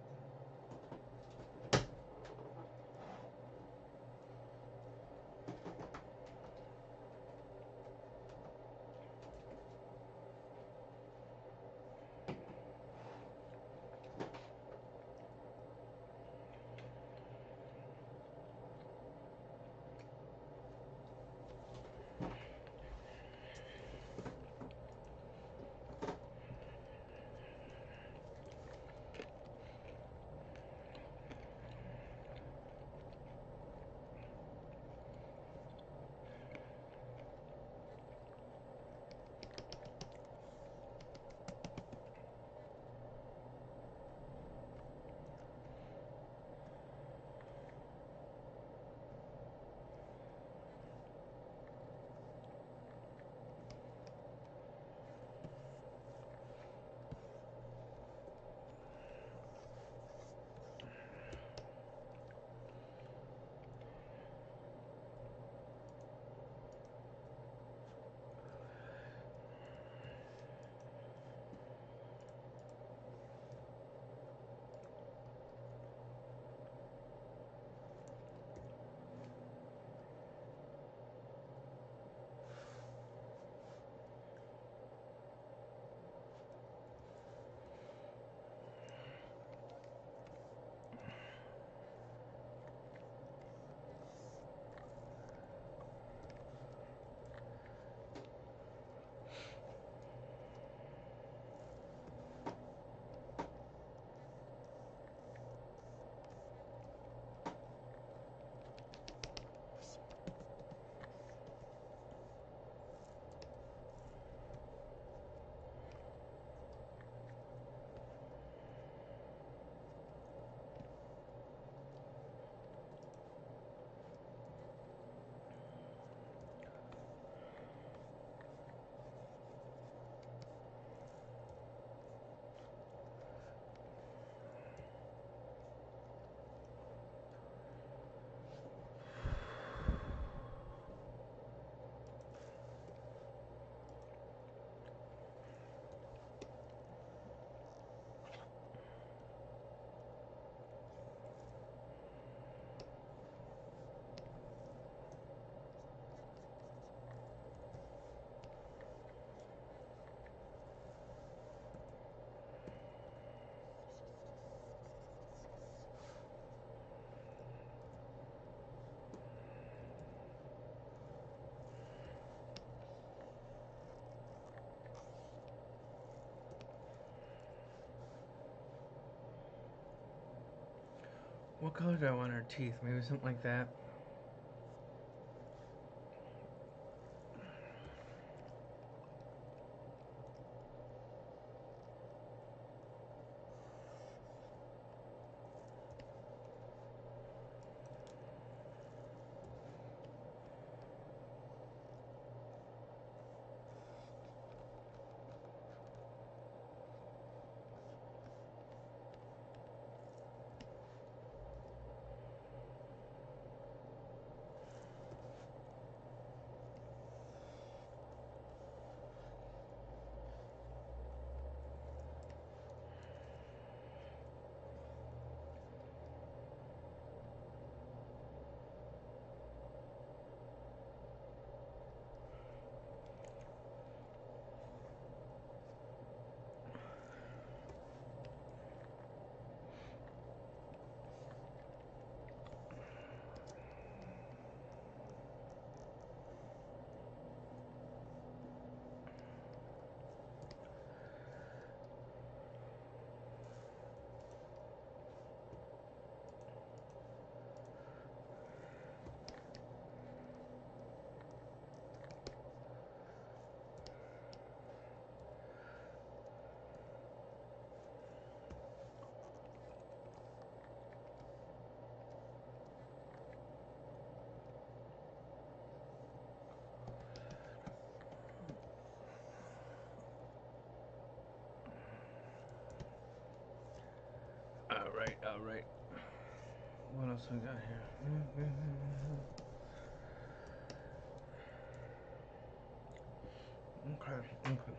What color do I want her teeth? Maybe something like that. All right. What else we got here? Okay, okay.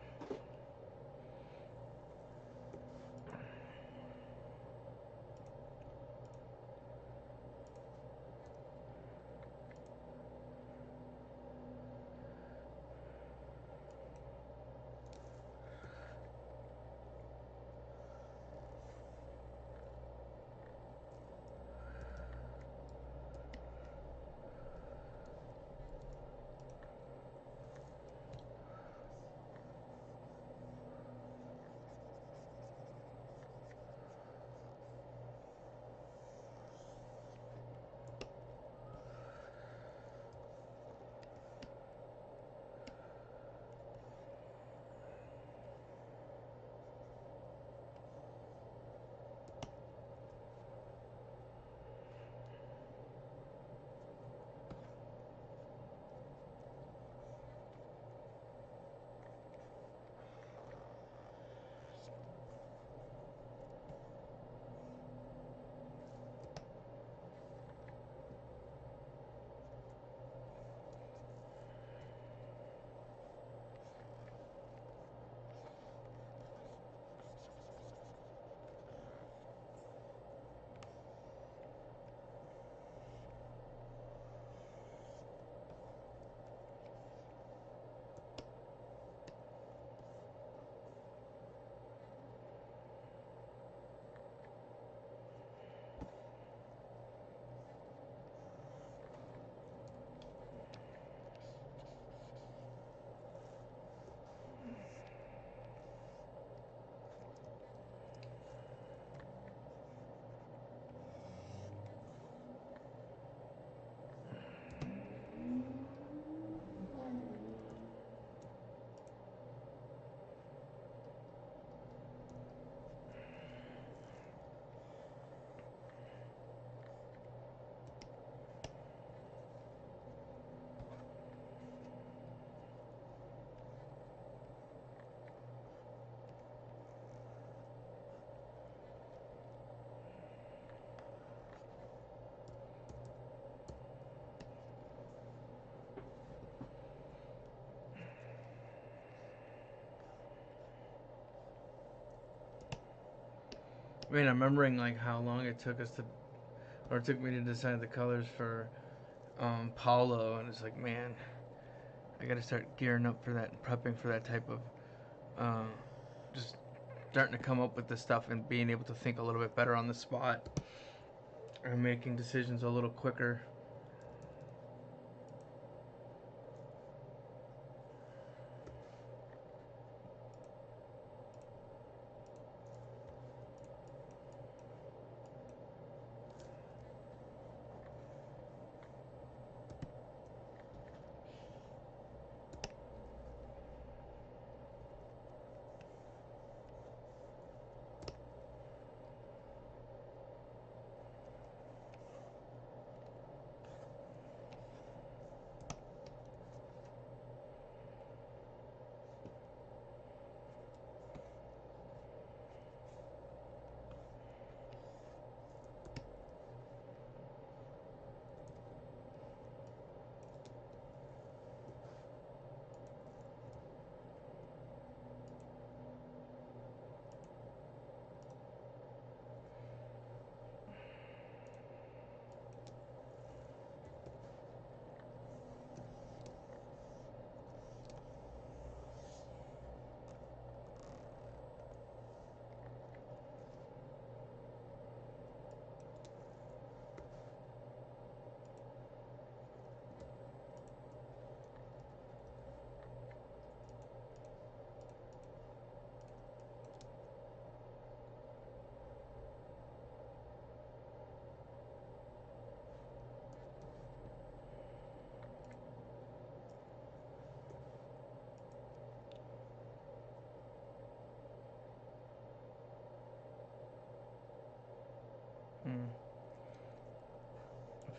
I mean, I'm remembering like how long it took us to, or it took me to decide the colors for Paulo, and it's like, man, I got to start gearing up for that and prepping for that type of, uh, just starting to come up with the stuff and being able to think a little bit better on the spot, or making decisions a little quicker.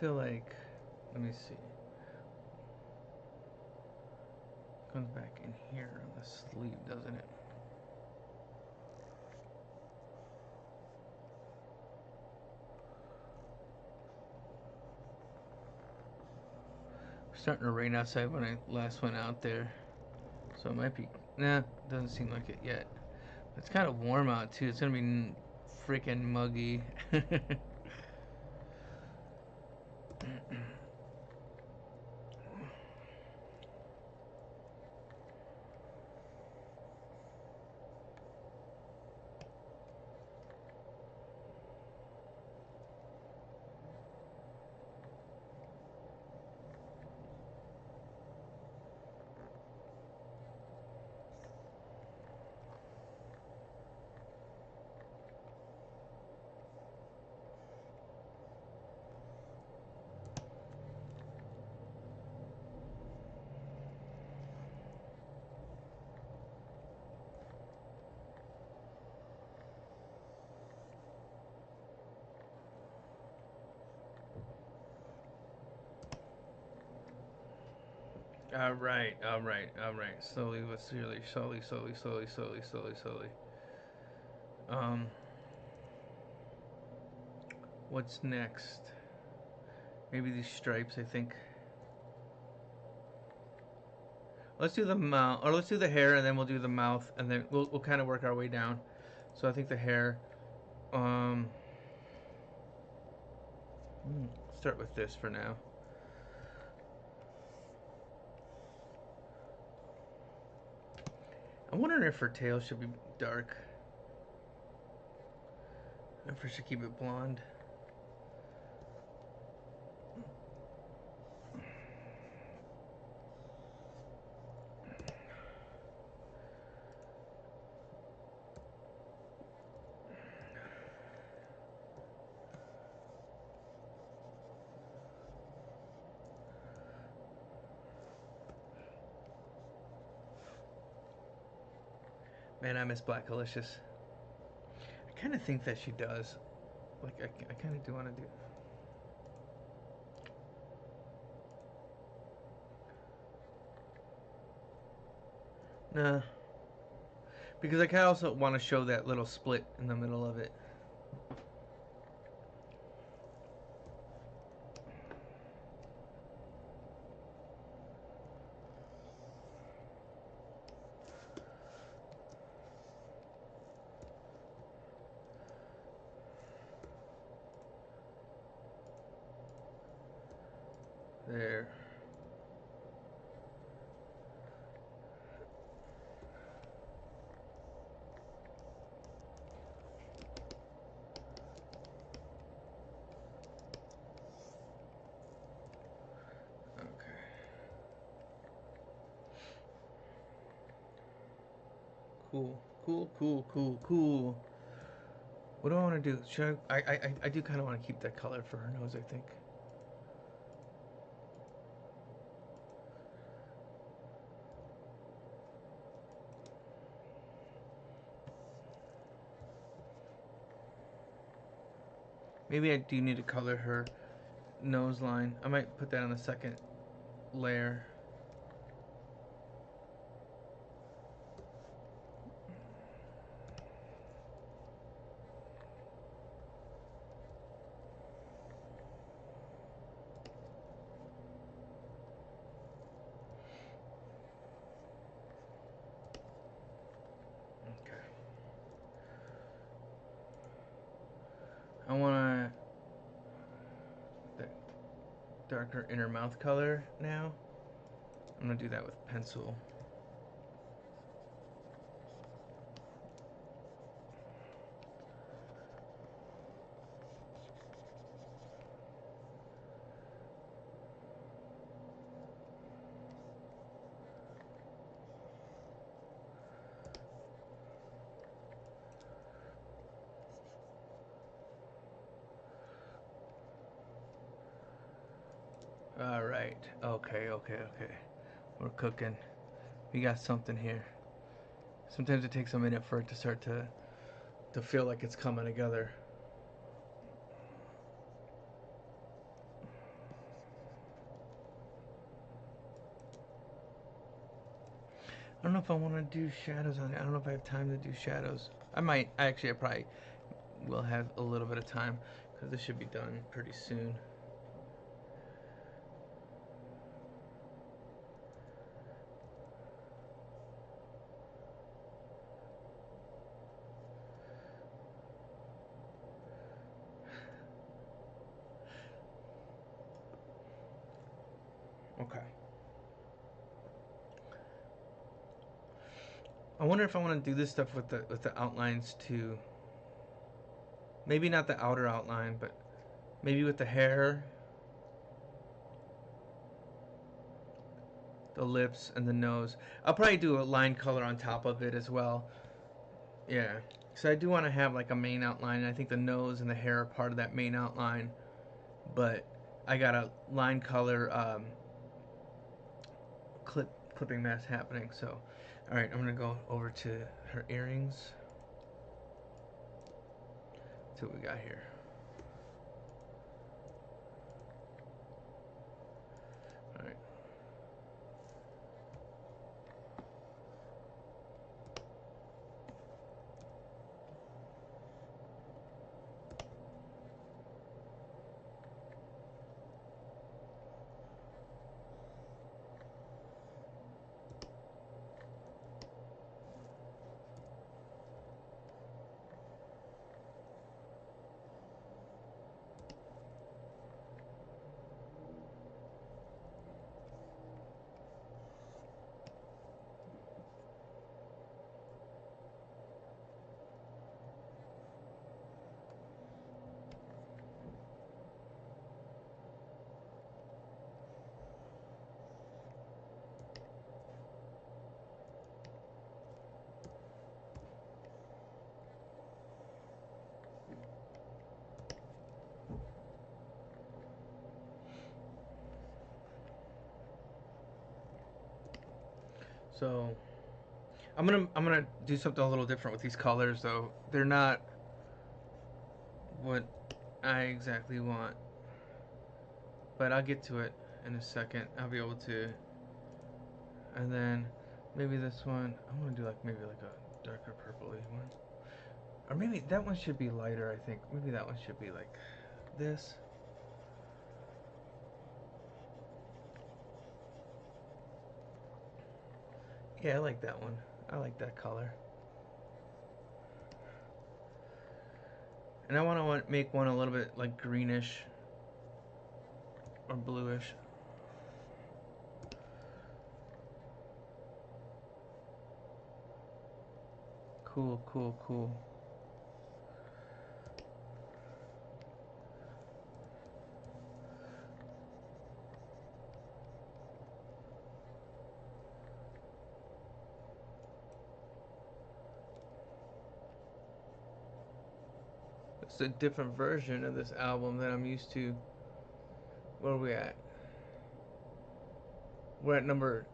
feel like, let me see. Comes back in here on the sleeve, doesn't it? It's starting to rain outside when I last went out there. So it might be, nah, doesn't seem like it yet. It's kind of warm out too. It's gonna be freaking muggy. All right, all right, all right. Slowly but surely, slowly, slowly, slowly, slowly, slowly, slowly. Um, what's next? Maybe these stripes. I think. Let's do the mouth, or let's do the hair, and then we'll do the mouth, and then we'll kind of work our way down. So I think the hair. Um, start with this for now. I'm wondering if her tail should be dark. If we should keep it blonde. Man, I miss Black Delicious. I kind of think that she does. Like, I kind of do want to do. Nah. Because I kind of also want to show that little split in the middle of it. There. Okay. Cool. Cool, cool, cool, cool. What do I want to do? Should I do kind of want to keep that color for her nose, I think. Maybe I do need to color her nose line. I might put that on the second layer. Okay. I want the darker inner mouth color now. I'm gonna do that with pencil. All right. Okay, okay, okay. We're cooking. We got something here. Sometimes it takes a minute for it to start to feel like it's coming together. I don't know if I want to do shadows on it. I don't know if I have time to do shadows. I might. Actually, I probably will have a little bit of time because this should be done pretty soon. Okay. I wonder if I want to do this stuff with the outlines too. Maybe not the outer outline, but maybe with the hair, the lips, and the nose. I'll probably do a line color on top of it as well. Yeah. So I do want to have like a main outline. I think the nose and the hair are part of that main outline, but I got a line color clipping mess happening. So, all right, I'm gonna go over to her earrings. See what we got here. All right. So I'm gonna do something a little different with these colors though. They're not what I exactly want, but I'll get to it in a second. I'll be able to, and then maybe this one. I'm gonna do like maybe like a darker purpley one, or maybe that one should be lighter. I think maybe that one should be like this. Yeah, I like that one. I like that color. And I want to make one a little bit like greenish or bluish. Cool, cool, cool. It's a different version of this album that I'm used to. Where are we at? We're at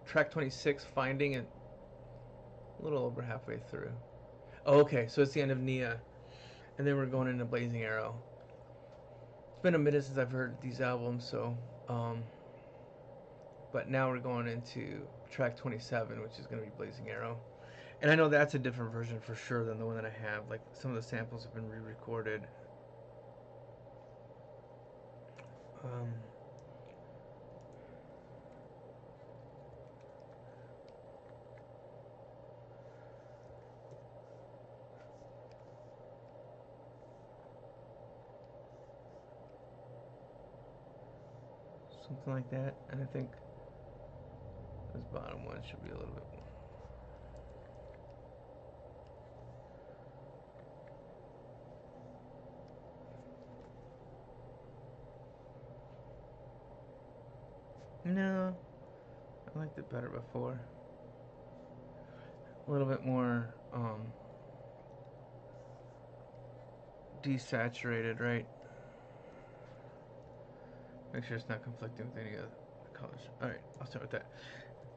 track 26, Finding It. A little over halfway through. Oh, okay, so it's the end of Nia. And then we're going into Blazing Arrow. It's been a minute since I've heard these albums, so but now we're going into track 27, which is going to be Blazing Arrow. And I know that's a different version for sure than the one that I have. Like some of the samples have been re-recorded. Um, something like that. And I think this bottom one should be a little bit more. No, I liked it better before. A little bit more desaturated, right? Make sure it's not conflicting with any other colors. Alright, I'll start with that.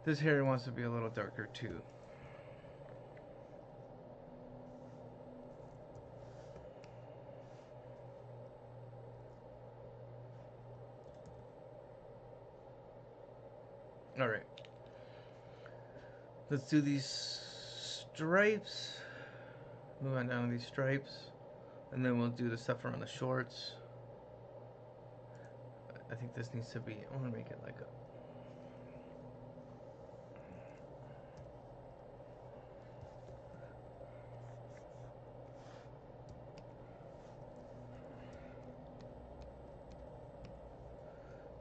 This hair wants to be a little darker too. Alright. Let's do these stripes. Move on down to these stripes. And then we'll do the stuff around the shorts. I think this needs to be, I want to make it like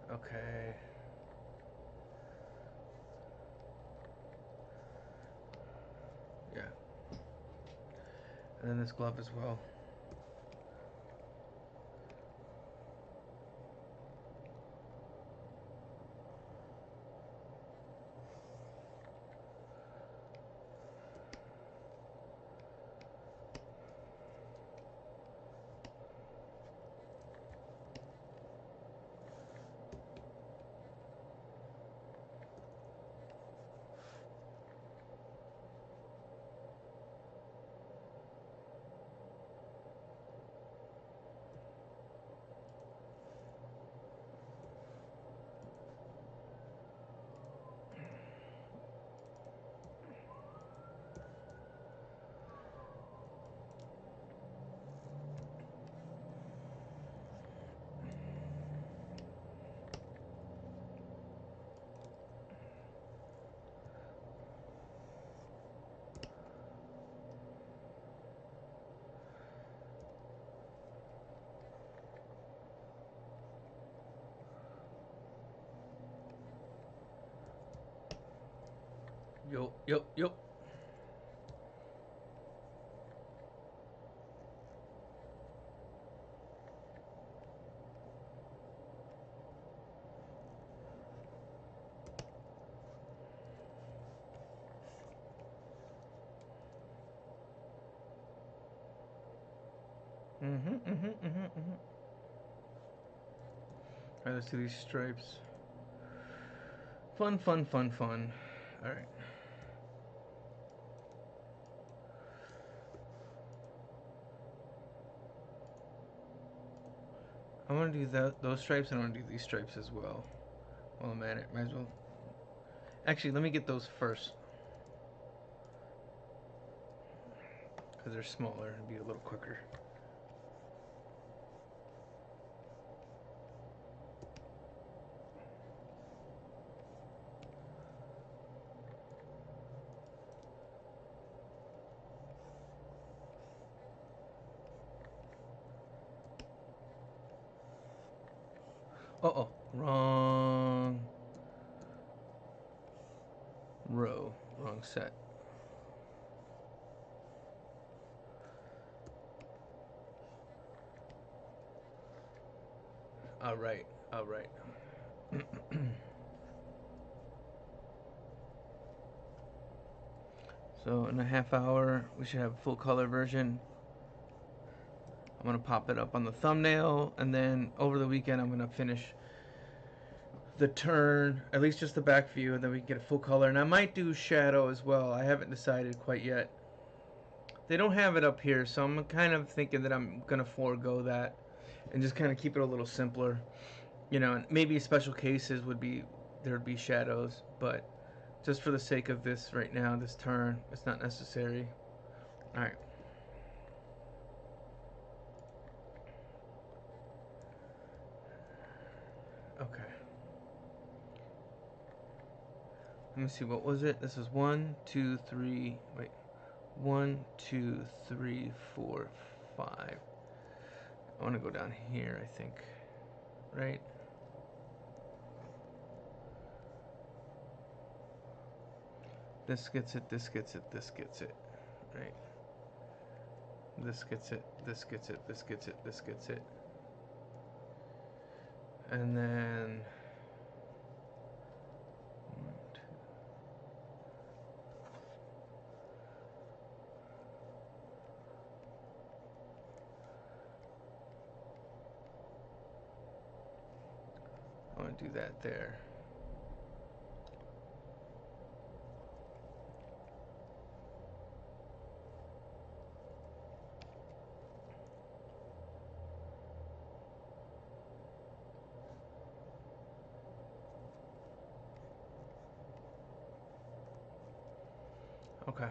a, okay. Yeah. And then this glove as well. Yo, yo, yo. Alright, let's do these stripes. Fun, fun, fun, fun. Alright. I want to do those stripes, and I want to do these stripes as well. While I'm at it, might as well. Actually, let me get those first. Because they're smaller and be a little quicker. Uh-oh. Wrong row. Wrong set. Alright. Alright. So in a half hour, we should have a full color version. I'm going to pop it up on the thumbnail, and then over the weekend I'm going to finish the turn, at least just the back view, and then we can get a full color. And I might do shadow as well. I haven't decided quite yet. They don't have it up here, so I'm kind of thinking that I'm going to forego that and just kind of keep it a little simpler. You know, maybe special cases would be, there'd be shadows, but just for the sake of this right now, this turn, it's not necessary. Alright. Okay. Let me see, what was it? This is 1, 2, 3, wait. 1, 2, 3, 4, 5. I want to go down here, I think. Right? This gets it, this gets it, this gets it. Right? This gets it, this gets it, this gets it, this gets it. And then... I want to do that there. Okay.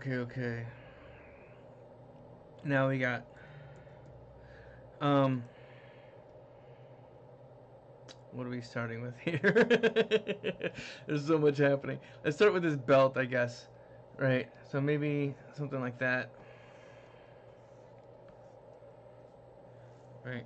Okay. Now we got um what are we starting with here? There's so much happening. Let's start with this belt, I guess. Right. So maybe something like that. Right.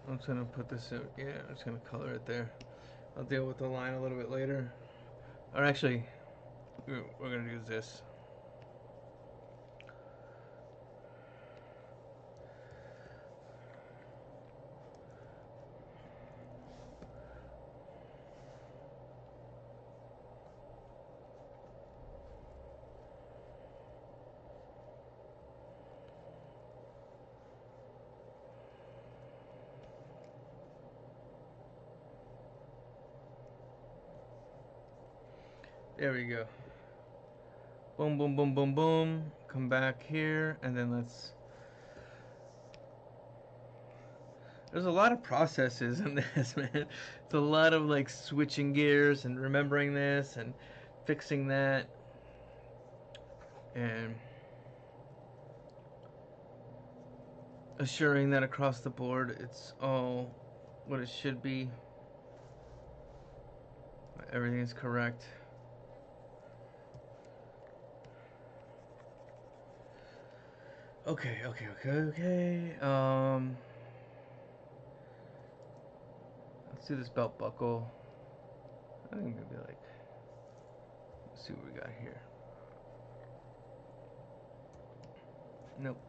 I'm just gonna put this in. Yeah, I'm just gonna color it there. I'll deal with the line a little bit later. Or actually, we're gonna use this. There we go. Boom, boom, boom, boom, boom. Come back here, and then let's. There's a lot of processes in this, man. It's a lot of like switching gears and remembering this and fixing that, and assuring that across the board it's all what it should be. Everything is correct. Okay. Let's do this belt buckle. I think maybe like, let's see what we got here. Nope.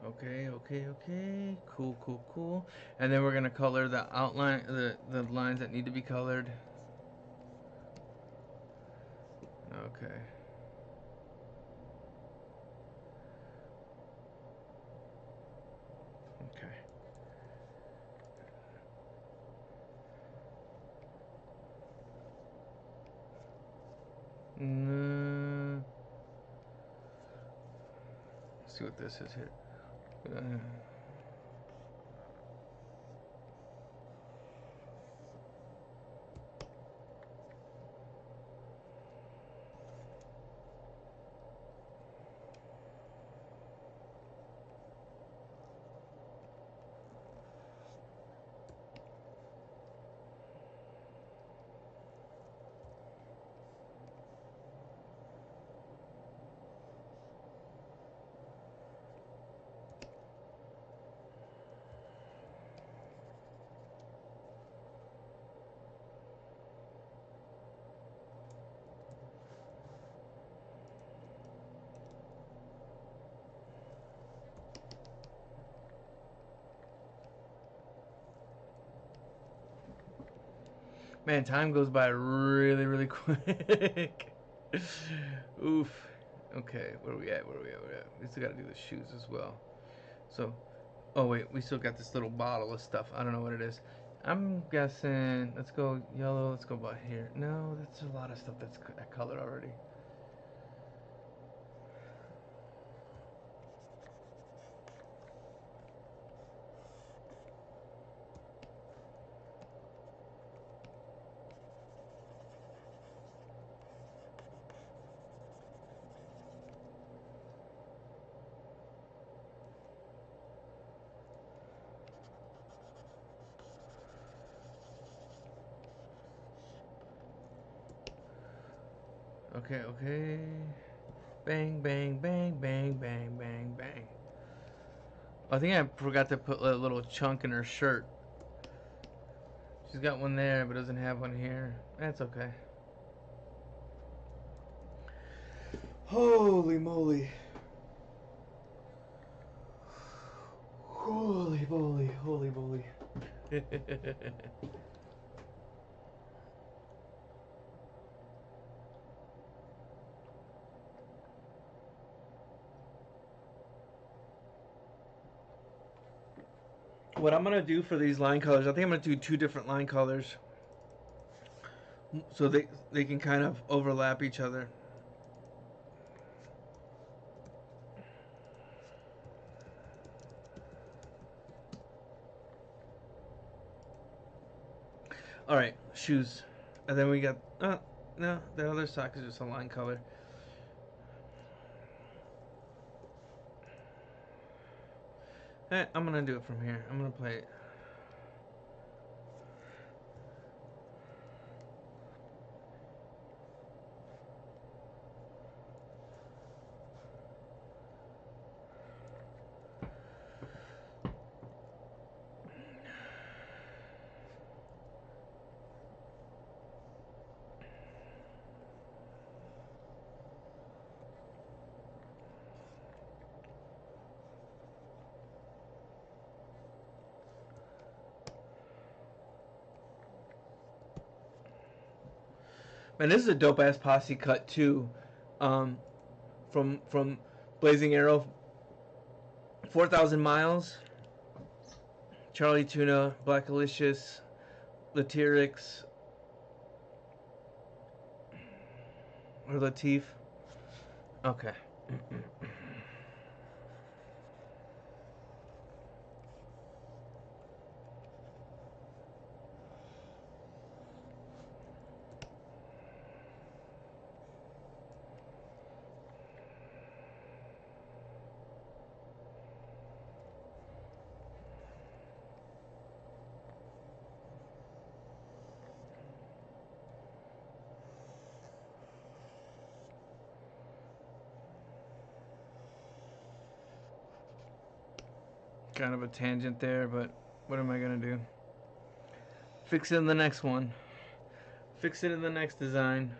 Okay, okay, okay. Cool, cool, cool. And then we're gonna color the outline, the lines that need to be colored. Okay. Okay. Mm, let's see what this is here. Man, time goes by really, really quick. Oof. Okay, where are we at? Where are we at? Where are we at? We still gotta do the shoes as well. So, oh wait, we still got this little bottle of stuff. I don't know what it is. I'm guessing. Let's go yellow. Let's go by here. No, that's a lot of stuff that's that color already. Okay, okay. Bang, bang, bang, bang, bang, bang, bang. I think I forgot to put a little chunk in her shirt. She's got one there, but doesn't have one here. That's okay. Holy moly. Holy moly, holy moly. What I'm gonna do for these line colors, I think I'm gonna do two different line colors, so they can kind of overlap each other. All right, shoes, and then we got no, the other sock is just a line color. I'm gonna do it from here. I'm gonna play it. Man, this is a dope ass posse cut too. Um, from Blazing Arrow, 4,000 Miles, Charlie Tuna, Black Alicious, Latirix, or Latif. Okay. Kind of a tangent there, but what am I gonna do? Fix it in the next one. Fix it in the next design.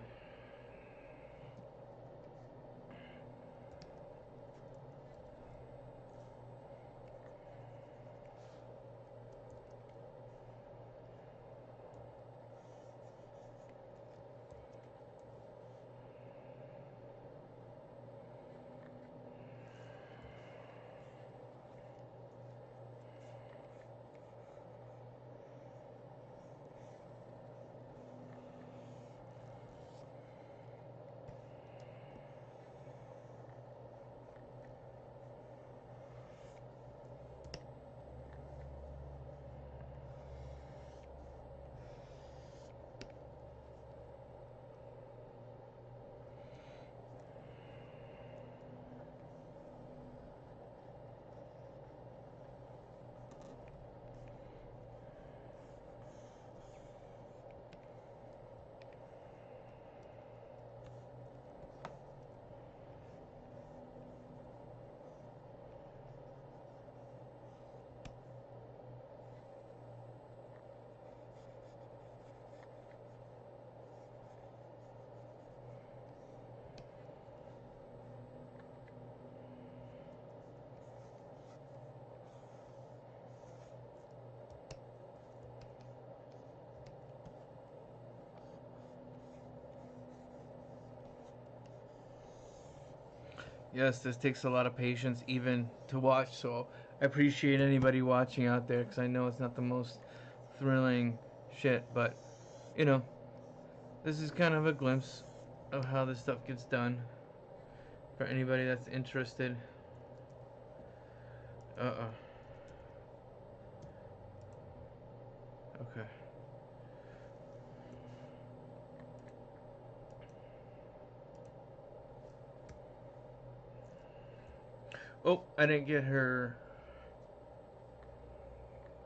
Yes, this takes a lot of patience even to watch, so I appreciate anybody watching out there because I know it's not the most thrilling shit, but you know, this is kind of a glimpse of how this stuff gets done for anybody that's interested. Uh-oh. Okay. Oh, I didn't get her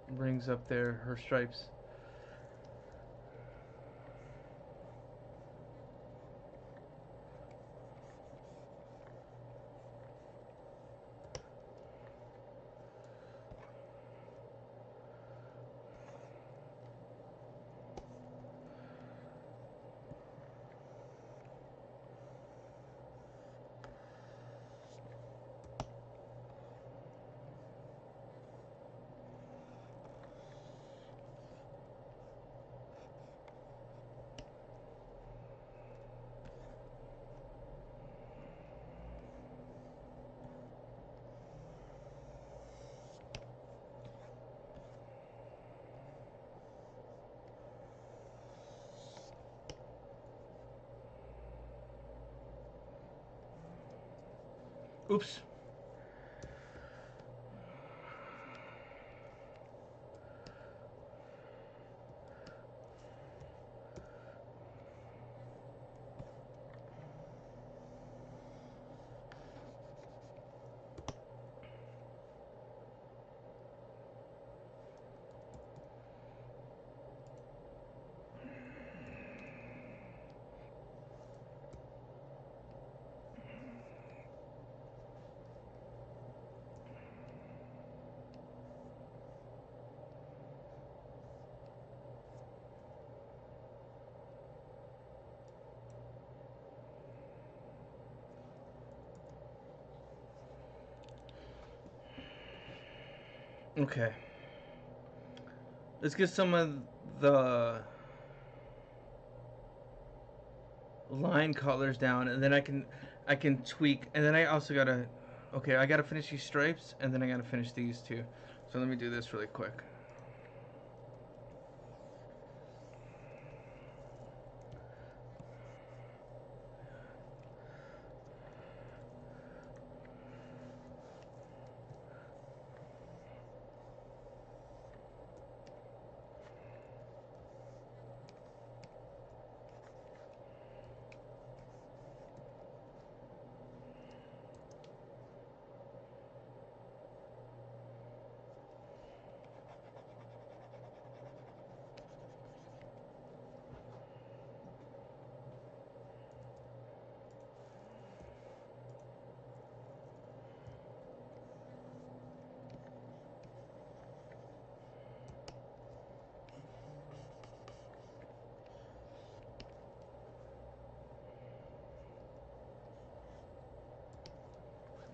rings up there, her stripes. Oops. Okay. Let's get some of the line colors down, and then I can tweak, and then I also gotta. Okay, I gotta finish these stripes, and then I gotta finish these too. So let me do this really quick.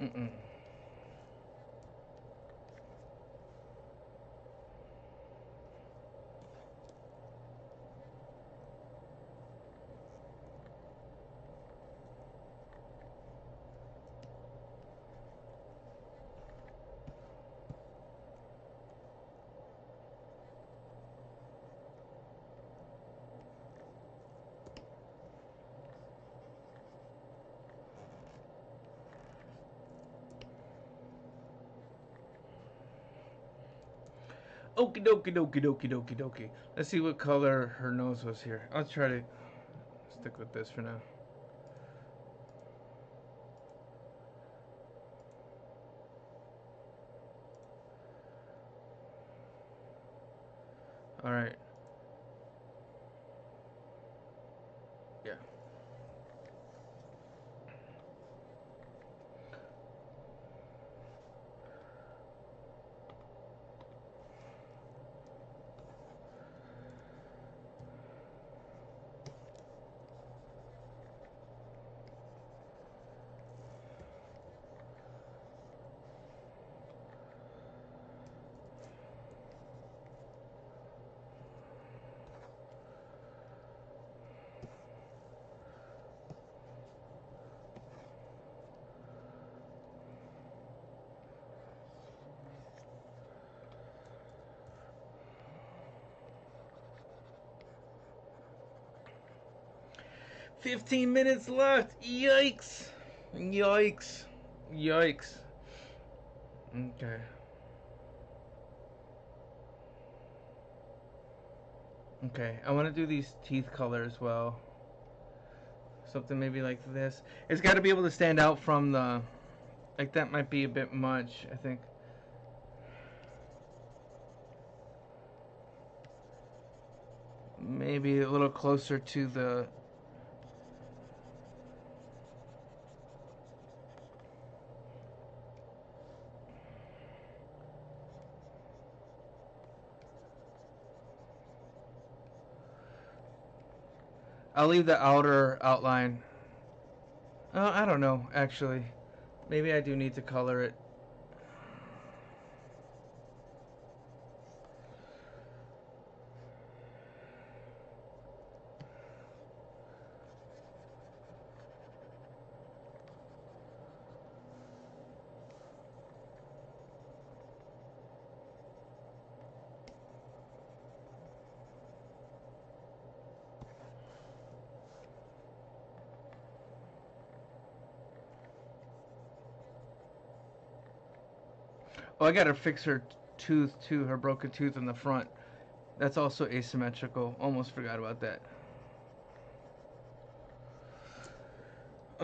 Mm-mm. Okie dokie dokie dokie dokie dokie. Let's see what color her nose was here. I'll try to stick with this for now. All right. Yeah. 15 minutes left. Yikes. Yikes. Yikes. Okay. Okay, I want to do these teeth color as well. Something maybe like this. It's got to be able to stand out from the... Like, that might be a bit much, I think. Maybe a little closer to the... I'll leave the outer outline. I don't know, actually. Maybe I do need to color it. Oh, I gotta fix her tooth too, her broken tooth in the front. That's also asymmetrical. Almost forgot about that.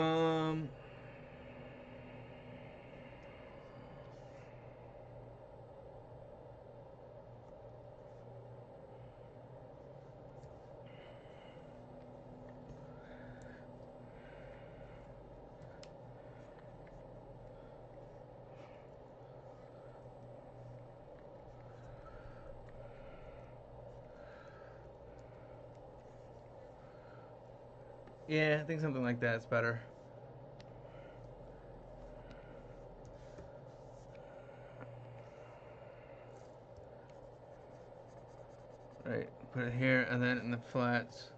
Um... Yeah, I think something like that is better. Right, put it here and then in the flats.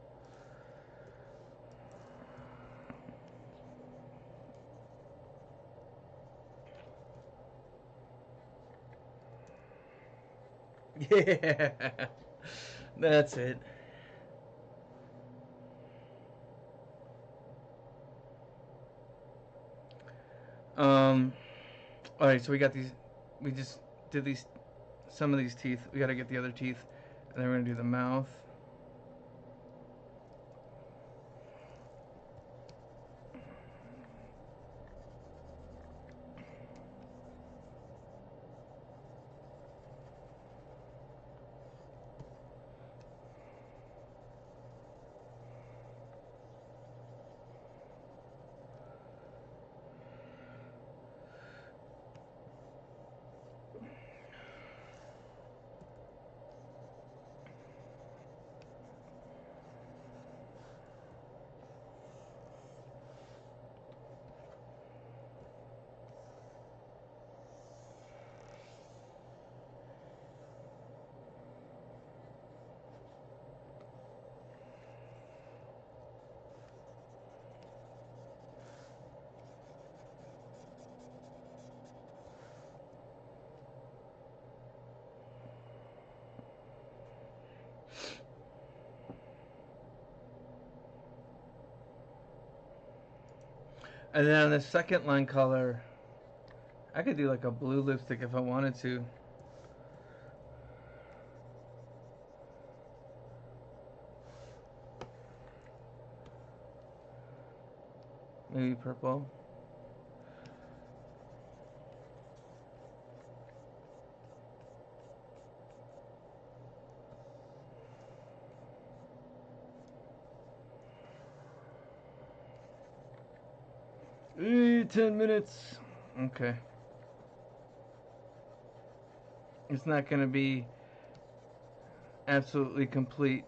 Yeah, that's it. Um, all right, so we got these. We just did these, some of these teeth. We got to get the other teeth, and then we're gonna do the mouth. And then on the second line color, I could do like a blue lipstick if I wanted to. Maybe purple. 10 minutes. Okay. It's not going to be absolutely complete.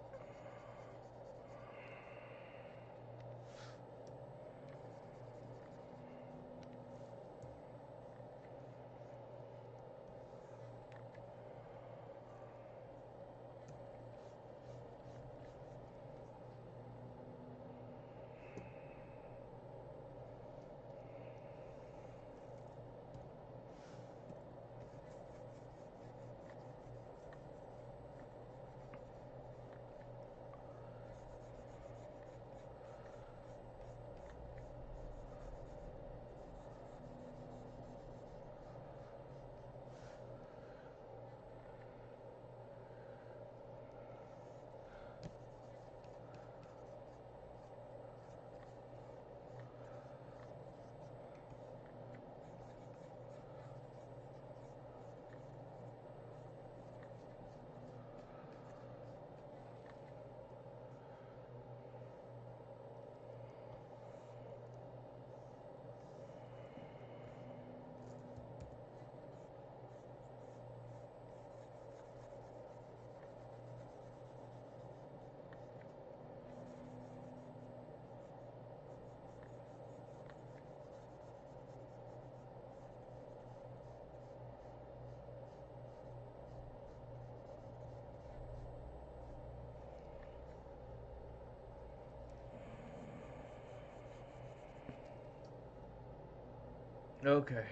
Okay.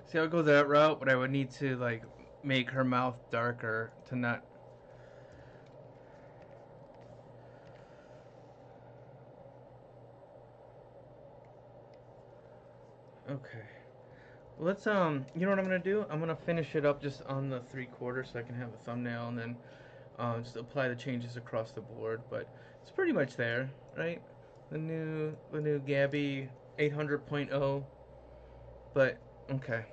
See, I would go that route, but I would need to like make her mouth darker to not. Okay. Well, let's you know what I'm gonna do? I'm gonna finish it up just on the 3/4 so I can have a thumbnail, and then just apply the changes across the board. But it's pretty much there, right? The new Gabby 800.0. But okay.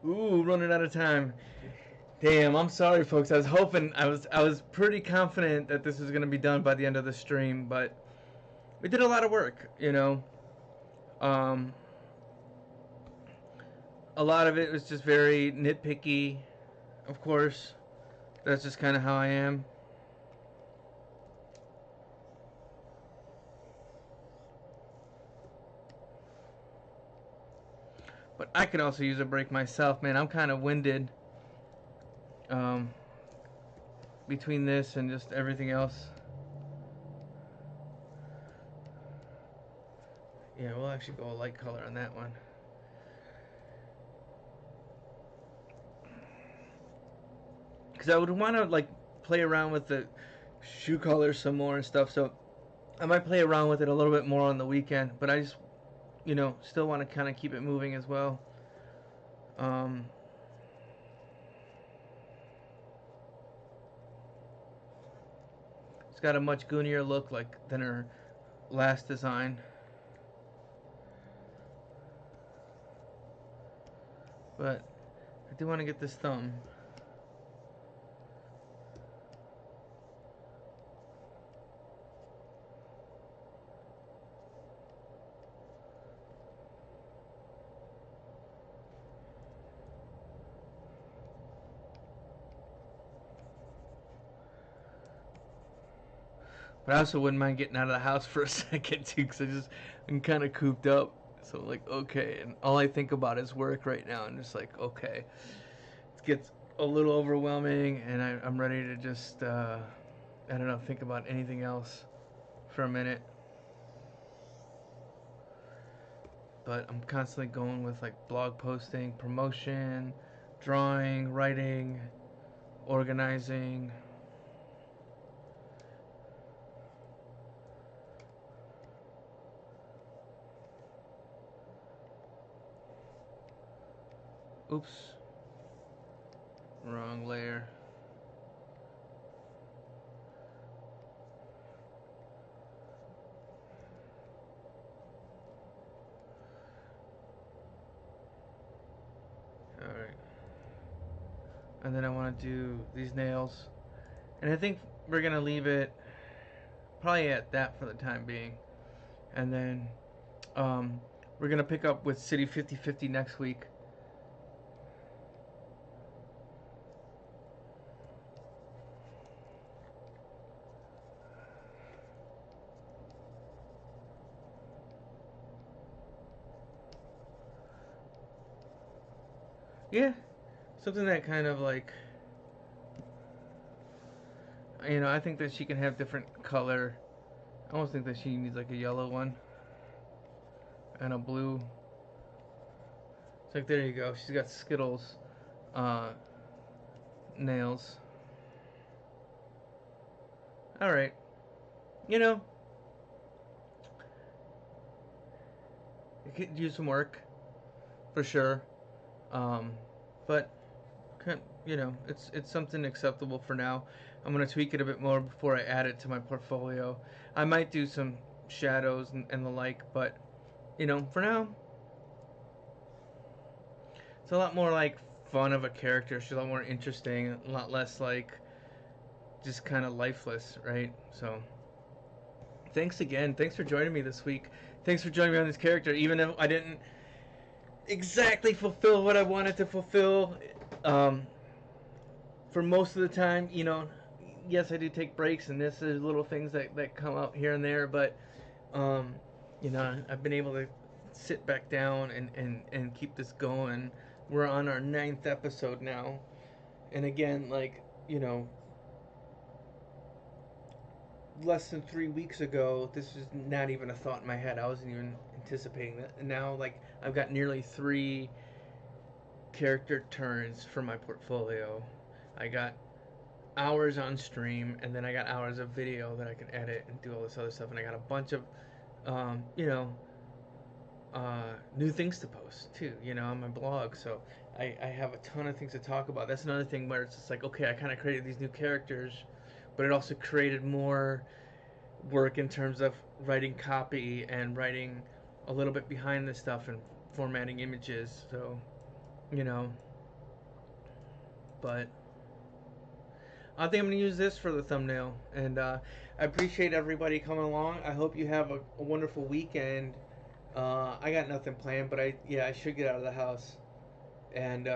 Ooh, running out of time. Damn, I'm sorry, folks. I was pretty confident that this was gonna be done by the end of the stream, but we did a lot of work. Um, a lot of it was just very nitpicky. Of course, that's just kind of how I am. But I could also use a break myself, man. I'm kind of winded. Um, between this and just everything else. Yeah, we'll actually go a light color on that one. Because I would want to like play around with the shoe colors some more and stuff. So I might play around with it a little bit more on the weekend. But I just, still want to kind of keep it moving as well. Um, it's got a much goonier look than her last design. But I do want to get this thumb. But I also wouldn't mind getting out of the house for a second too, because I'm kind of cooped up. So I'm like, okay, and all I think about is work right now. I'm just like, okay, it gets a little overwhelming, and I'm ready to just, I don't know, think about anything else for a minute. But I'm constantly going with like blog posting, promotion, drawing, writing, organizing. Oops. Wrong layer. Alright. And then I want to do these nails. And I think we're going to leave it probably at that for the time being. And then we're going to pick up with City 50/50 next week. Yeah, something that kind of like, you know, I think that she can have different color. I almost think that she needs like a yellow one and a blue. It's like, there you go. She's got Skittles nails. Alright. You know, it could use some work for sure. But you know, it's something acceptable for now. I'm gonna tweak it a bit more before I add it to my portfolio. I might do some shadows and the like, but you know, for now, it's a lot more like fun of a character. She's a lot more interesting, a lot less like just kind of lifeless, right? So, thanks again. Thanks for joining me this week. Thanks for joining me on this character, even if I didn't exactly fulfill what I wanted to fulfill. For most of the time, you know, yes, I do take breaks, and this is little things that come out here and there, but, you know, I've been able to sit back down and keep this going. We're on our 9th episode now. And again, like, you know, less than 3 weeks ago, this was not even a thought in my head. I wasn't even anticipating that. And now, like, I've got nearly 3 character turns for my portfolio. I got hours on stream, and then I got hours of video that I can edit and do all this other stuff, and I got a bunch of, you know, new things to post too, you know, on my blog. So I have a ton of things to talk about. That's another thing where it's just like, okay, I kind of created these new characters, but it also created more work in terms of writing copy and writing a little bit behind this stuff and formatting images. So, you know, but I think I'm going to use this for the thumbnail. And I appreciate everybody coming along. I hope you have a wonderful weekend. I got nothing planned, but I should get out of the house. And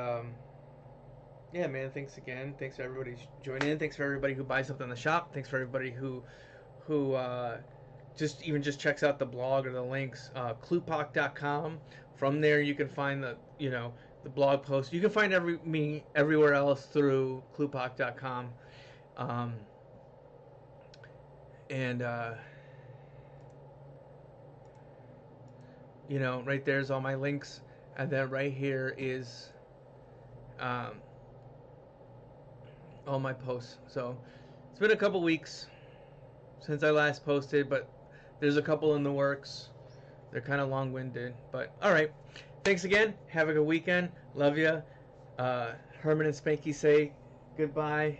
yeah, man, thanks again. Thanks for everybody joining in. Thanks for everybody who buys something in the shop. Thanks for everybody who just checks out the blog or the links. Klupak.com. From there, you can find the blog post. You can find me everywhere else through Klupak.com. And you know, right there's all my links, and then right here is all my posts. So it's been a couple weeks since I last posted, but there's a couple in the works. They're kind of long-winded, but all right. Thanks again. Have a good weekend. Love ya. Herman and Spanky say goodbye.